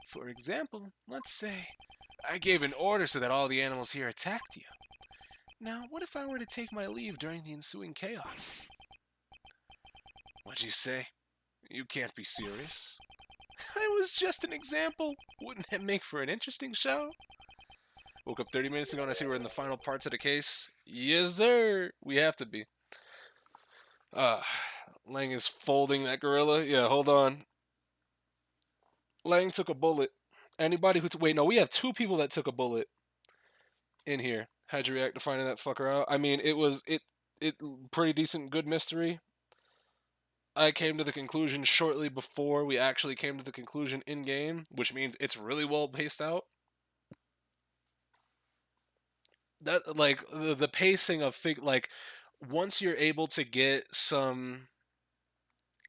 For example, let's say I gave an order so that all the animals here attacked you. Now, what if I were to take my leave during the ensuing chaos? What'd you say? You can't be serious. I was just an example. Wouldn't that make for an interesting show? Woke up 30 minutes ago and I see we're in the final parts of the case. Yes, sir. We have to be. Lang is folding that gorilla. Yeah, hold on. Lang took a bullet. Anybody who... Wait, no, we have two people that took a bullet in here. How'd you react to finding that fucker out? I mean, it was... It pretty decent, good mystery. I came to the conclusion shortly before we actually came to the conclusion in-game, which means it's really well paced out. That, like, the pacing of... once you're able to get some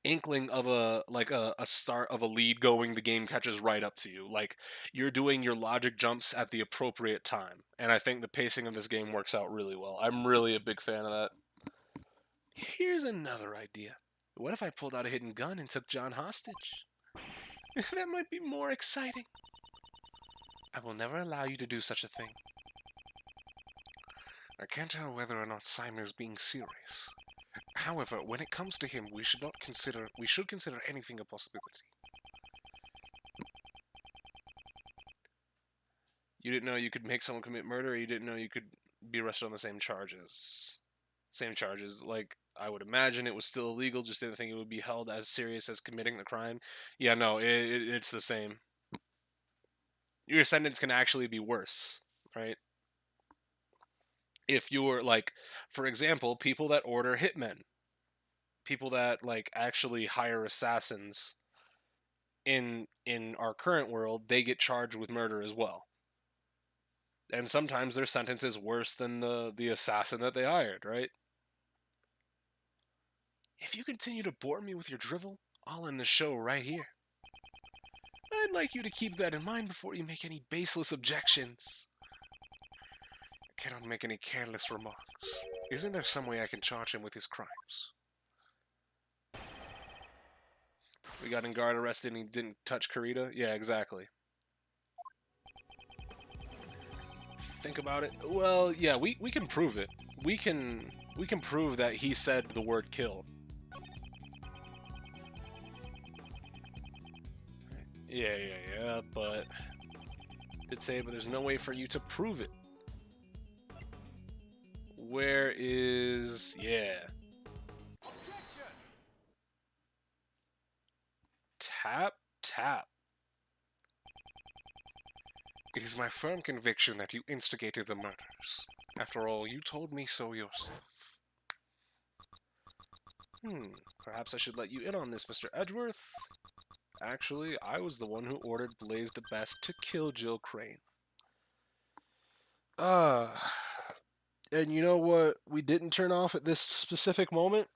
inkling of a start of a lead going, the game catches right up to you. Like, you're doing your logic jumps at the appropriate time, and I think the pacing of this game works out really well. I'm really a big fan of that. Here's another idea. What if I pulled out a hidden gun and took John hostage? That might be more exciting. I will never allow you to do such a thing. I can't tell whether or not Simon is being serious. However, when it comes to him, we should consider anything a possibility. You didn't know you could make someone commit murder, or you didn't know you could be arrested on the same charges? Same charges. Like, I would imagine it was still illegal, just didn't think it would be held as serious as committing the crime. Yeah, no, it's the same. Your sentence can actually be worse, right? If you're, like, for example, people that order hitmen. people that like actually hire assassins in our current world, they get charged with murder as well. And sometimes their sentence is worse than the assassin that they hired, right? If you continue to bore me with your drivel, I'll end the show right here. I'd like you to keep that in mind before you make any baseless objections. I cannot make any careless remarks. Isn't there some way I can charge him with his crimes? We got Engard arrested and he didn't touch Karita? Yeah, exactly. Think about it. Well, yeah, we can prove it. We can prove that he said the word kill. Yeah, but did say, but there's no way for you to prove it. Where is Tap tap. It is my firm conviction that you instigated the murders. After all, you told me so yourself. Perhaps I should let you in on this, Mr. Edgeworth. Actually, I was the one who ordered Blaze the Best to kill Jill Crane. And you know what we didn't turn off at this specific moment?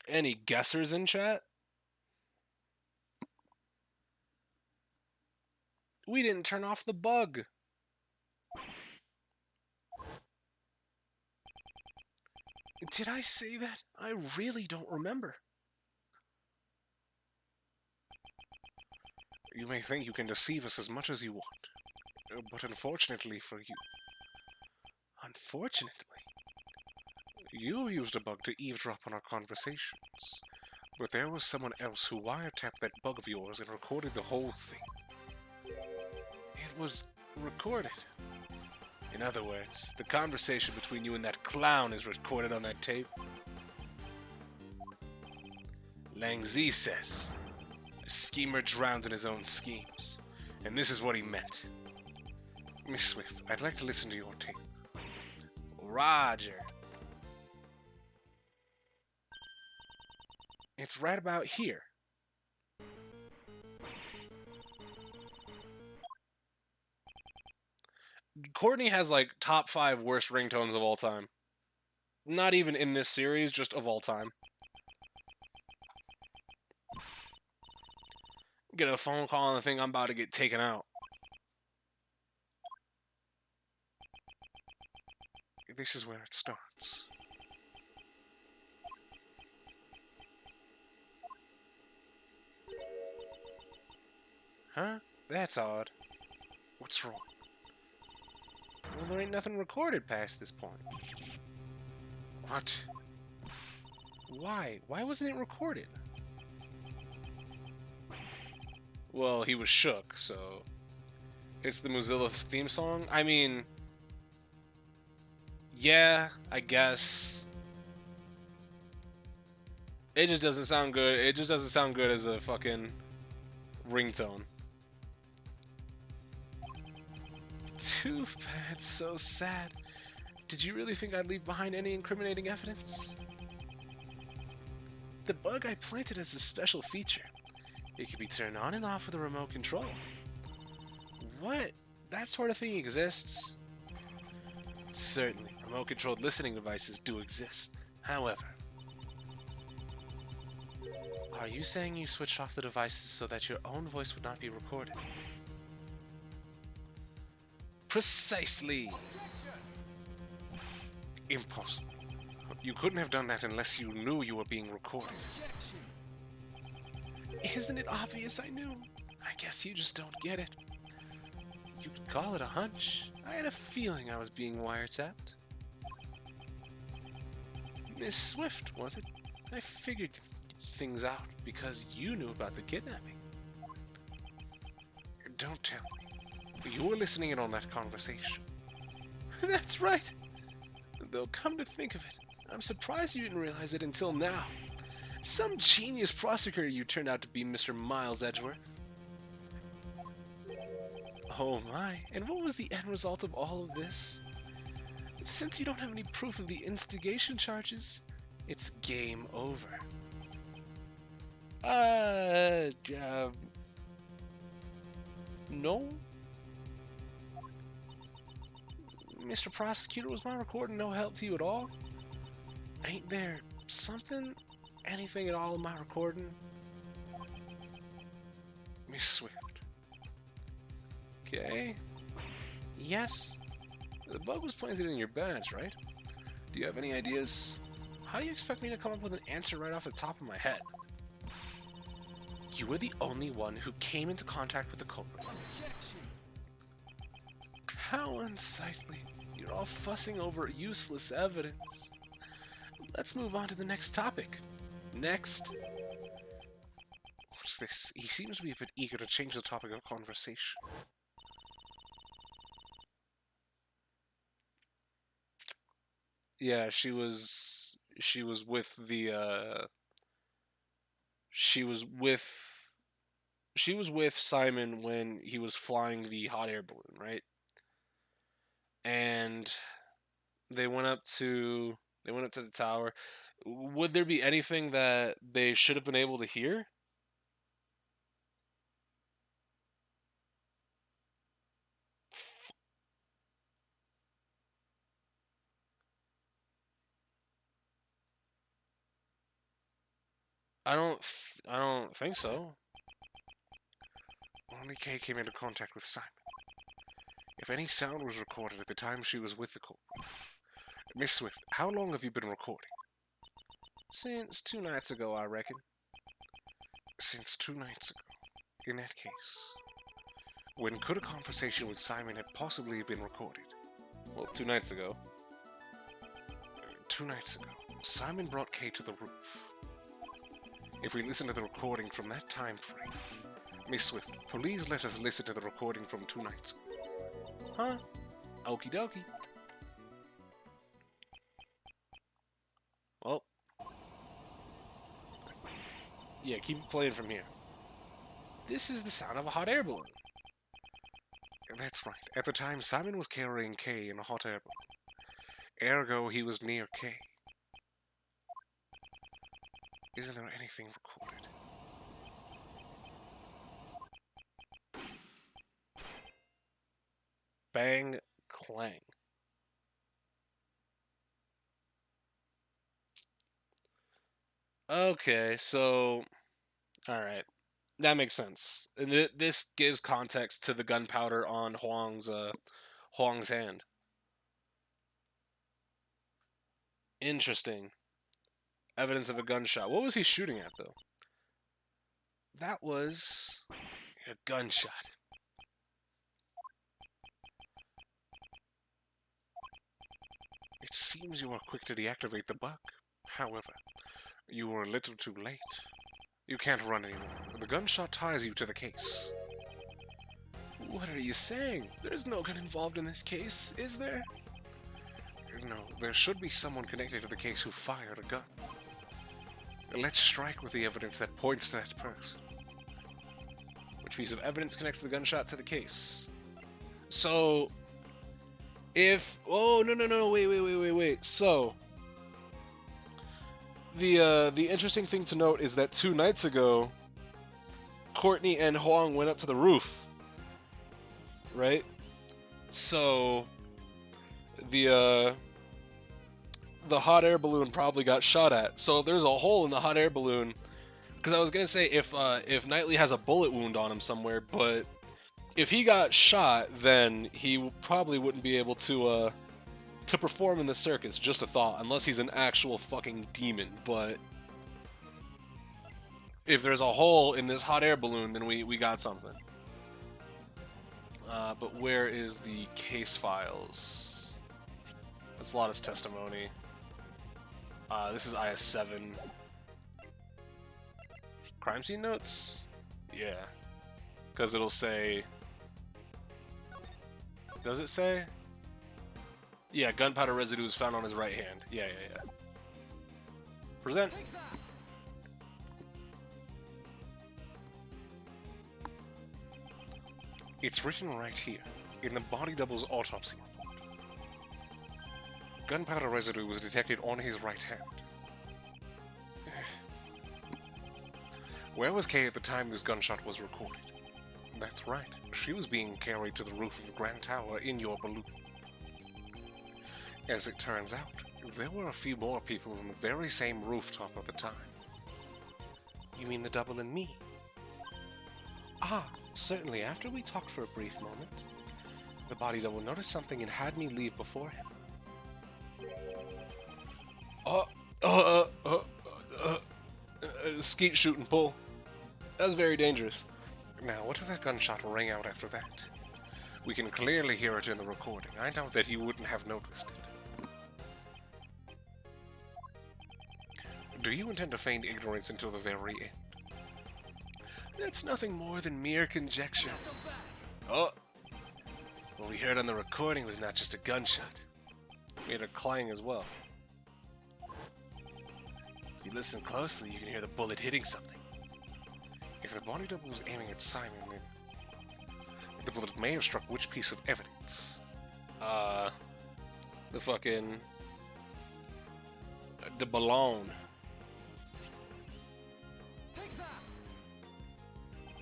Any guessers in chat? We didn't turn off the bug. Did I say that? I really don't remember. You may think you can deceive us as much as you want, but unfortunately for you... Unfortunately? You used a bug to eavesdrop on our conversations, but there was someone else who wiretapped that bug of yours and recorded the whole thing. It was recorded. In other words, the conversation between you and that clown is recorded on that tape. Langzi says, a schemer drowned in his own schemes, and this is what he meant. Miss Swift, I'd like to listen to your tape. Roger. It's right about here. Courtney has like top 5 worst ringtones of all time. Not even in this series, just of all time. Get a phone call and I think I'm about to get taken out. This is where it starts. Huh? That's odd. What's wrong? Well, there ain't nothing recorded past this point. What? Why? Why wasn't it recorded? Well, he was shook, so... It's the Mozilla theme song? I mean... Yeah, I guess. It just doesn't sound good. It just doesn't sound good as a fucking ringtone. Too bad, so sad. Did you really think I'd leave behind any incriminating evidence? The bug I planted as a special feature. It can be turned on and off with a remote control. What? That sort of thing exists? Certainly, remote-controlled listening devices do exist. However... Are you saying you switched off the devices so that your own voice would not be recorded? Precisely! Impossible. You couldn't have done that unless you knew you were being recorded. Isn't it obvious I knew? I guess you just don't get it. You could call it a hunch. I had a feeling I was being wiretapped. Miss Swift, was it? I figured things out because you knew about the kidnapping. Don't tell me. You were listening in on that conversation. That's right. Though come to think of it, I'm surprised you didn't realize it until now. Some genius prosecutor you turned out to be, Mr. Miles Edgeworth. Oh my, and what was the end result of all of this? Since you don't have any proof of the instigation charges, It's game over. Uh, no. Mr. Prosecutor, was my recording no help to you at all? Ain't there something, anything at all in my recording? Miss Swift. Okay. Yes. The bug was planted in your badge, right? Do you have any ideas? How do you expect me to come up with an answer right off the top of my head? You were the only one who came into contact with the culprit. How unsightly. You're all fussing over useless evidence. Let's move on to the next topic. Next. What's this? He seems to be a bit eager to change the topic of conversation. Yeah, she was with the she was with Simon when he was flying the hot air balloon, right? And they went up to the tower. Would there be anything that they should have been able to hear? I don't think so. Only Kay came into contact with Simon. If any sound was recorded at the time she was with the culprit. Miss Swift, how long have you been recording? Since 2 nights ago, I reckon. Since 2 nights ago. In that case, when could a conversation with Simon have possibly been recorded? Well, 2 nights ago. 2 nights ago, Simon brought Kay to the roof. If we listen to the recording from that time frame, Miss Swift, please let us listen to the recording from 2 nights ago. Huh? Okie dokie. Well, yeah, keep it playing from here. This is the sound of a hot air balloon. That's right. At the time, Simon was carrying Kay in a hot air balloon. Ergo, he was near Kay. Isn't there anything recorded? Bang, clang. Okay, so... Alright. That makes sense. And this gives context to the gunpowder on Huang's hand. Interesting. Evidence of a gunshot. What was he shooting at, though? That was... a gunshot. It seems you are quick to deactivate the bug. However, you were a little too late. You can't run anymore. The gunshot ties you to the case. What are you saying? There's no gun involved in this case, is there? No, there should be someone connected to the case who fired a gun. Let's strike with the evidence that points to that person. Which piece of evidence connects the gunshot to the case? So, if... Oh, no, wait. So, the interesting thing to note is that 2 nights ago, Courtney and Huang went up to the roof. Right? So, the hot air balloon probably got shot at. So there's a hole in the hot air balloon. Because I was gonna say if Knightley has a bullet wound on him somewhere, but if he got shot, then he probably wouldn't be able to perform in the circus. Just a thought, unless he's an actual fucking demon. But if there's a hole in this hot air balloon, then we got something. But where is the case files? That's Lotta's testimony. This is IS-7. Crime scene notes? Yeah. Because it'll say... Does it say? Yeah, gunpowder residue is found on his right hand. Yeah. Present. It's written right here, in the body double's autopsy report. Gunpowder residue was detected on his right hand. Where was Kay at the time this gunshot was recorded? That's right. She was being carried to the roof of the Grand Tower in your balloon. As it turns out, there were a few more people on the very same rooftop at the time. You mean the double and me? Ah, certainly. After we talked for a brief moment, the body double noticed something and had me leave before him. Skeet shoot and pull. That's very dangerous. Now, what if that gunshot rang out after that? We can clearly hear it in the recording. I doubt that you wouldn't have noticed it. Do you intend to feign ignorance until the very end? That's nothing more than mere conjecture. Oh! What we heard on the recording was not just a gunshot. We heard a clang as well. If you listen closely, you can hear the bullet hitting something. If the body double was aiming at Simon, then the bullet may have struck which piece of evidence? The fucking... the balloon.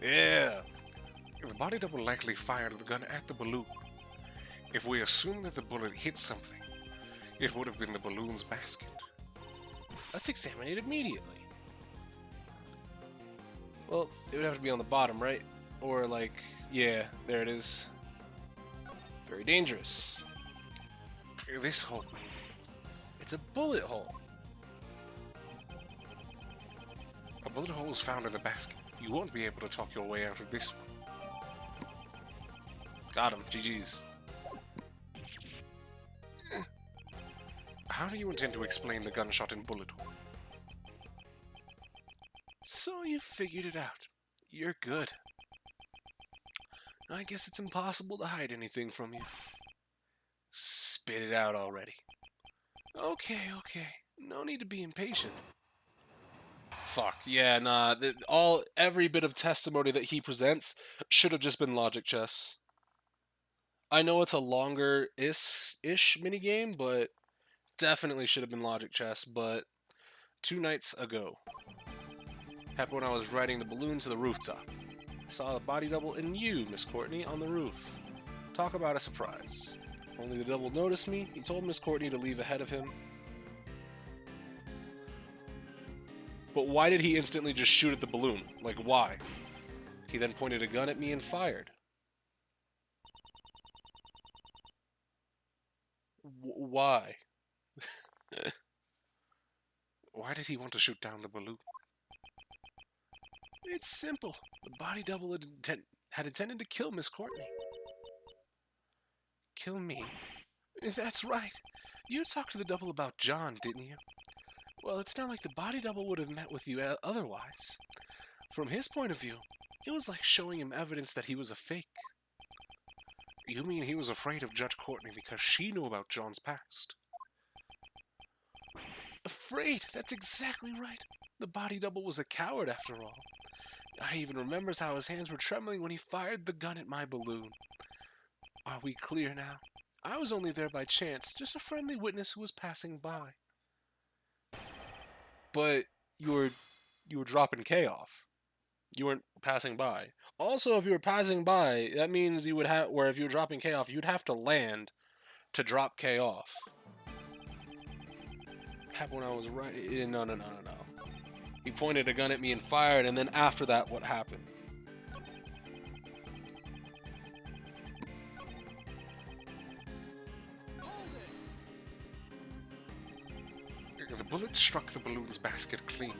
Yeah! The body double likely fired the gun at the balloon. If we assume that the bullet hit something, it would have been the balloon's basket. Let's examine it immediately. Well, it would have to be on the bottom, right? Or like, yeah, there it is. Very dangerous. This hole. It's a bullet hole. A bullet hole was found in the basket. You won't be able to talk your way out of this one. Got him. GG's. How do you intend to explain the gunshot and bullet hole? So you figured it out. You're good. I guess it's impossible to hide anything from you. Spit it out already. Okay. No need to be impatient. Fuck, yeah, nah. Every bit of testimony that he presents should have just been logic chess. I know it's a longer-ish minigame, but definitely should have been logic chess, but 2 nights ago. Happened when I was riding the balloon to the rooftop. I saw the body double and you, Miss Courtney, on the roof. Talk about a surprise. Only the double noticed me. He told Miss Courtney to leave ahead of him. But why did he instantly just shoot at the balloon? Like, why? He then pointed a gun at me and fired. Why? Why did he want to shoot down the balloon? It's simple. The body double had intended to kill Miss Courtney. Kill me? That's right. You talked to the double about John, didn't you? Well, it's not like the body double would have met with you otherwise. From his point of view, it was like showing him evidence that he was a fake. You mean he was afraid of Judge Courtney because she knew about John's past? Afraid? That's exactly right. The body double was a coward after all. I even remembers how his hands were trembling when he fired the gun at my balloon. Are we clear now? I was only there by chance, just a friendly witness who was passing by. But you were dropping K off. You weren't passing by. Also, if you were passing by, that means you would have, or if you were dropping K off, you'd have to land to drop K off. Happened when I was right. No. He pointed a gun at me and fired, and then after that, what happened? The bullet struck the balloon's basket cleanly.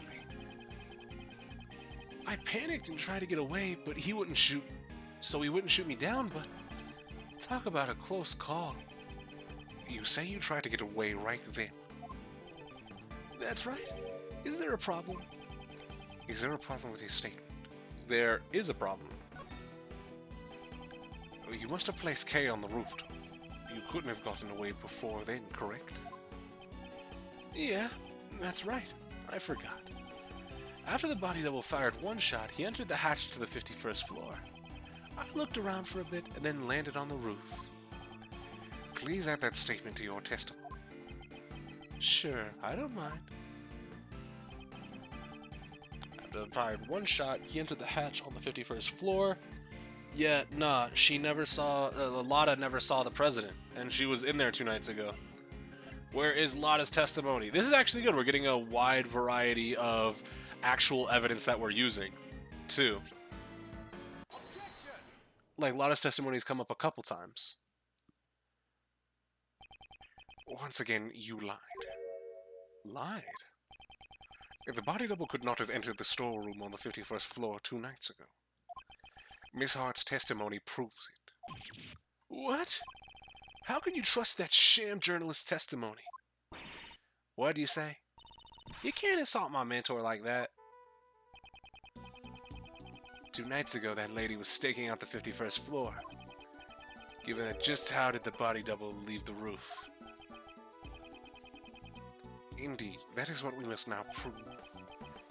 I panicked and tried to get away, but he wouldn't shoot. So he wouldn't shoot me down, but talk about a close call. You say you tried to get away right then. That's right. Is there a problem? Is there a problem with his statement? There is a problem. You must have placed K on the rooftop. You couldn't have gotten away before then, correct? Yeah, that's right. I forgot. After the body double fired one shot, he entered the hatch to the 51st floor. I looked around for a bit and then landed on the roof. Please add that statement to your testimony. Sure, I don't mind. fired one shot, he entered the hatch on the 51st floor. Yet, nah, she never saw, Lotta never saw the president, and she was in there 2 nights ago. Where is Lotta's testimony? This is actually good. We're getting a wide variety of actual evidence that we're using, too. Like, Lotta's testimony's come up a couple times. Once again, you lied. Lied? The body double could not have entered the storeroom on the 51st floor 2 nights ago. Miss Hart's testimony proves it. What? How can you trust that sham journalist's testimony? What do you say? You can't insult my mentor like that. 2 nights ago, that lady was staking out the 51st floor. Given that, just how did the body double leave the roof? Indeed, that is what we must now prove.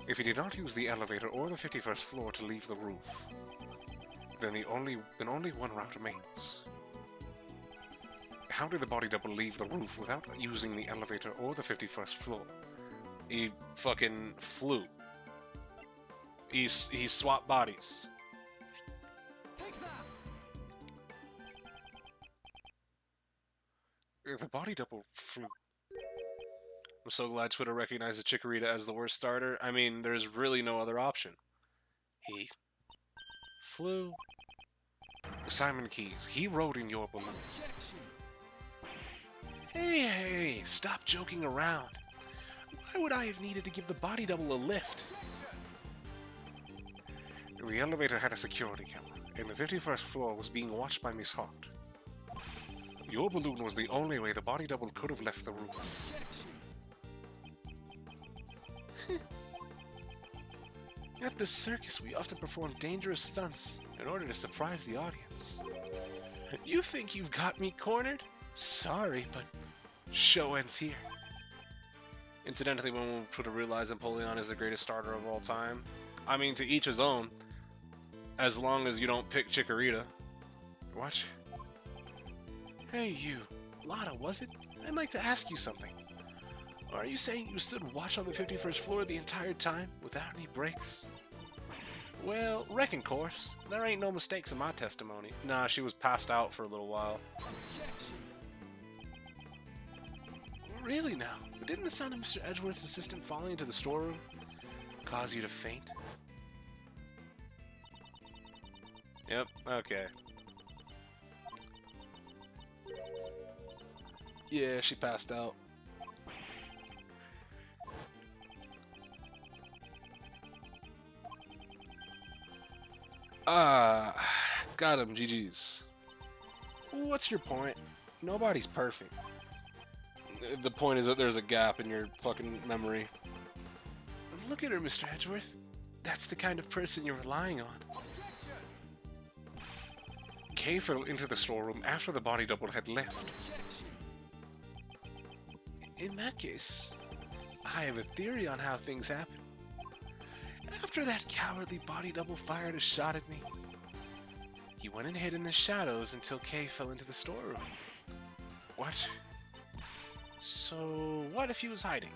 If he did not use the elevator or the 51st floor to leave the roof, then only one route remains. How did the body double leave the roof without using the elevator or the 51st floor? He fucking flew. He swapped bodies. The body double flew. I'm so glad Twitter recognizes Chikorita as the worst starter. I mean, there's really no other option. He flew. Simon Keys, he rode in your balloon. Hey, stop joking around. Why would I have needed to give the body double a lift? The elevator had a security camera, and the 51st floor was being watched by Miss Hart. Your balloon was the only way the body double could have left the roof. At the circus, we often perform dangerous stunts in order to surprise the audience. You think you've got me cornered? Sorry, but show ends here. Incidentally, when Twitter realized Empoleon is the greatest starter of all time, I mean, to each his own, as long as you don't pick Chikorita. What? Hey you, Lotta, was it? I'd like to ask you something. Are you saying you stood watch on the 51st floor the entire time, without any breaks? Well, reckon course. There ain't no mistakes in my testimony. Nah, she was passed out for a little while. Really now? But didn't the sound of Mr. Edgeworth's assistant falling into the storeroom cause you to faint? Yep, okay. Yeah, she passed out. Got him, GG's. What's your point? Nobody's perfect. The point is that there's a gap in your fucking memory. Look at her, Mr. Edgeworth. That's the kind of person you're relying on. Kay fell into the storeroom after the body double had left. In that case, I have a theory on how things happen. After that cowardly body double fired a shot at me, he went and hid in the shadows until Kay fell into the storeroom. What? So, what if he was hiding?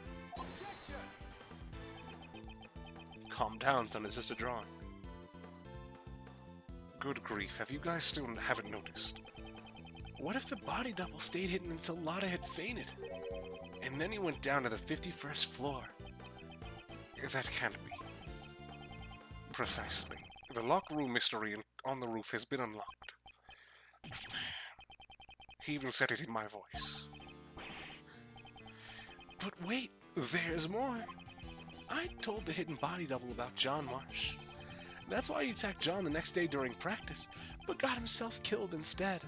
Calm down, son, it's just a drawing. Good grief, have you guys still haven't noticed? What if the body double stayed hidden until Lotta had fainted? And then he went down to the 51st floor? That can't be. Precisely. The locked room mystery on the roof has been unlocked. He even said it in my voice. But wait, there's more. I told the hidden body double about John Marsh. That's why he attacked John the next day during practice, but got himself killed instead.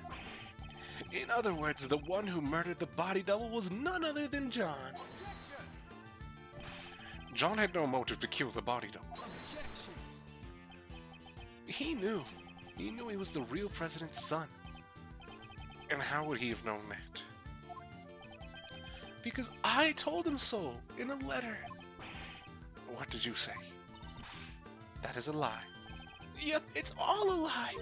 In other words, the one who murdered the body double was none other than John. John had no motive to kill the body double. He knew. He knew he was the real president's son. And how would he have known that? Because I told him so in a letter. What did you say? That is a lie. Yep, it's all a lie.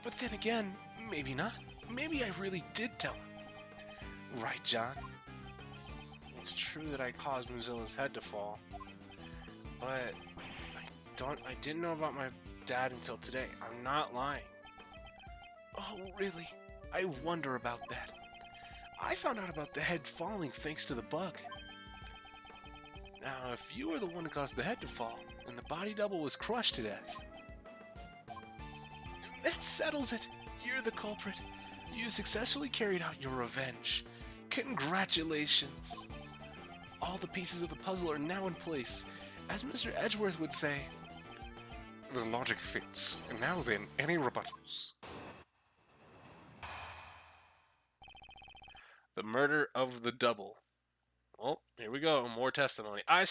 But then again, maybe not. Maybe I really did tell him. Right, John? It's true that I caused Mozilla's head to fall. But I didn't know about my dad until today. I'm not lying. Oh, really? I wonder about that. I found out about the head falling thanks to the bug. Now, if you were the one who caused the head to fall, and the body double was crushed to death, that settles it. You're the culprit. You successfully carried out your revenge. Congratulations. All the pieces of the puzzle are now in place. As Mr. Edgeworth would say, The logic fits. Now then, any rebuttals? the murder of the double. Well, here we go. More testimony. I'm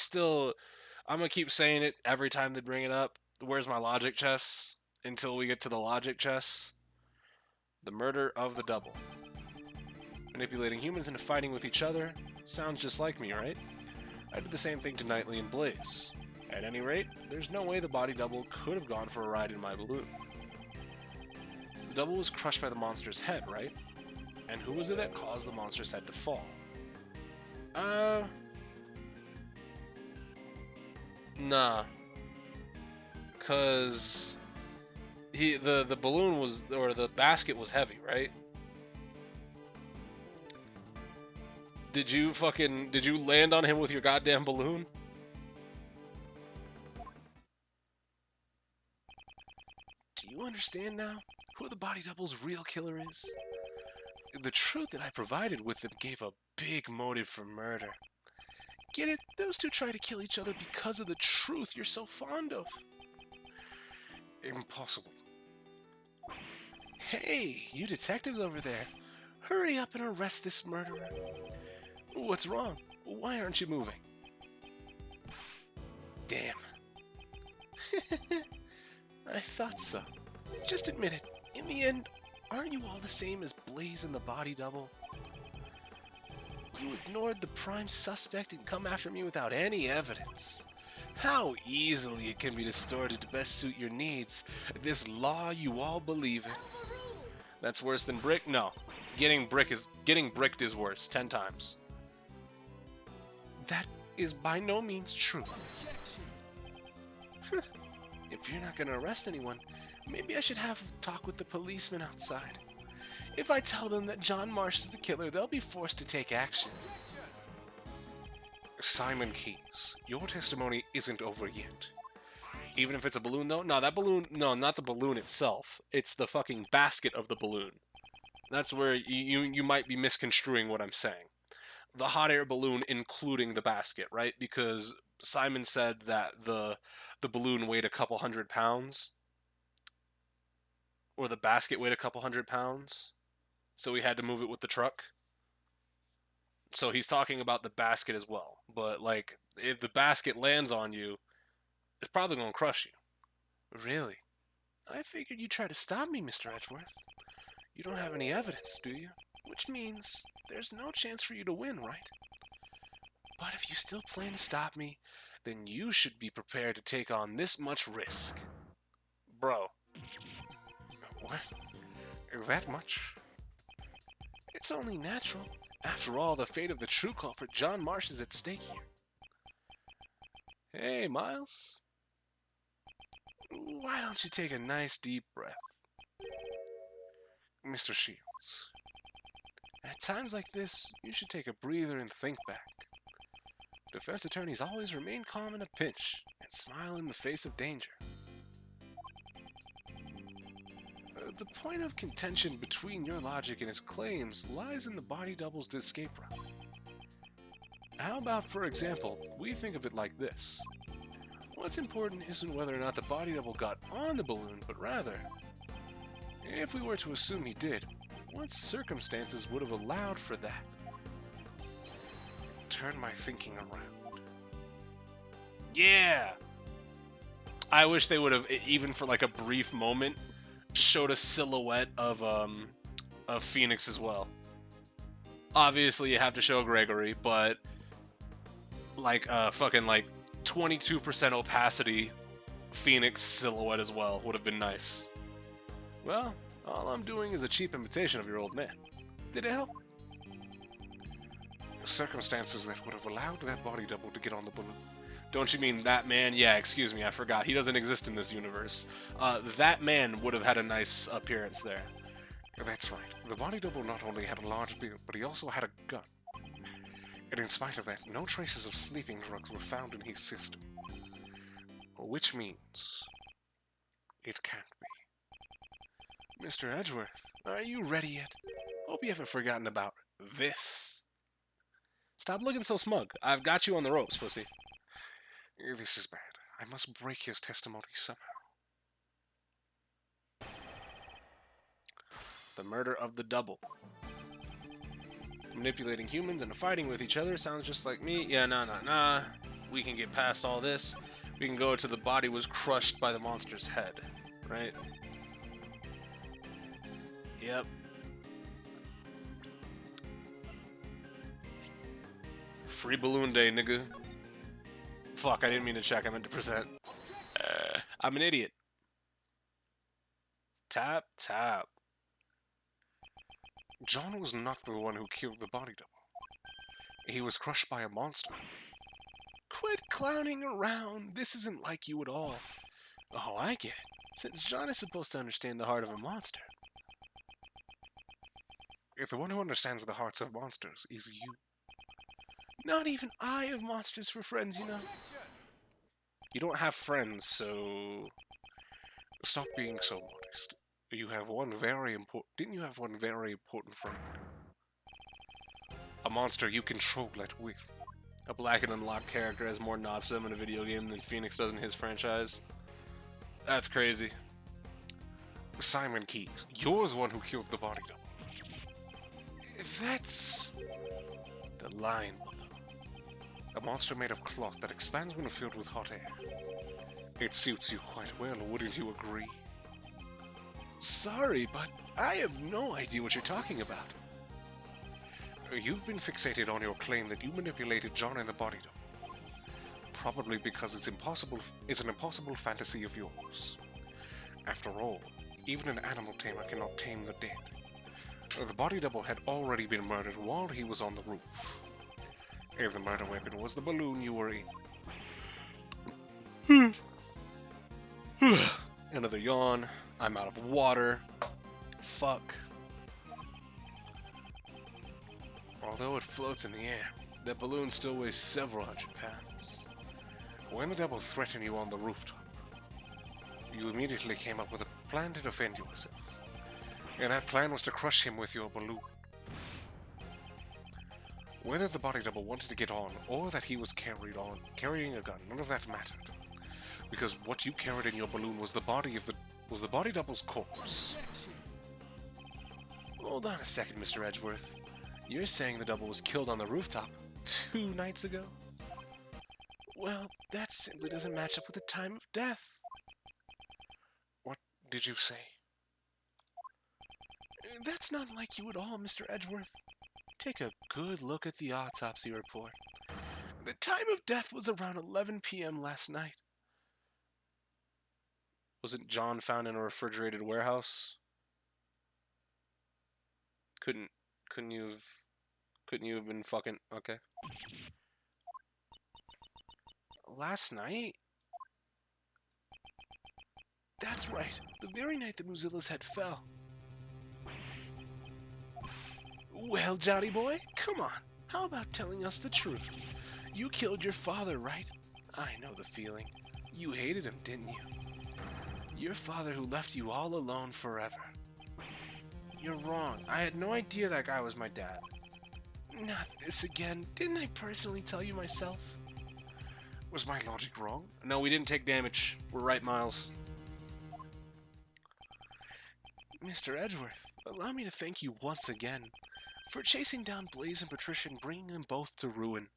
going to keep saying it every time they bring it up. Where's my logic chess? Until we get to the logic chess. The murder of the double. Manipulating humans into fighting with each other. Sounds just like me, right? I did the same thing to Knightley and Blaze. At any rate, there's no way the body double could have gone for a ride in my balloon. The double was crushed by the monster's head, right? And who was it that caused the monster's head to fall? Nah. Cause the balloon was, or the basket was heavy, right? Did you land on him with your goddamn balloon? Do you understand now who the body double's real killer is? The truth that I provided with them gave a big motive for murder. Get it? Those two try to kill each other because of the truth you're so fond of. Impossible. Hey, you detectives over there. Hurry up and arrest this murderer. What's wrong? Why aren't you moving? Damn. I thought so. Just admit it. In the end, aren't you all the same as Blaze and the body double? You ignored the prime suspect and come after me without any evidence. How easily it can be distorted to best suit your needs. This law you all believe in. That's worse than brick? No. Getting bricked is worse. 10 times. That is by no means true. If you're not going to arrest anyone, maybe I should have a talk with the policeman outside. If I tell them that John Marsh is the killer, they'll be forced to take action. Simon Keyes, your testimony isn't over yet. Even if it's a balloon, though? No, that balloon... No, not the balloon itself. It's the fucking basket of the balloon. That's where you might be misconstruing what I'm saying. The hot air balloon including the basket, right? Because Simon said that the balloon weighed a couple 100 pounds. Or the basket weighed a couple 100 pounds. So we had to move it with the truck. So he's talking about the basket as well. But, like, if the basket lands on you, it's probably going to crush you. Really? I figured you'd try to stop me, Mr. Edgeworth. You don't have any evidence, do you? Which means there's no chance for you to win, right? But if you still plan to stop me, then you should be prepared to take on this much risk. Bro. What? That much? It's only natural. After all, the fate of the true culprit, John Marsh, is at stake here. Hey, Miles. Why don't you take a nice deep breath? Mr. Shields. At times like this, you should take a breather and think back. Defense attorneys always remain calm in a pinch and smile in the face of danger. The point of contention between your logic and his claims lies in the body double's escape route. How about, for example, we think of it like this. What's important isn't whether or not the body double got on the balloon, but rather, if we were to assume he did, what circumstances would have allowed for that? Turn my thinking around. Yeah! I wish they would have, even for like a brief moment, showed a silhouette of Phoenix as well. Obviously, you have to show Gregory, but like fucking like 22% opacity Phoenix silhouette as well would have been nice. Well, all I'm doing is a cheap imitation of your old man. Did it help? Circumstances that would have allowed that body double to get on the balloon. Don't you mean that man? Yeah, excuse me, I forgot. He doesn't exist in this universe. That man would have had a nice appearance there. That's right. The body double not only had a large build, but he also had a gun. And in spite of that, no traces of sleeping drugs were found in his system. Which means it can't be. Mr. Edgeworth, are you ready yet? Hope you haven't forgotten about this. Stop looking so smug. I've got you on the ropes, pussy. This is bad. I must break his testimony somehow. The murder of the double. Manipulating humans and fighting with each other sounds just like me. Yeah, nah. We can get past all this. We can go to the body was crushed by the monster's head, right? Yep. Free balloon day, nigga. Fuck, I didn't mean to check. I meant to present. I'm an idiot. Tap. John was not the one who killed the body double. He was crushed by a monster. Quit clowning around. This isn't like you at all. Oh, I get it. Since John is supposed to understand the heart of a monster. If the one who understands the hearts of monsters is you. Not even I have monsters for friends, you know. You don't have friends, so... Stop being so modest. You have one very important... Didn't you have one very important friend? A monster you control at will. A black and unlocked character has more nods to him in a video game than Phoenix does in his franchise. That's crazy. Simon Keyes, you're the one who killed the body double. That's... the line. A monster made of cloth that expands when filled with hot air. It suits you quite well, wouldn't you agree? Sorry, but I have no idea what you're talking about. You've been fixated on your claim that you manipulated John and the body double. Probably because it's an impossible fantasy of yours. After all, even an animal tamer cannot tame the dead. The body double had already been murdered while he was on the roof. And the murder weapon was the balloon you were in. Another yawn. I'm out of water. Fuck. Although it floats in the air, that balloon still weighs several hundred pounds. When the double threatened you on the rooftop, you immediately came up with a plan to defend yourself. And that plan was to crush him with your balloon. Whether the body double wanted to get on, or that he was carrying a gun, none of that mattered. Because what you carried in your balloon was the body double's corpse. Hold on a second, Mr. Edgeworth. You're saying the double was killed on the rooftop 2 nights ago? Well, that simply doesn't match up with the time of death. What did you say? That's not like you at all, Mr. Edgeworth. Take a good look at the autopsy report. The time of death was around 11 p.m. last night. Wasn't John found in a refrigerated warehouse? Couldn't you have been fucking... Okay. Last night? That's right. The very night that Mozilla's head fell. Well, Johnny boy, come on. How about telling us the truth? You killed your father, right? I know the feeling. You hated him, didn't you? Your father who left you all alone forever. You're wrong. I had no idea that guy was my dad. Not this again. Didn't I personally tell you myself? Was my logic wrong? No, we didn't take damage. We're right, Miles. Mr. Edgeworth, allow me to thank you once again for chasing down Blaze and Patricia and bringing them both to ruin.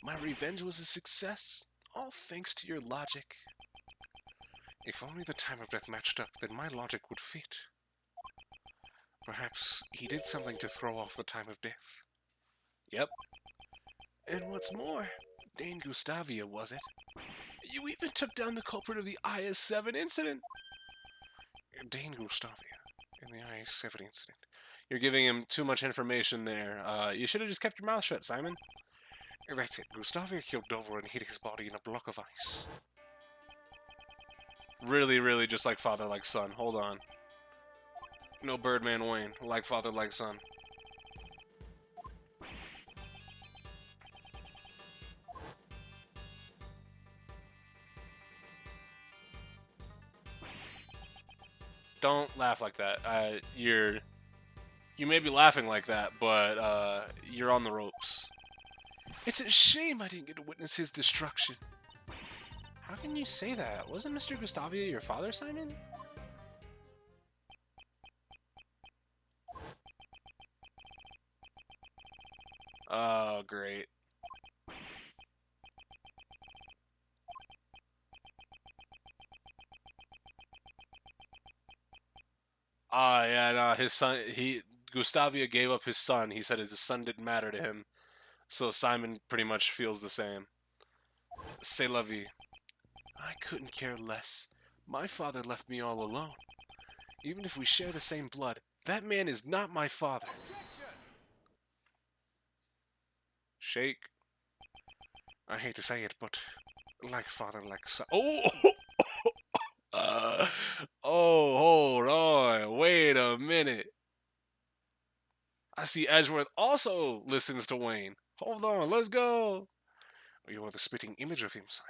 My revenge was a success, all thanks to your logic. If only the time of death matched up, then my logic would fit. Perhaps he did something to throw off the time of death. Yep. And what's more, Dane Gustavia, was it? You even took down the culprit of the IS-7 incident. Dane Gustavia, in the IS-7 incident. You're giving him too much information there. You should have just kept your mouth shut, Simon. That's it. Gustavia killed Dover and hid his body in a block of ice. Really, really just like father, like son. Hold on. No Birdman Wayne. Like father, like son. Don't laugh like that. You may be laughing like that, but you're on the ropes. It's a shame I didn't get to witness his destruction. How can you say that? Wasn't Mr. Gustavia your father, Simon? Oh, great. Ah, yeah, no, his son, Gustavia gave up his son. He said his son didn't matter to him. So Simon pretty much feels the same. C'est la vie. I couldn't care less. My father left me all alone. Even if we share the same blood, that man is not my father. Shake. I hate to say it, but like father, like son. Oh! Oh, hold on. Wait a minute. I see Edgeworth also listens to Wayne. Hold on, let's go. You are the spitting image of him, Simon.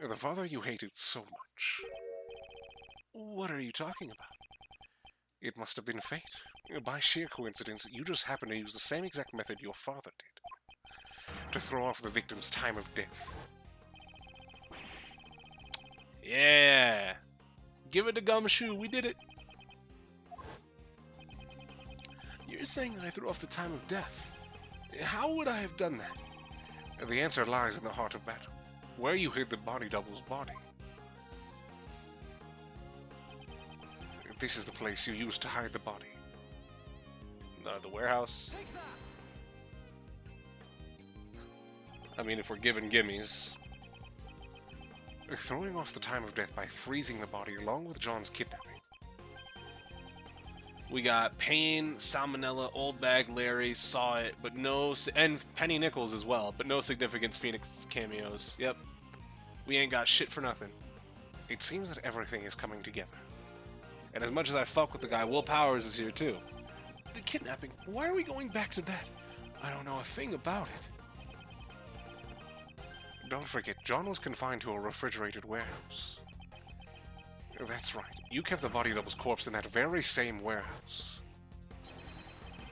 The father you hated so much. What are you talking about? It must have been fate. By sheer coincidence, you just happened to use the same exact method your father did. To throw off the victim's time of death. Yeah. Give it a gumshoe. We did it. You're saying that I threw off the time of death. How would I have done that? The answer lies in the heart of battle, where you hid the body double's body. This is the place you used to hide the body. The warehouse? I mean, if we're giving gimmies. Throwing off the time of death by freezing the body along with John's kidnapping. We got Payne, Salmonella, Old Bag, Larry, Saw It, but no, and Penny Nichols as well, but no significant Phoenix cameos. Yep. We ain't got shit for nothing. It seems that everything is coming together. And as much as I fuck with the guy, Will Powers is here too. The kidnapping, why are we going back to that? I don't know a thing about it. Don't forget, John was confined to a refrigerated warehouse. That's right, you kept the body double's corpse in that very same warehouse.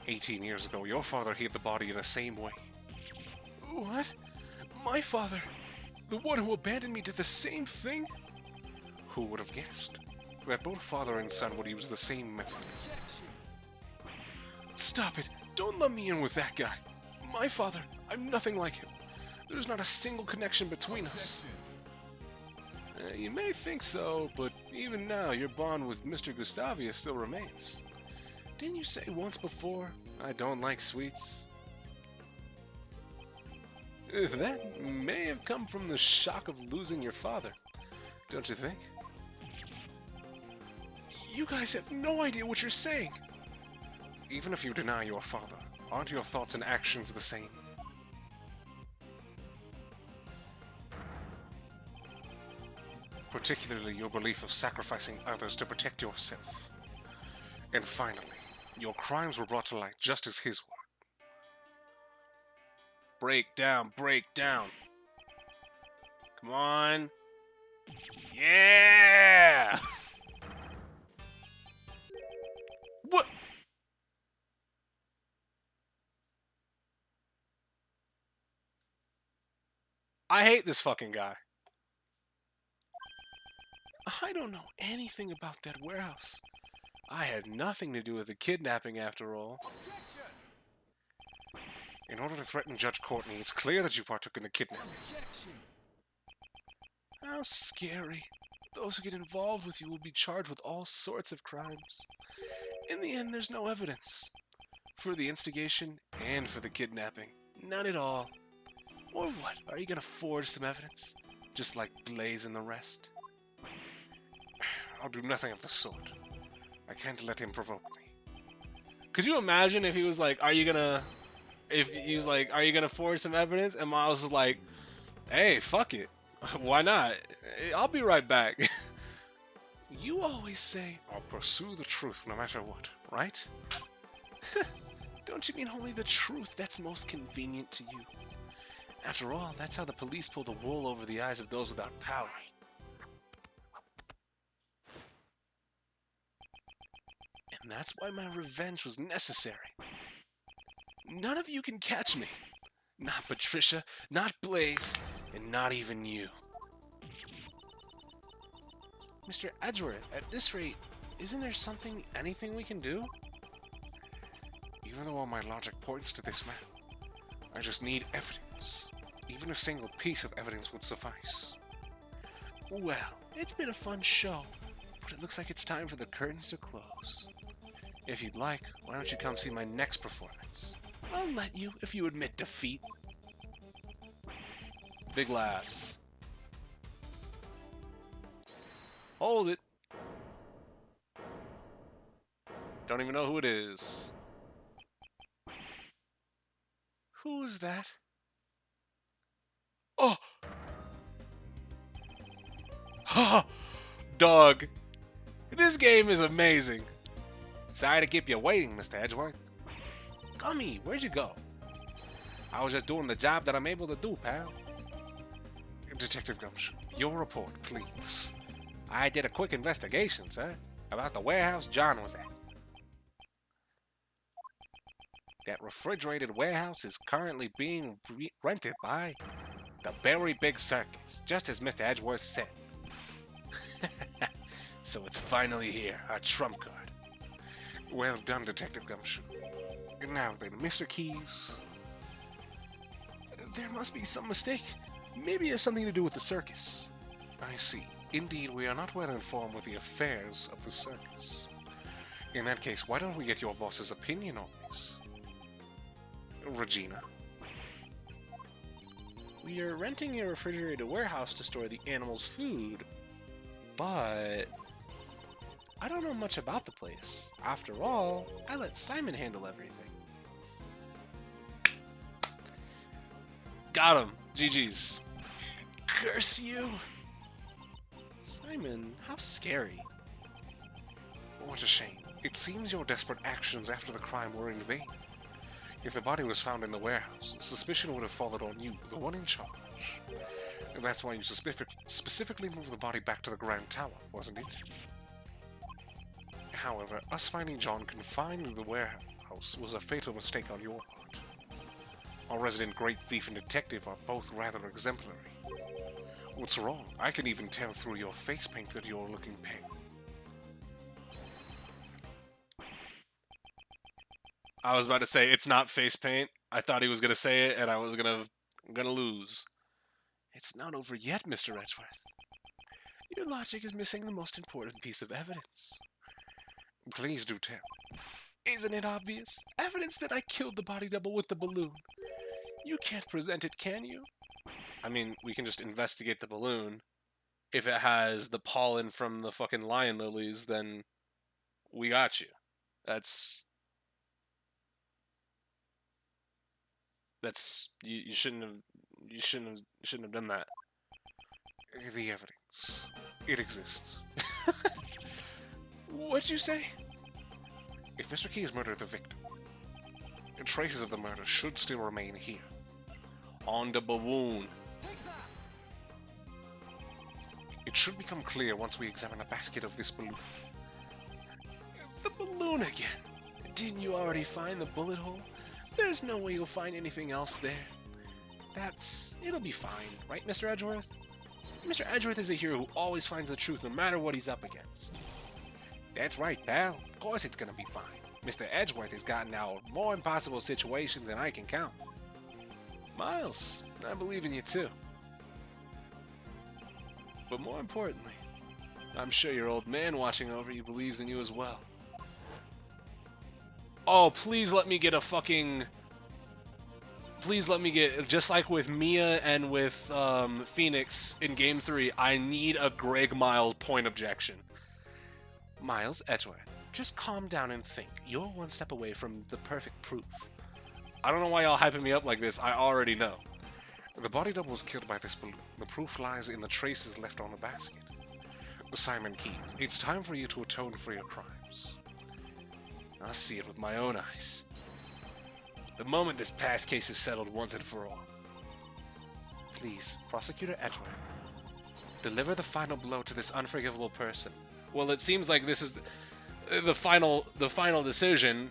18 years ago, your father hid the body in the same way. What? My father? The one who abandoned me did the same thing? Who would have guessed? That both father and son would use the same method. Stop it! Don't let me in with that guy! My father, I'm nothing like him. There's not a single connection between us. You may think so, but even now your bond with Mr. Gustavia still remains. Didn't you say once before, I don't like sweets? That may have come from the shock of losing your father, don't you think? You guys have no idea what you're saying! Even if you deny your father, aren't your thoughts and actions the same? Particularly your belief of sacrificing others to protect yourself. And finally, your crimes were brought to light just as his were. Break down, break down. Come on. Yeah! What? I hate this fucking guy. I don't know anything about that warehouse. I had nothing to do with the kidnapping after all. In order to threaten Judge Courtney, it's clear that you partook in the kidnapping. How scary. Those who get involved with you will be charged with all sorts of crimes. In the end, there's no evidence. For the instigation and for the kidnapping. None at all. Or what? Are you gonna forge some evidence? Just like Blaze and the rest? I'll do nothing of the sort. I can't let him provoke me. Could you imagine if he was like, are you gonna... if he was like, "Are you gonna forge some evidence?" And Miles was like, "Hey, fuck it, why not? I'll be right back." You always say, I'll pursue the truth no matter what, right? "Don't you mean only the truth that's most convenient to you? After all, that's how the police pull the wool over the eyes of those without power." And that's why my revenge was necessary. None of you can catch me. Not Patricia, not Blaze, and not even you. Mr. Edgeworth, at this rate, isn't there anything we can do? Even though all my logic points to this man, I just need evidence. Even a single piece of evidence would suffice. Well, it's been a fun show, but it looks like it's time for the curtains to close. If you'd like, why don't you come see my next performance? I'll let you if you admit defeat. Big laughs. Hold it. Don't even know who it is. Who is that? Oh! Ha! Dog. This game is amazing. Sorry to keep you waiting, Mr. Edgeworth. Gummy, where'd you go? I was just doing the job that I'm able to do, pal. Detective Gumshoe, your report, please. I did a quick investigation, sir, about the warehouse John was at. That refrigerated warehouse is currently being rented by the Very Big Circus, just as Mr. Edgeworth said. So it's finally here, our trump card. Well done, Detective Gumshoe. Now then, Mr. Keys. There must be some mistake. Maybe it has something to do with the circus. I see. Indeed, we are not well informed with the affairs of the circus. In that case, why don't we get your boss's opinion on this? Regina. We are renting a refrigerated warehouse to store the animals' food, but I don't know much about the place. After all, I let Simon handle everything. Got him. GG's. Curse you. Simon, how scary. What a shame. It seems your desperate actions after the crime were in vain. If the body was found in the warehouse, suspicion would have fallen on you, the one in charge. And that's why you specifically moved the body back to the Grand Tower, wasn't it? However, us finding John confined in the warehouse was a fatal mistake on your part. Our resident great thief and detective are both rather exemplary. What's wrong? I can even tell through your face paint that you're looking pale. I was about to say, it's not face paint. I thought he was going to say it, and I was gonna lose. It's not over yet, Mr. Edgeworth. Your logic is missing the most important piece of evidence. Please do tell. Isn't it obvious? Evidence that I killed the body double with the balloon. You can't present it, can you? I mean, we can just investigate the balloon. If it has the pollen from the fucking lion lilies, then we got you. That's you shouldn't have done that. The evidence. It exists. What'd you say? If Mr. Keyes murdered the victim, traces of the murder should still remain here. On the balloon. It should become clear once we examine a basket of this balloon. The balloon again. Didn't you already find the bullet hole? There's no way you'll find anything else there. It'll be fine, right, Mr. Edgeworth? Mr. Edgeworth is a hero who always finds the truth no matter what he's up against. That's right, pal. Of course it's gonna be fine. Mr. Edgeworth has gotten out of more impossible situations than I can count. Miles, I believe in you too. But more importantly, I'm sure your old man watching over you believes in you as well. Oh, please let me get a fucking... Please let me get... Just like with Mia and with Phoenix in Game 3, I need a Greg Miles point objection. Miles Edgeworth, just calm down and think. You're one step away from the perfect proof. I don't know why y'all hyping me up like this. I already know. The body double was killed by this balloon. The proof lies in the traces left on the basket. Simon Keyes, it's time for you to atone for your crimes. I'll see it with my own eyes. The moment this past case is settled once and for all. Please, Prosecutor Edgeworth, deliver the final blow to this unforgivable person. Well, it seems like this is the final decision.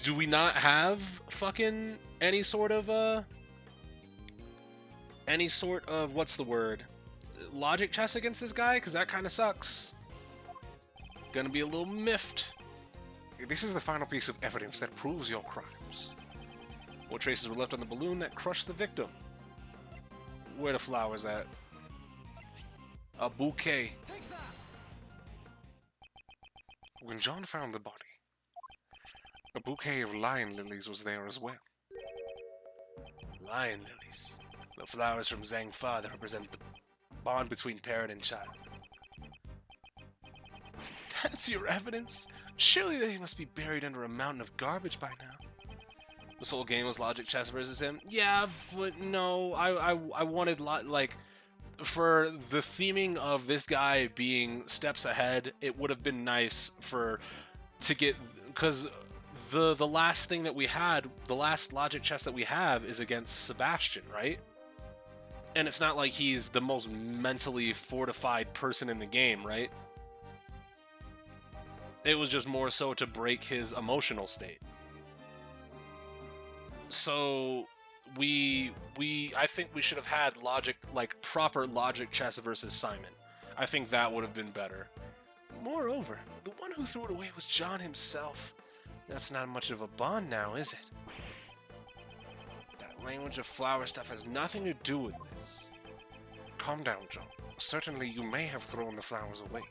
Do we not have fucking any sort of what's the word? Logic chess against this guy? Because that kind of sucks. Gonna be a little miffed. This is the final piece of evidence that proves your crimes. What traces were left on the balloon that crushed the victim? Where the flowers at? A bouquet. When John found the body, a bouquet of lion lilies was there as well. Lion lilies. The flowers from Zhang Fa that represent the bond between parent and child. That's your evidence? Surely they must be buried under a mountain of garbage by now. This whole game was logic chess versus him? Yeah, but no, I wanted, like, for the theming of this guy being steps ahead, it would have been nice to get, because the last thing that we had, the last logic chess that we have is against Sebastian, right? And it's not like he's the most mentally fortified person in the game, right? It was just more so to break his emotional state. So I think we should have had logic, like proper logic chess versus Simon. I think that would have been better. Moreover, the one who threw it away was John himself. That's not much of a bond now, is it? That language of flower stuff has nothing to do with this. Calm down, John. Certainly you may have thrown the flowers away.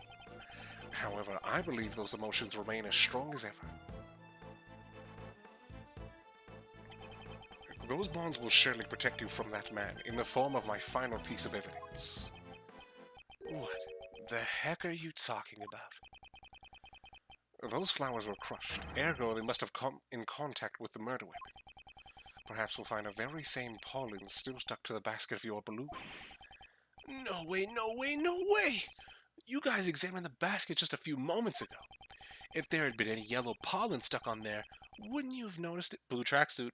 However, I believe those emotions remain as strong as ever. Those bonds will surely protect you from that man in the form of my final piece of evidence. What the heck are you talking about? Those flowers were crushed, ergo they must have come in contact with the murder weapon. Perhaps we'll find the very same pollen still stuck to the basket of your balloon. No way, no way, no way! You guys examined the basket just a few moments ago. If there had been any yellow pollen stuck on there, wouldn't you have noticed it? Blue tracksuit.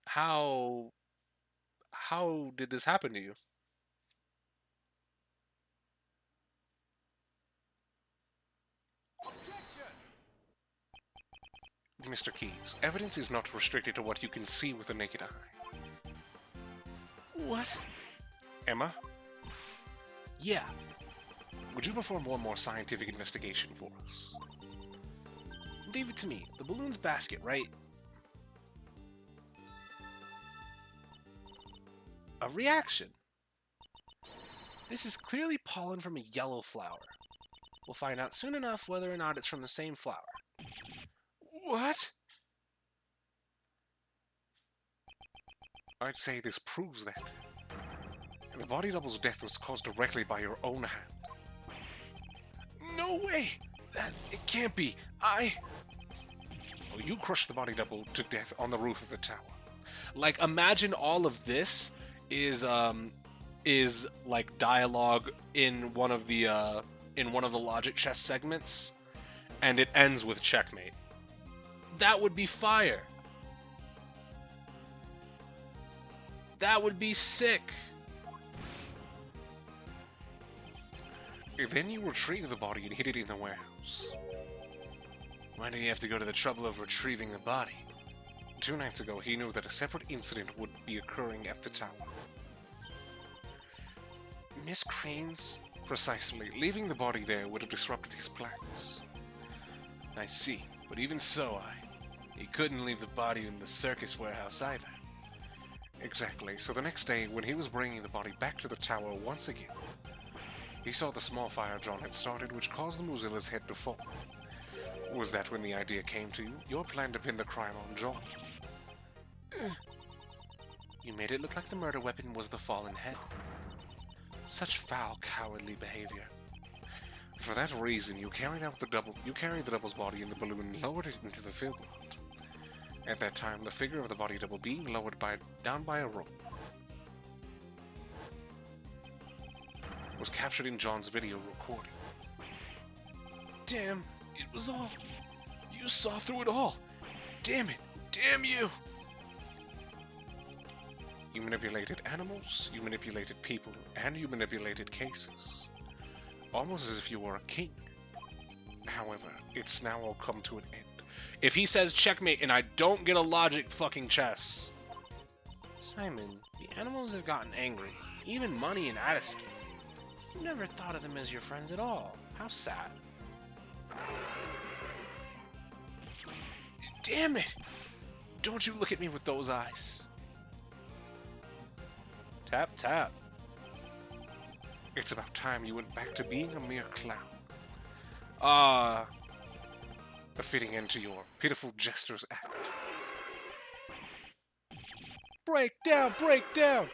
How did this happen to you? Mr. Keyes, evidence is not restricted to what you can see with the naked eye. What? Emma? Yeah. Would you perform one more scientific investigation for us? Leave it to me. The balloon's basket, right? A reaction. This is clearly pollen from a yellow flower. We'll find out soon enough whether or not it's from the same flower. What? I'd say this proves that. The body double's death was caused directly by your own hand. No way! It can't be. Well, you crushed the body double to death on the roof of the tower. Like, imagine all of this is like dialogue in one of the logic chess segments, and it ends with checkmate. That would be fire. That would be sick. Then you retrieved the body and hid it in the warehouse. Why do you have to go to the trouble of retrieving the body? 2 nights ago, he knew that a separate incident would be occurring at the tower. Miss Crane's? Precisely. Leaving the body there would have disrupted his plans. I see. But even so, he couldn't leave the body in the circus warehouse either. Exactly. So the next day, when he was bringing the body back to the tower once again, he saw the small fire John had started, which caused the Mozilla's head to fall. Was that when the idea came to you? Your plan to pin the crime on John. You made it look like the murder weapon was the fallen head. Such foul, cowardly behavior. For that reason, you carried the double's body in the balloon and lowered it into the field world. At that time, the figure of the body double being lowered down by a rope was captured in John's video recording. Damn, it was all. You saw through it all. Damn it. Damn you. You manipulated animals, you manipulated people, and you manipulated cases. Almost as if you were a king. However, it's now all come to an end. If he says checkmate and I don't get a logic fucking chess. Simon, the animals have gotten angry. Even Money and Addisky. You never thought of them as your friends at all. How sad. Damn it! Don't you look at me with those eyes. Tap, tap. It's about time you went back to being a mere clown. A fitting end to your pitiful jester's act. Break down, break down!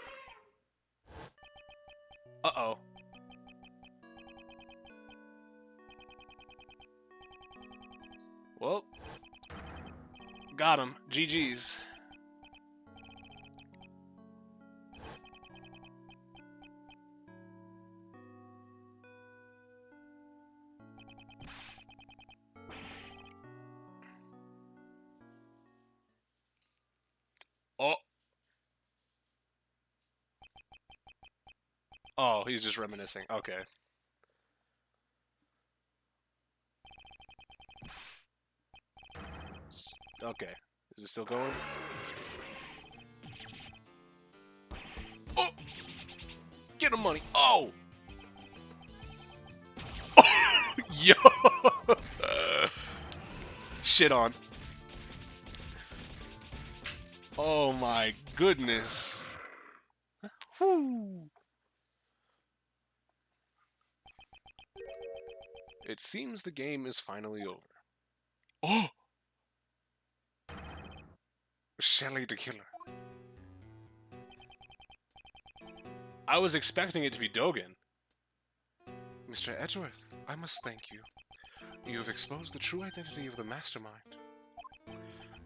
Uh-oh. Well, got him. GG's. Oh. Oh, he's just reminiscing. Okay. Okay. Is it still going? Oh! Get him money. Oh! Yo! Shit on. Oh my goodness. Whew. It seems the game is finally over. Oh! Shelley the Killer. I was expecting it to be Dogen. Mr. Edgeworth, I must thank you. You have exposed the true identity of the mastermind.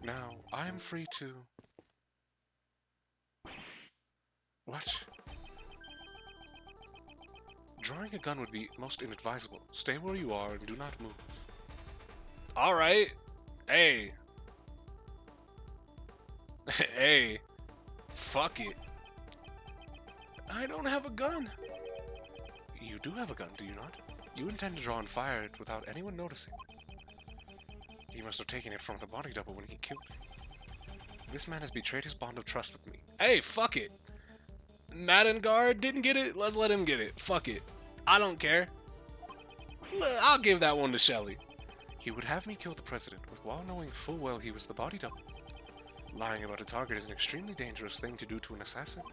Now, I am free to... What? Drawing a gun would be most inadvisable. Stay where you are and do not move. Alright. Hey. Hey. Fuck it. I don't have a gun. You do have a gun, do you not? You intend to draw and fire it without anyone noticing. He must have taken it from the body double when he killed him. This man has betrayed his bond of trust with me. Hey, fuck it. Madden Guard didn't get it. Let's let him get it. Fuck it. I don't care. I'll give that one to Shelley. He would have me kill the president while knowing full well he was the body double. Lying about a target is an extremely dangerous thing to do to an assassin.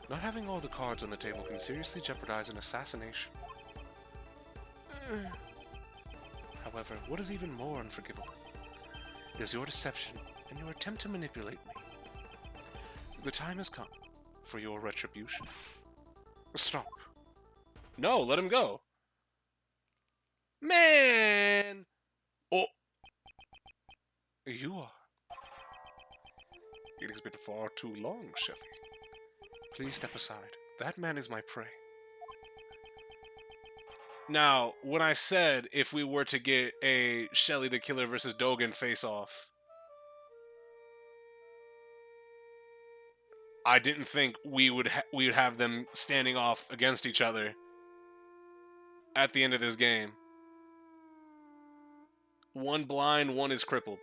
Not having all the cards on the table can seriously jeopardize an assassination. However, what is even more unforgivable is your deception and your attempt to manipulate me. The time has come for your retribution. Stop. No, let him go. Man! Oh! You are. It has been far too long, Shelley. Please step aside. That man is my prey. Now, when I said if we were to get a Shelley the Killer versus Dogen face-off, I didn't think we would have them standing off against each other at the end of this game. One blind, one is crippled.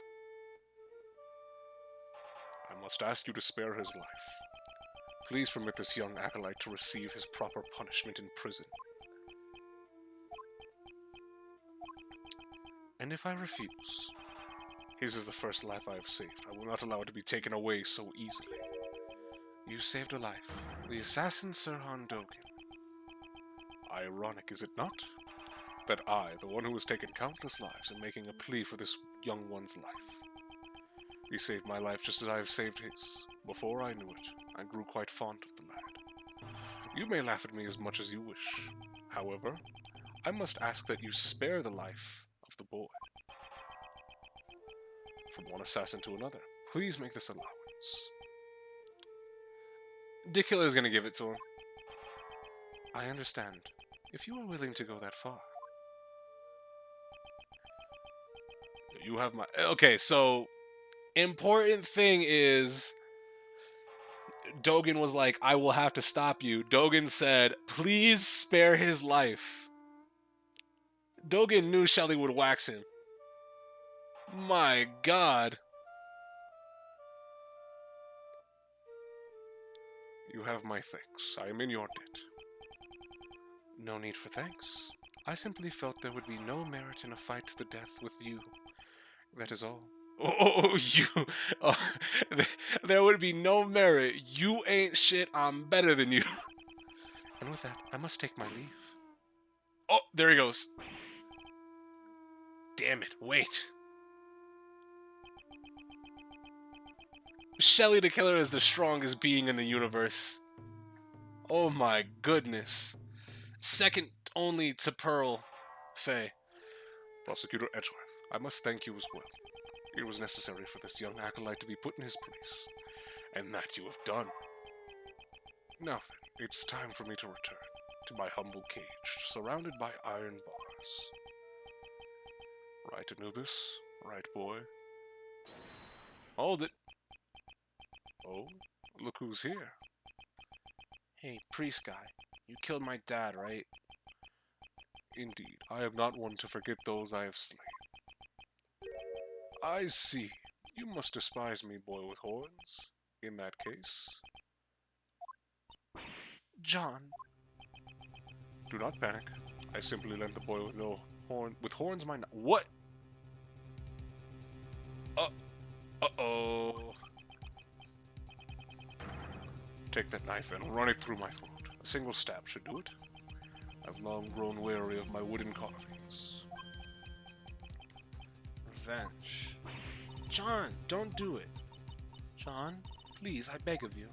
I must ask you to spare his life. Please permit this young acolyte to receive his proper punishment in prison. And if I refuse, his is the first life I have saved. I will not allow it to be taken away so easily. You saved a life. The assassin Sirhan Dogen. Ironic, is it not? That I, the one who has taken countless lives, am making a plea for this young one's life. He saved my life just as I have saved his. Before I knew it, I grew quite fond of the lad. You may laugh at me as much as you wish. However, I must ask that you spare the life of the boy. From one assassin to another, please make this allowance. Dick Killer's gonna give it to him. I understand. If you are willing to go that far. You have my... Okay, so... Important thing is... Dogen was like, I will have to stop you. Dogen said, please spare his life. Dogen knew Shelly would wax him. My god. You have my thanks. I am in your debt. No need for thanks. I simply felt there would be no merit in a fight to the death with you. That is all. Oh, you... Oh, there would be no merit. You ain't shit, I'm better than you. And with that, I must take my leave. Oh, there he goes. Damn it, wait. Shelly the Killer is the strongest being in the universe. Oh my goodness. Second only to Pearl Faye. Prosecutor Edgeworth, I must thank you as well. It was necessary for this young acolyte to be put in his place, and that you have done. Now then, it's time for me to return to my humble cage, surrounded by iron bars. Right, Anubis? Right, boy? Hold it. Oh, look who's here. Hey, priest guy, you killed my dad, right? Indeed, I am not one to forget those I have slain. I see. You must despise me, boy with horns. In that case... John. Do not panic. I simply lent the boy with no horn... With horns my... What? Uh-oh. Take that knife and run it through my throat. A single stab should do it. I've long grown weary of my wooden carvings. Revenge. John, don't do it. John, please, I beg of you.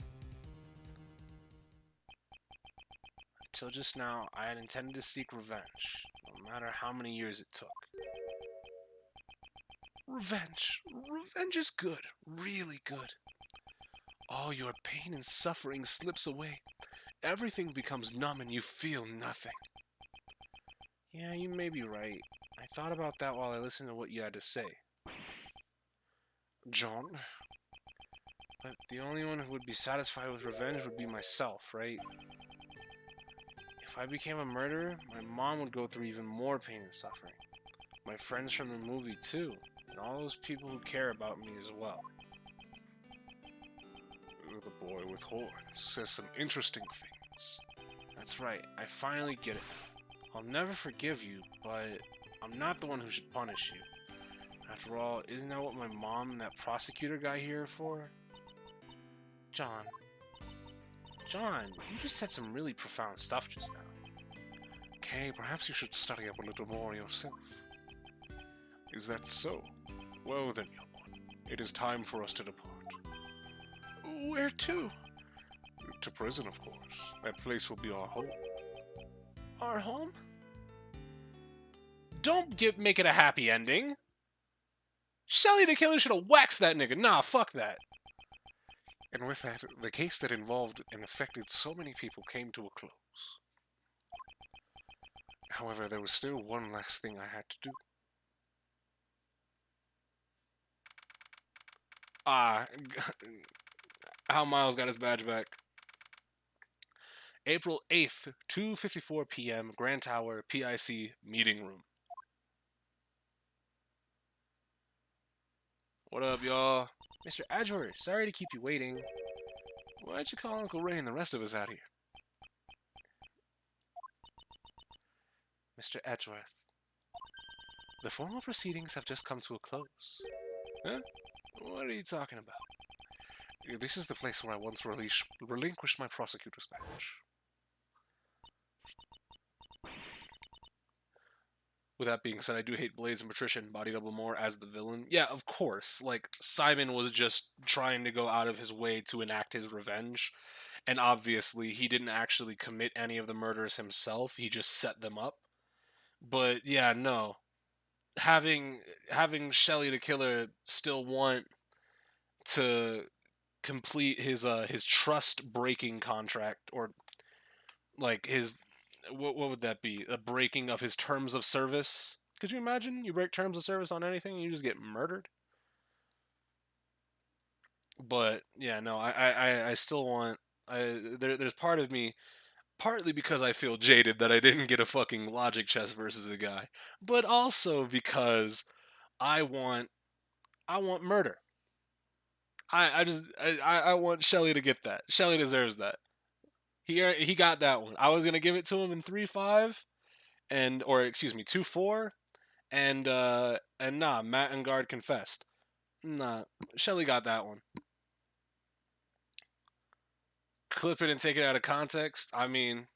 Until just now, I had intended to seek revenge, no matter how many years it took. Revenge. Revenge is good. Really good. All your pain and suffering slips away. Everything becomes numb and you feel nothing. Yeah, you may be right. I thought about that while I listened to what you had to say. John? But the only one who would be satisfied with revenge would be myself, right? If I became a murderer, my mom would go through even more pain and suffering. My friends from the movie too, and all those people who care about me as well. The boy with horns says some interesting things. That's right, I finally get it. I'll never forgive you, but I'm not the one who should punish you. After all, isn't that what my mom and that prosecutor guy here are for? John. John, you just said some really profound stuff just now. Okay, perhaps you should study up a little more yourself. Is that so? Well then, young one, it is time for us to depart. Where to? To prison, of course. That place will be our home. Our home? Don't make it a happy ending. Shelly the Killer should have waxed that nigga. Nah, fuck that. And with that, the case that involved and affected so many people came to a close. However, there was still one last thing I had to do. How Miles got his badge back. April 8th, 2:54 p.m., Grand Tower, PIC, meeting room. What up, y'all? Mr. Edgeworth, sorry to keep you waiting. Why'd you call Uncle Ray and the rest of us out here? Mr. Edgeworth, the formal proceedings have just come to a close. Huh? What are you talking about? This is the place where I once relinquished my prosecutor's badge. With that being said, I do hate Blaze and Patricia and Body Double more as the villain. Yeah, of course. Like, Simon was just trying to go out of his way to enact his revenge. And obviously, he didn't actually commit any of the murders himself. He just set them up. But yeah, no. Having Shelly the Killer still want to complete his trust breaking contract, or like his what would that be? A breaking of his terms of service? Could you imagine you break terms of service on anything and you just get murdered? But yeah, no, I still want. There's part of me, partly because I feel jaded that I didn't get a fucking logic chess versus a guy, but also because I want I want murder. I want Shelly to get that. Shelly deserves that. He got that one. I was gonna give it to him in 3-5, and or excuse me 2-4, and nah, Matt and Guard confessed. Nah, Shelly got that one. Clip it and take it out of context. I mean,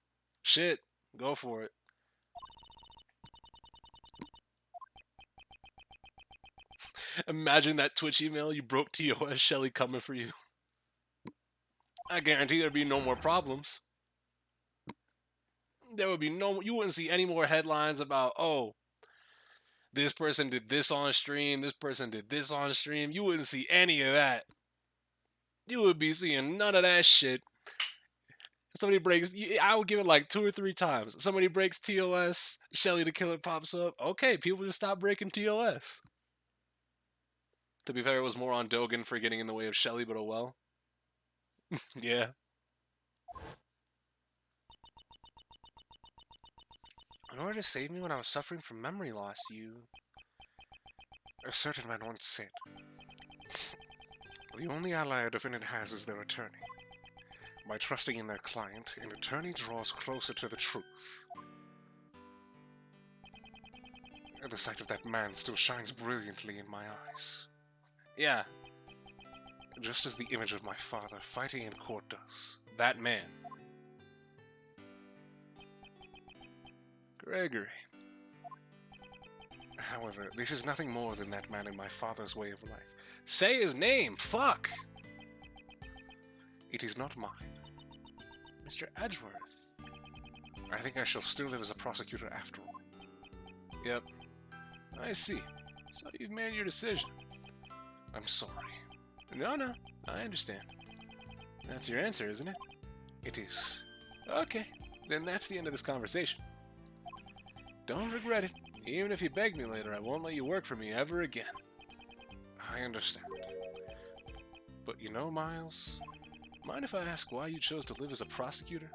shit, go for it. Imagine that Twitch email you broke TOS, Shelly coming for you. I guarantee there'd be no more problems. There would be no, you wouldn't see any more headlines about, oh, this person did this on stream, this person did this on stream. You wouldn't see any of that. You would be seeing none of that shit. Somebody breaks, I would give it like 2 or 3 times. Somebody breaks TOS, Shelly the Killer pops up. Okay, people just stop breaking TOS. To be fair, it was more on Dogan for getting in the way of Shelly, but oh well. Yeah. In order to save me when I was suffering from memory loss, a certain man once said, the only ally a defendant has is their attorney. By trusting in their client, an attorney draws closer to the truth. And the sight of that man still shines brilliantly in my eyes. Yeah. Just as the image of my father fighting in court does. That man. Gregory. However, this is nothing more than that man in my father's way of life. Say his name! Fuck! It is not mine. Mr. Edgeworth. I think I shall still live as a prosecutor after all. Yep. I see. So you've made your decision. I'm sorry. No, I understand. That's your answer, isn't it? It is. Okay, then that's the end of this conversation. Don't regret it. Even if you beg me later, I won't let you work for me ever again. I understand. But you know, Miles, mind if I ask why you chose to live as a prosecutor?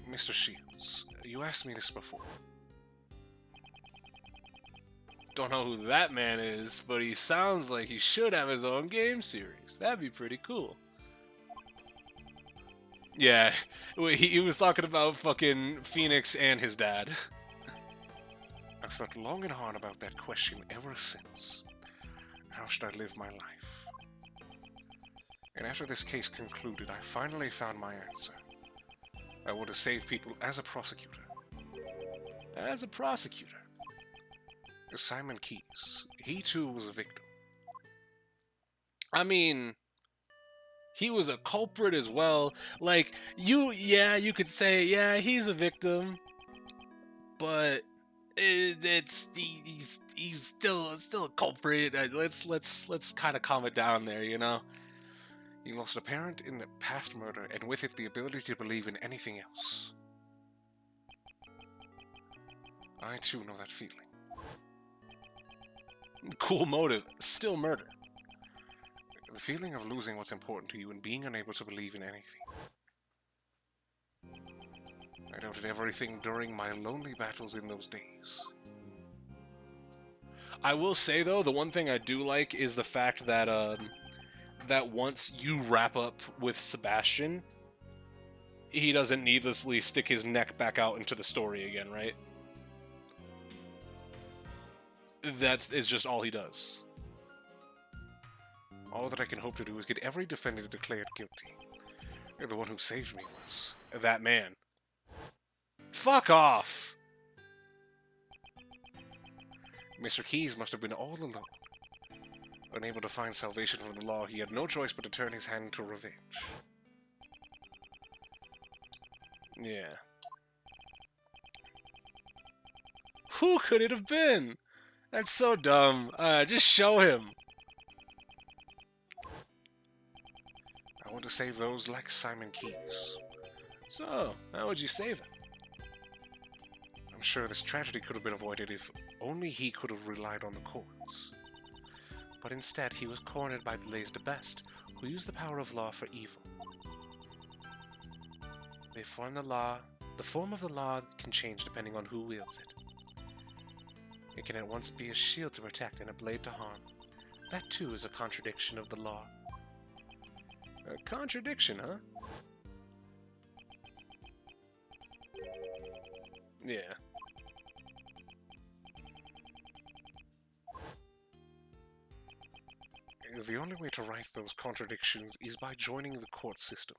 Mr. Shields, you asked me this before. Don't know who that man is, but he sounds like he should have his own game series. That'd be pretty cool. Yeah, he was talking about fucking Phoenix and his dad. I've thought long and hard about that question ever since. How should I live my life? And after this case concluded, I finally found my answer. I want to save people as a prosecutor. As a prosecutor. Simon Keyes. He too was a victim. I mean, he was a culprit as well. Like, you could say, yeah, he's a victim, but he's still a culprit. Let's kind of calm it down there, you know. He lost a parent in a past murder, and with it the ability to believe in anything else. I too know that feeling. Cool motive, still murder. The feeling of losing what's important to you and being unable to believe in anything. I doubted everything during my lonely battles in those days. I will say, though, the one thing I do like is the fact that, that once you wrap up with Sebastian, he doesn't needlessly stick his neck back out into the story again, right? It's just all he does. All that I can hope to do is get every defendant declared guilty. The one who saved me was that man. Fuck off! Mr. Keyes must have been all alone. Unable to find salvation from the law, he had no choice but to turn his hand to revenge. Yeah. Who could it have been? That's so dumb. Just show him. I want to save those like Simon Keyes. So, how would you save him? I'm sure this tragedy could have been avoided if only he could have relied on the courts. But instead, he was cornered by Blaise de Best, who used the power of law for evil. They form the law. The form of the law can change depending on who wields it. It can at once be a shield to protect and a blade to harm. That too is a contradiction of the law. A contradiction, huh? Yeah. The only way to right those contradictions is by joining the court system.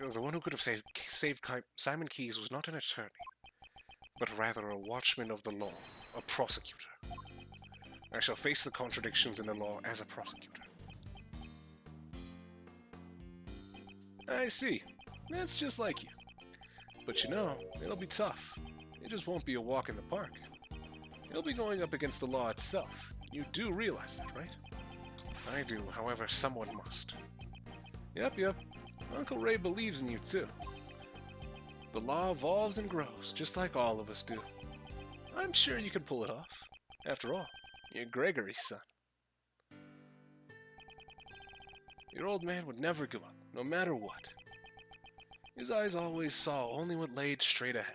The one who could have saved Simon Keyes was not an attorney, but rather a watchman of the law, a prosecutor. I shall face the contradictions in the law as a prosecutor. I see. That's just like you. But you know, it'll be tough. It just won't be a walk in the park. It'll be going up against the law itself. You do realize that, right? I do, however, someone must. Yep. Uncle Ray believes in you, too. The law evolves and grows, just like all of us do. I'm sure you could pull it off. After all, you're Gregory's son. Your old man would never give up, no matter what. His eyes always saw only what laid straight ahead.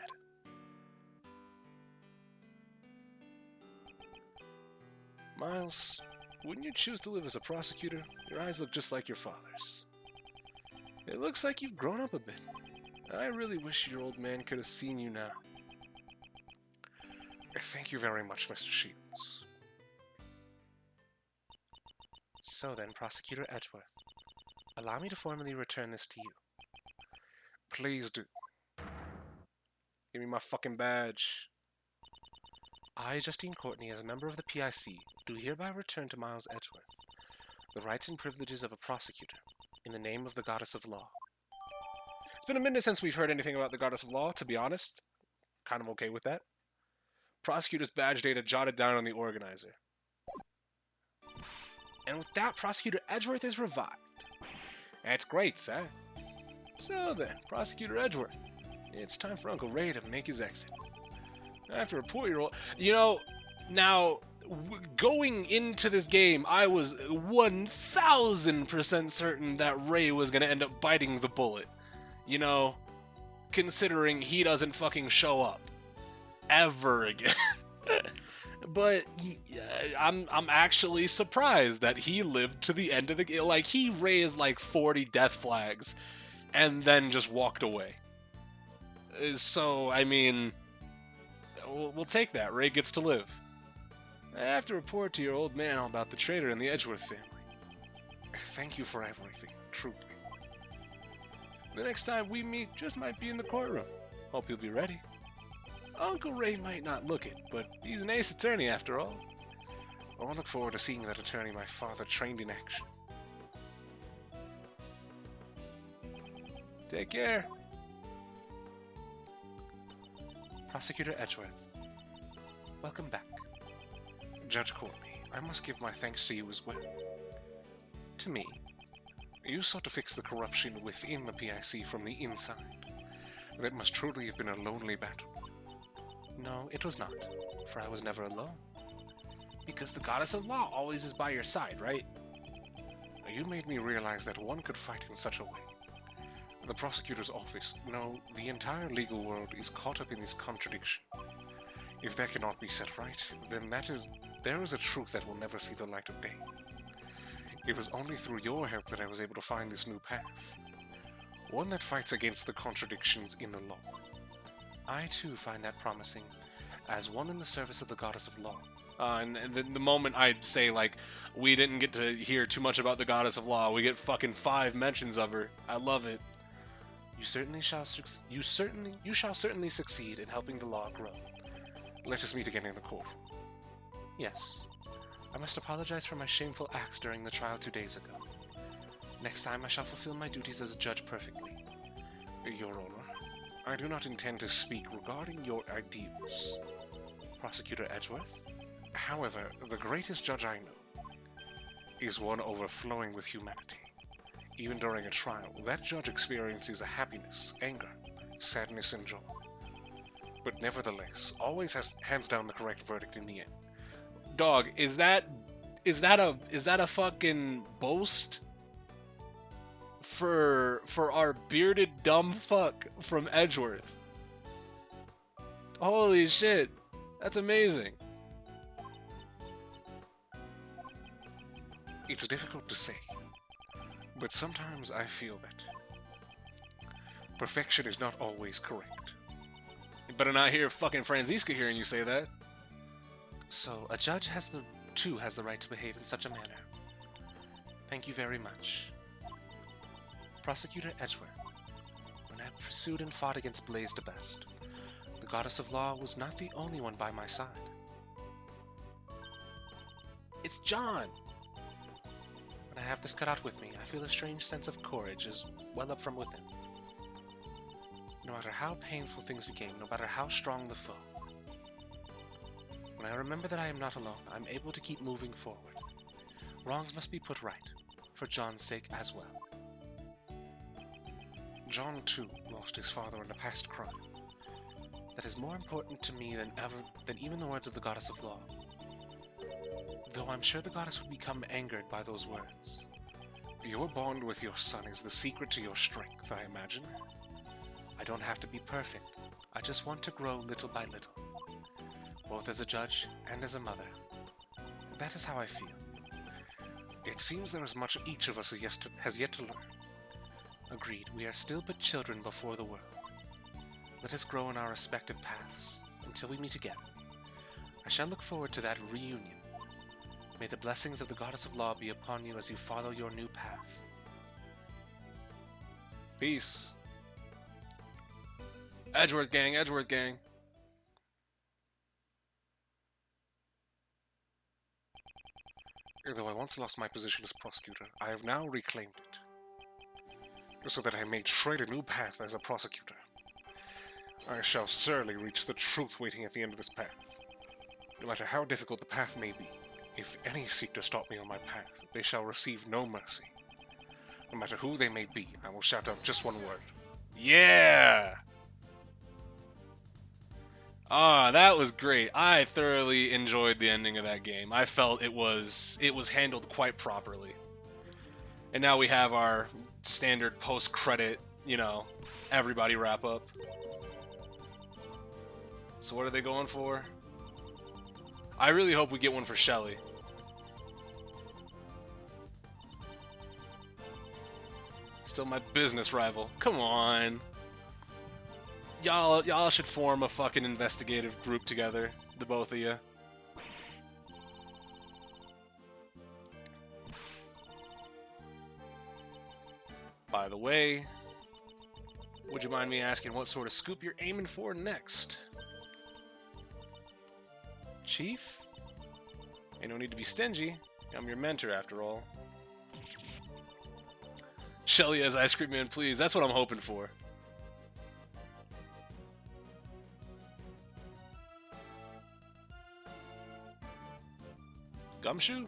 Miles, wouldn't you choose to live as a prosecutor? Your eyes look just like your father's. It looks like you've grown up a bit. I really wish your old man could have seen you now. Thank you very much, Mr. Shields. So then, Prosecutor Edgeworth, allow me to formally return this to you. Please do. Give me my fucking badge. I, Justine Courtney, as a member of the PIC, do hereby return to Miles Edgeworth the rights and privileges of a prosecutor in the name of the Goddess of Law. It's been a minute since we've heard anything about the Goddess of Law, to be honest. Kind of okay with that. Prosecutor's badge data jotted down on the organizer. And with that, Prosecutor Edgeworth is revived. That's great, sir. So then, Prosecutor Edgeworth, it's time for Uncle Ray to make his exit. I have to report your old... You know, now, going into this game, I was 1000% certain that Ray was going to end up biting the bullet. You know, considering he doesn't fucking show up. Ever again. But I'm actually surprised that he lived to the end of the game. Like, he raised like 40 death flags and then just walked away. So, I mean, we'll take that. Ray gets to live. I have to report to your old man all about the traitor and the Edgeworth family. Thank you for everything, truly. The next time we meet just might be in the courtroom. Hope you'll be ready. Uncle Ray might not look it, but he's an ace attorney after all. I look forward to seeing that attorney my father trained in action. Take care. Prosecutor Edgeworth, welcome back. Judge Courtney, I must give my thanks to you as well. To me, you sought to fix the corruption within the PIC from the inside. That must truly have been a lonely battle. No, it was not, for I was never alone. Because the Goddess of Law always is by your side, right? You made me realize that one could fight in such a way. The prosecutor's office, no, the entire legal world is caught up in this contradiction. If that cannot be set right, then there is a truth that will never see the light of day. It was only through your help that I was able to find this new path. One that fights against the contradictions in the law. I too find that promising, as one in the service of the Goddess of Law. And the moment I'd say, like, we didn't get to hear too much about the Goddess of Law, we get fucking 5 mentions of her. I love it. You shall certainly succeed in helping the law grow. Let us meet again in the court. Yes, I must apologize for my shameful acts during the trial 2 days ago. Next time I shall fulfill my duties as a judge perfectly. Your Honor, I do not intend to speak regarding your ideals, Prosecutor Edgeworth. However, the greatest judge I know is one overflowing with humanity. Even during a trial, that judge experiences a happiness, anger, sadness, and joy. But nevertheless, always hands down the correct verdict in the end. Dog, is that a fucking boast for our bearded dumb fuck from Edgeworth? Holy shit. That's amazing. It's difficult to say, but sometimes I feel that perfection is not always correct. You better not hear fucking Franziska hearing you say that. So, a judge has the right to behave in such a manner. Thank you very much. Prosecutor Edgeworth, when I pursued and fought against Blaze the Best, the goddess of law was not the only one by my side. It's John! When I have this cut out with me, I feel a strange sense of courage as well up from within. No matter how painful things became, no matter how strong the foe, when I remember that I am not alone, I'm able to keep moving forward. Wrongs must be put right, for John's sake as well. John, too, lost his father in a past crime. That is more important to me than even the words of the goddess of law. Though I'm sure the goddess would become angered by those words. Your bond with your son is the secret to your strength, I imagine. I don't have to be perfect. I just want to grow little by little, both as a judge and as a mother. That is how I feel. It seems there is much each of us has yet to learn. Agreed, we are still but children before the world. Let us grow in our respective paths until we meet again. I shall look forward to that reunion. May the blessings of the Goddess of Law be upon you as you follow your new path. Peace. Edgeworth gang, Edgeworth gang. Though I once lost my position as prosecutor, I have now reclaimed it, so that I may tread a new path as a prosecutor. I shall surely reach the truth waiting at the end of this path. No matter how difficult the path may be, if any seek to stop me on my path, they shall receive no mercy. No matter who they may be, I will shout out just one word. Yeah! Ah, that was great. I thoroughly enjoyed the ending of that game. I felt it was handled quite properly. And now we have our standard post-credit, everybody wrap up. So what are they going for? I really hope we get one for Shelly. Still my business rival. Come on. Y'all should form a fucking investigative group together, the both of you. By the way, would you mind me asking what sort of scoop you're aiming for next? Chief? Ain't no need to be stingy. I'm your mentor after all. Shelly as Ice Cream Man, please. That's what I'm hoping for. Gumshoe?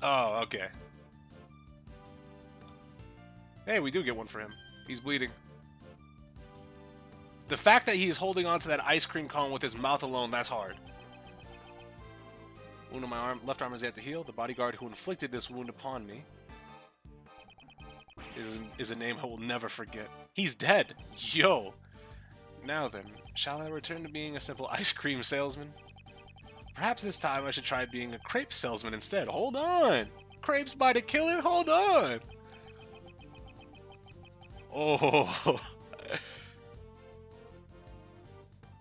Oh, okay. Hey, we do get one for him. He's bleeding. The fact that he's holding onto that ice cream cone with his mouth alone, that's hard. Wound on my arm. Left arm is yet to heal. The bodyguard who inflicted this wound upon me is a name I will never forget. He's dead! Yo! Now then, shall I return to being a simple ice cream salesman? Perhaps this time I should try being a crepe salesman instead. Hold on! Crepes by the Killer? Hold on! Oh!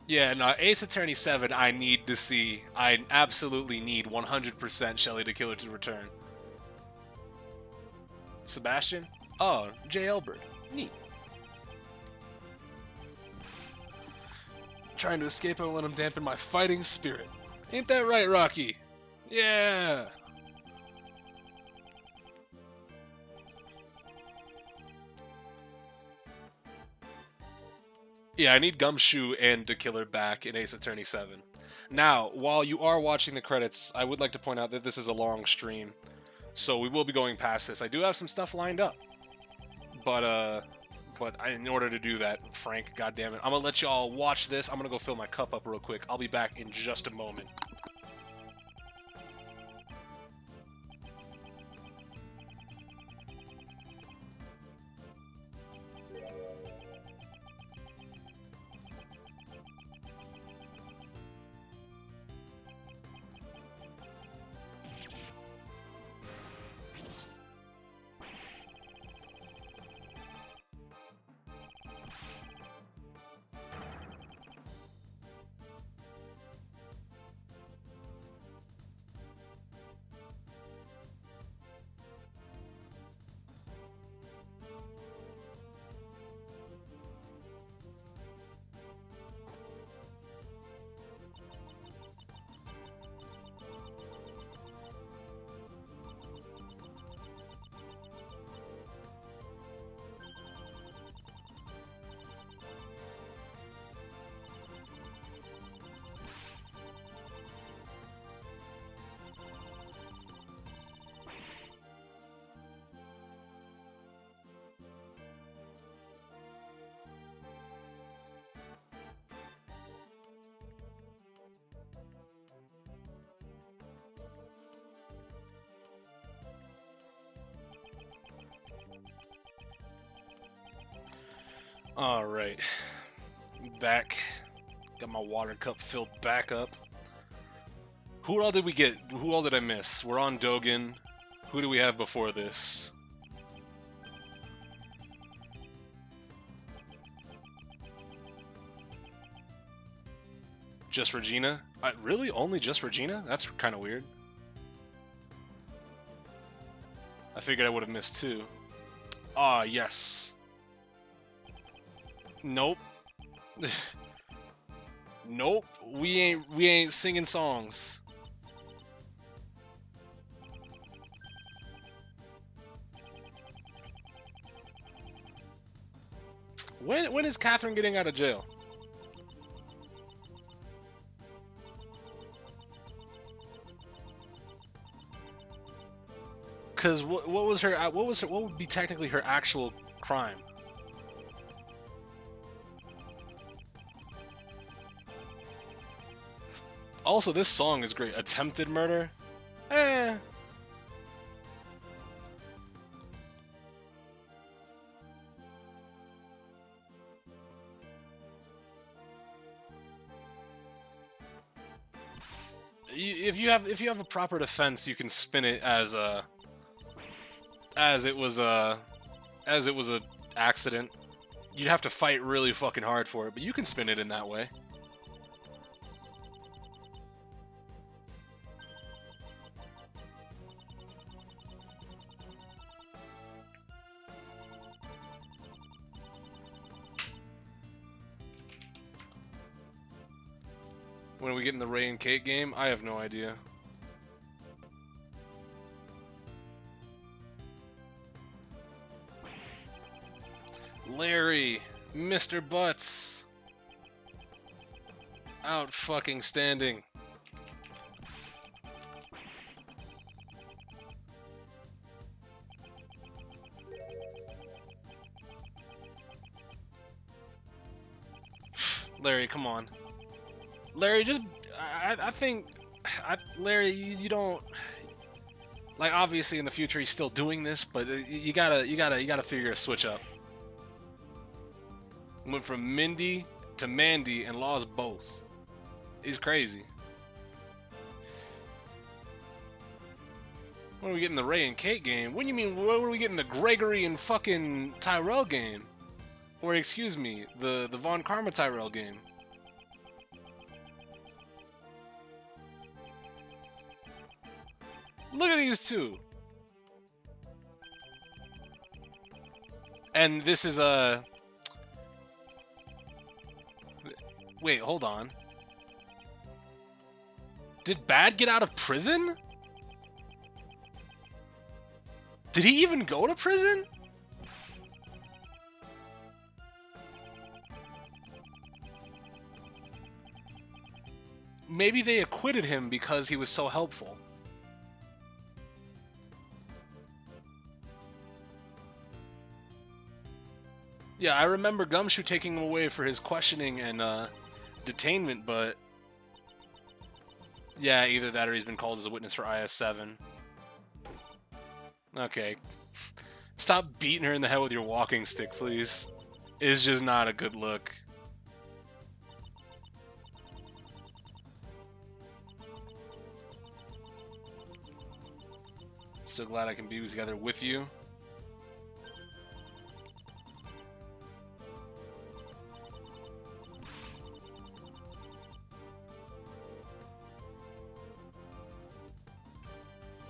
Yeah, no, Ace Attorney 7 I need to see. I absolutely need 100% Shelly the Killer to return. Sebastian? Oh, J. Elbert. Neat. Trying to escape, I let him dampen my fighting spirit. Ain't that right, Rocky? Yeah! Yeah, I need Gumshoe and the Killer back in Ace Attorney 7. Now, while you are watching the credits, I would like to point out that this is a long stream, so we will be going past this. I do have some stuff lined up, but in order to do that, Frank, goddammit, I'm gonna let y'all watch this. I'm gonna go fill my cup up real quick. I'll be back in just a moment. All right, back. Got my water cup filled back up. Who all did we get? Who all did I miss? We're on Dogen. Who do we have before this? Just Regina? Really? Only just Regina? That's kind of weird. I figured I would have missed two. Ah, yes. Nope. Nope. We ain't singing songs. When is Catherine getting out of jail? Cause what would be technically her actual crime? Also, this song is great. Attempted murder? Eh. If you have a proper defense, you can spin it as it was a accident. You'd have to fight really fucking hard for it, but you can spin it in that way. When are we getting the Ray and Kate game? I have no idea. Larry, Mr. Butts, out fucking standing. Larry, come on. Larry, just I think Larry, you don't like. Obviously, in the future, he's still doing this, but you gotta figure a switch up. Went from Mindy to Mandy and lost both. He's crazy. When are we getting the Ray and Kate game? What do you mean? When are we getting the Gregory and fucking Tyrell game? Or excuse me, the Von Karma Tyrell game? Look at these two. And this is a... Wait, hold on. Did Bad get out of prison? Did he even go to prison? maybe they acquitted him because he was so helpful. Yeah, I remember Gumshoe taking him away for his questioning and detainment, but yeah, either that or he's been called as a witness for IS-7. Okay. Stop beating her in the head with your walking stick, please. It's just not a good look. Still glad I can be together with you.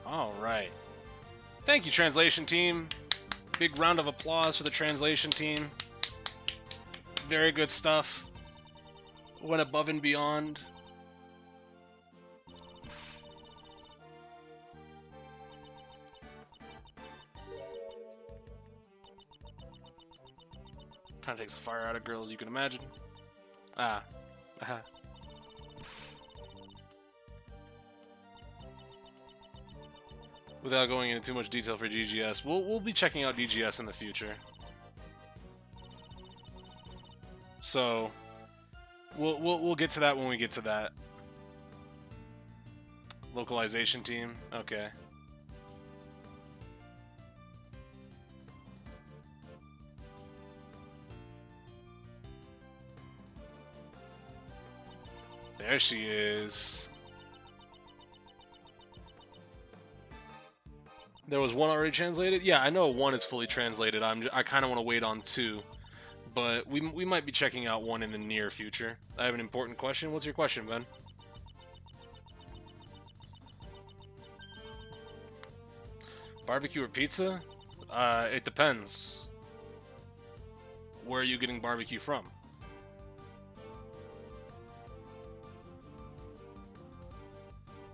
All right. Thank you, translation team. Big round of applause for the translation team. Very good stuff. Went above and beyond. Kind of takes the fire out of girls, you can imagine. Ah. Aha. Without going into too much detail for DGS, we'll be checking out DGS in the future. So we'll get to that when we get to that. Localization team, okay. There she is. There was one already translated? Yeah, I know one is fully translated. I kind of want to wait on two. But we might be checking out one in the near future. I have an important question. What's your question, Ben? Barbecue or pizza? It depends. Where are you getting barbecue from?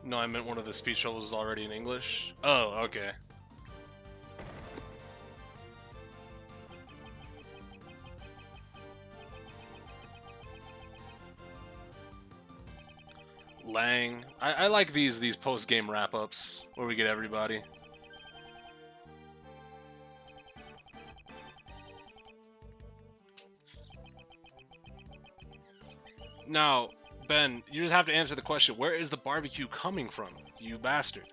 No, I meant one of the speech bubbles is already in English. Oh, okay. Lang. I like these post-game wrap-ups where we get everybody. Now, Ben, you just have to answer the question, where is the barbecue coming from, you bastard?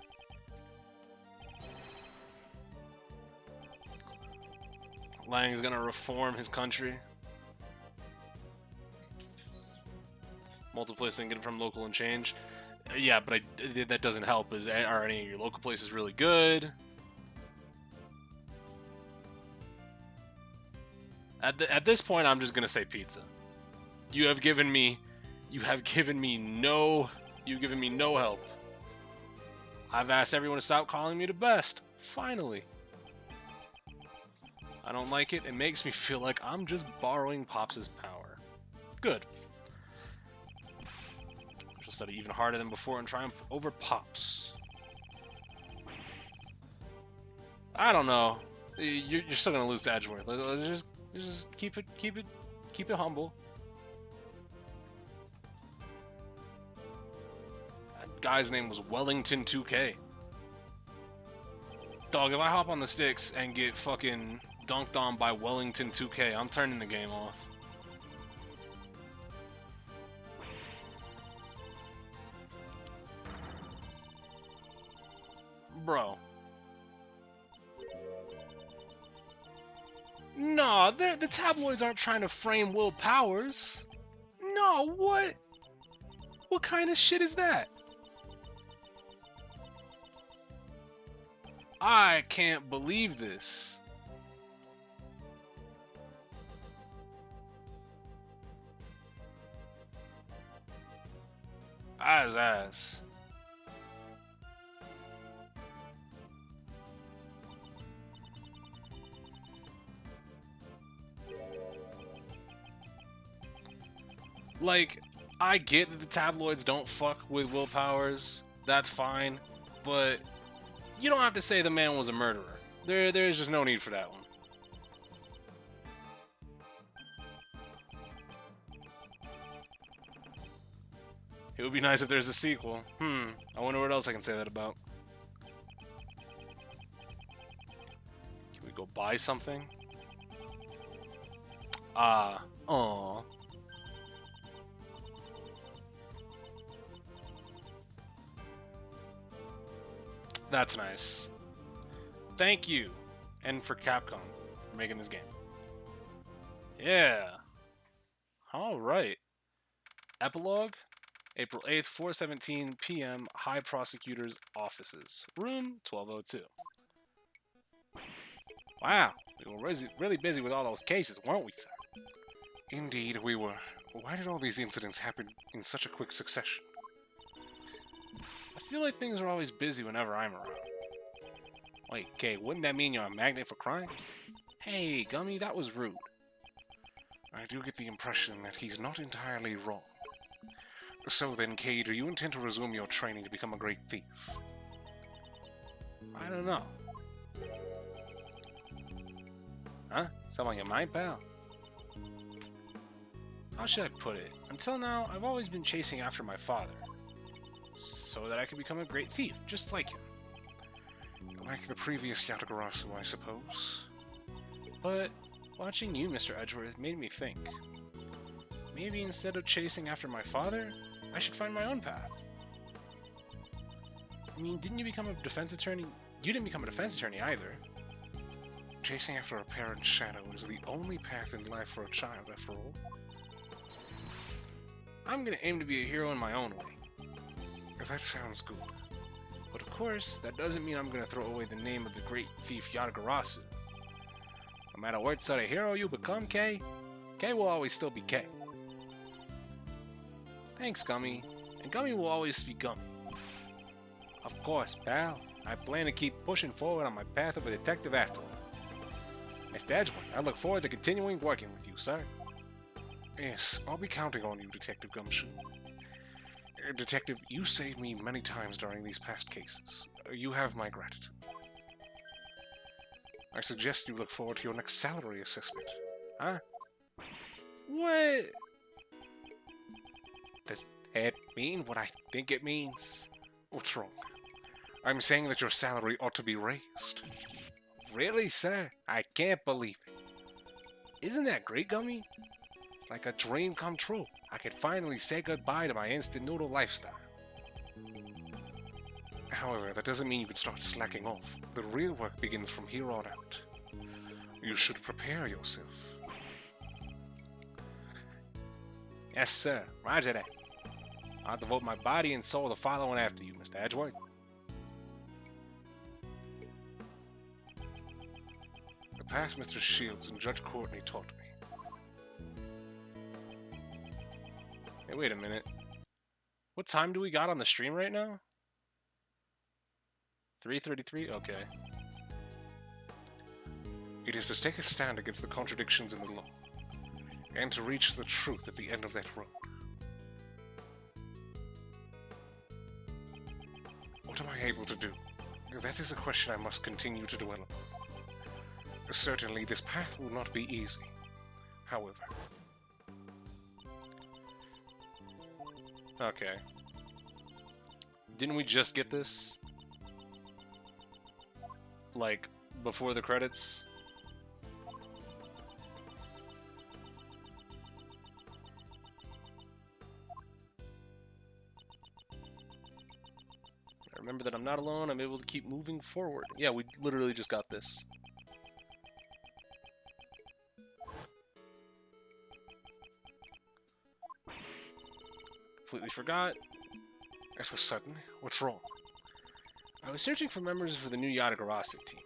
Lang's gonna reform his country. Multiple places and get it from local and change. Yeah, but that doesn't help. Are any of your local places really good? At this point, I'm just gonna say pizza. You've given me no help. I've asked everyone to stop calling me the best. Finally. I don't like it. It makes me feel like I'm just borrowing Pops' power. Good. She'll study even harder than before and triumph over Pops. I don't know. You're still gonna lose to Edgeworth. Let's just keep it humble. That guy's name was Wellington 2K. Dog, if I hop on the sticks and get fucking dunked on by Wellington 2K, I'm turning the game off. Bro. No, the tabloids aren't trying to frame Will Powers. No, what? What kind of shit is that? I can't believe this. Ass. Like, I get that the tabloids don't fuck with Will Powers. That's fine. But you don't have to say the man was a murderer. There's just no need for that one. It would be nice if there's a sequel. I wonder what else I can say that about. Can we go buy something? Aw. That's nice. Thank you. And for Capcom for making this game. Yeah. Alright. Epilogue? April 8th, 4:17 p.m. High Prosecutor's Offices. Room 1202. Wow. We were really busy with all those cases, weren't we, sir? Indeed, we were. Why did all these incidents happen in such a quick succession? I feel like things are always busy whenever I'm around. Wait, Kay, wouldn't that mean you're a magnet for crimes? Hey, Gummy, that was rude. I do get the impression that he's not entirely wrong. So then, Kay, do you intend to resume your training to become a great thief? I don't know. Huh? Something on your mind, pal? How should I put it? Until now, I've always been chasing after my father. So that I could become a great thief, just like him. Like the previous Yatagarasu, I suppose. But watching you, Mr. Edgeworth, made me think. Maybe instead of chasing after my father, I should find my own path. I mean, didn't you become a defense attorney? You didn't become a defense attorney either. Chasing after a parent's shadow is the only path in life for a child, after all. I'm gonna aim to be a hero in my own way. That sounds good. But of course, that doesn't mean I'm gonna throw away the name of the great thief Yatagarasu. No matter what sort of hero you become, Kay will always still be Kay. Thanks, Gummy. And Gummy will always be Gummy. Of course, pal. I plan to keep pushing forward on my path of a detective afterward. Mr. Edgeworth, I look forward to continuing working with you, sir. Yes, I'll be counting on you, Detective Gumshoe. Detective, you saved me many times during these past cases. You have my gratitude. I suggest you look forward to your next salary assessment. Huh? What? Does that mean what I think it means? What's wrong? I'm saying that your salary ought to be raised. Really, sir? I can't believe it. Isn't that great, Gummy? It's like a dream come true. I can finally say goodbye to my instant noodle lifestyle. However, that doesn't mean you can start slacking off. The real work begins from here on out. You should prepare yourself. Yes, sir. Roger that. I'll devote my body and soul to following after you, Mr. Edgeworth. The path Mr. Shields and Judge Courtney taught me. Hey, wait a minute. What time do we got on the stream right now? 3:33? Okay. It is to take a stand against the contradictions in the law, and to reach the truth at the end of that road. What am I able to do? That is a question I must continue to dwell upon. Certainly, this path will not be easy. However... Okay. Didn't we just get this? Like, before the credits? I remember that I'm not alone, I'm able to keep moving forward. Yeah, we literally just got this. Completely forgot. That was sudden. What's wrong? I was searching for members for the new Yatagarasu team.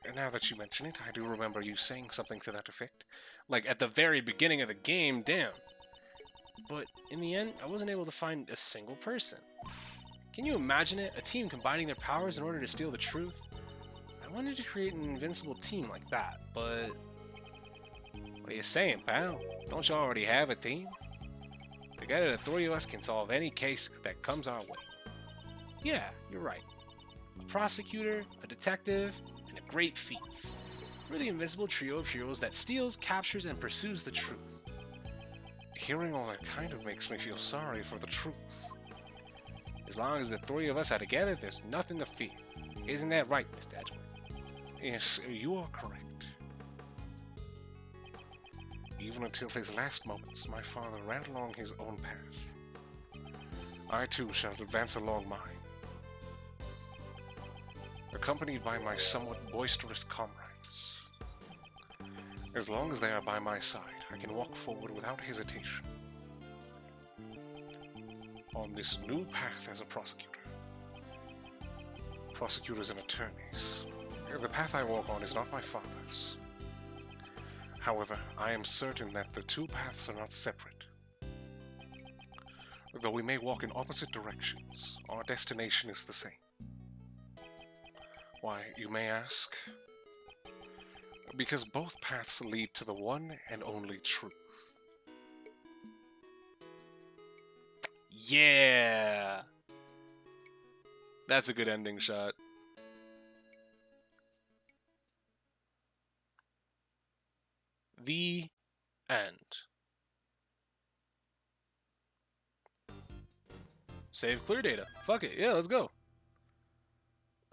And now that you mention it, I do remember you saying something to that effect. Like, at the very beginning of the game, damn. But, in the end, I wasn't able to find a single person. Can you imagine it? A team combining their powers in order to steal the truth? I wanted to create an invincible team like that, but... What are you saying, pal? Don't you already have a team? Together, the three of us can solve any case that comes our way. Yeah, you're right. A prosecutor, a detective, and a great thief. We're the invincible trio of heroes that steals, captures, and pursues the truth. Hearing all that kind of makes me feel sorry for the truth. As long as the three of us are together, there's nothing to fear. Isn't that right, Mr. Edgeworth? Yes, you are correct. Even until his last moments, my father ran along his own path. I too shall advance along mine. Accompanied by my somewhat boisterous comrades. As long as they are by my side, I can walk forward without hesitation. On this new path as a prosecutor. Prosecutors and attorneys. The path I walk on is not my father's. However, I am certain that the two paths are not separate. Though we may walk in opposite directions, our destination is the same. Why, you may ask? Because both paths lead to the one and only truth. Yeah! That's a good ending shot. The end. Save clear data. Fuck it. Yeah, let's go.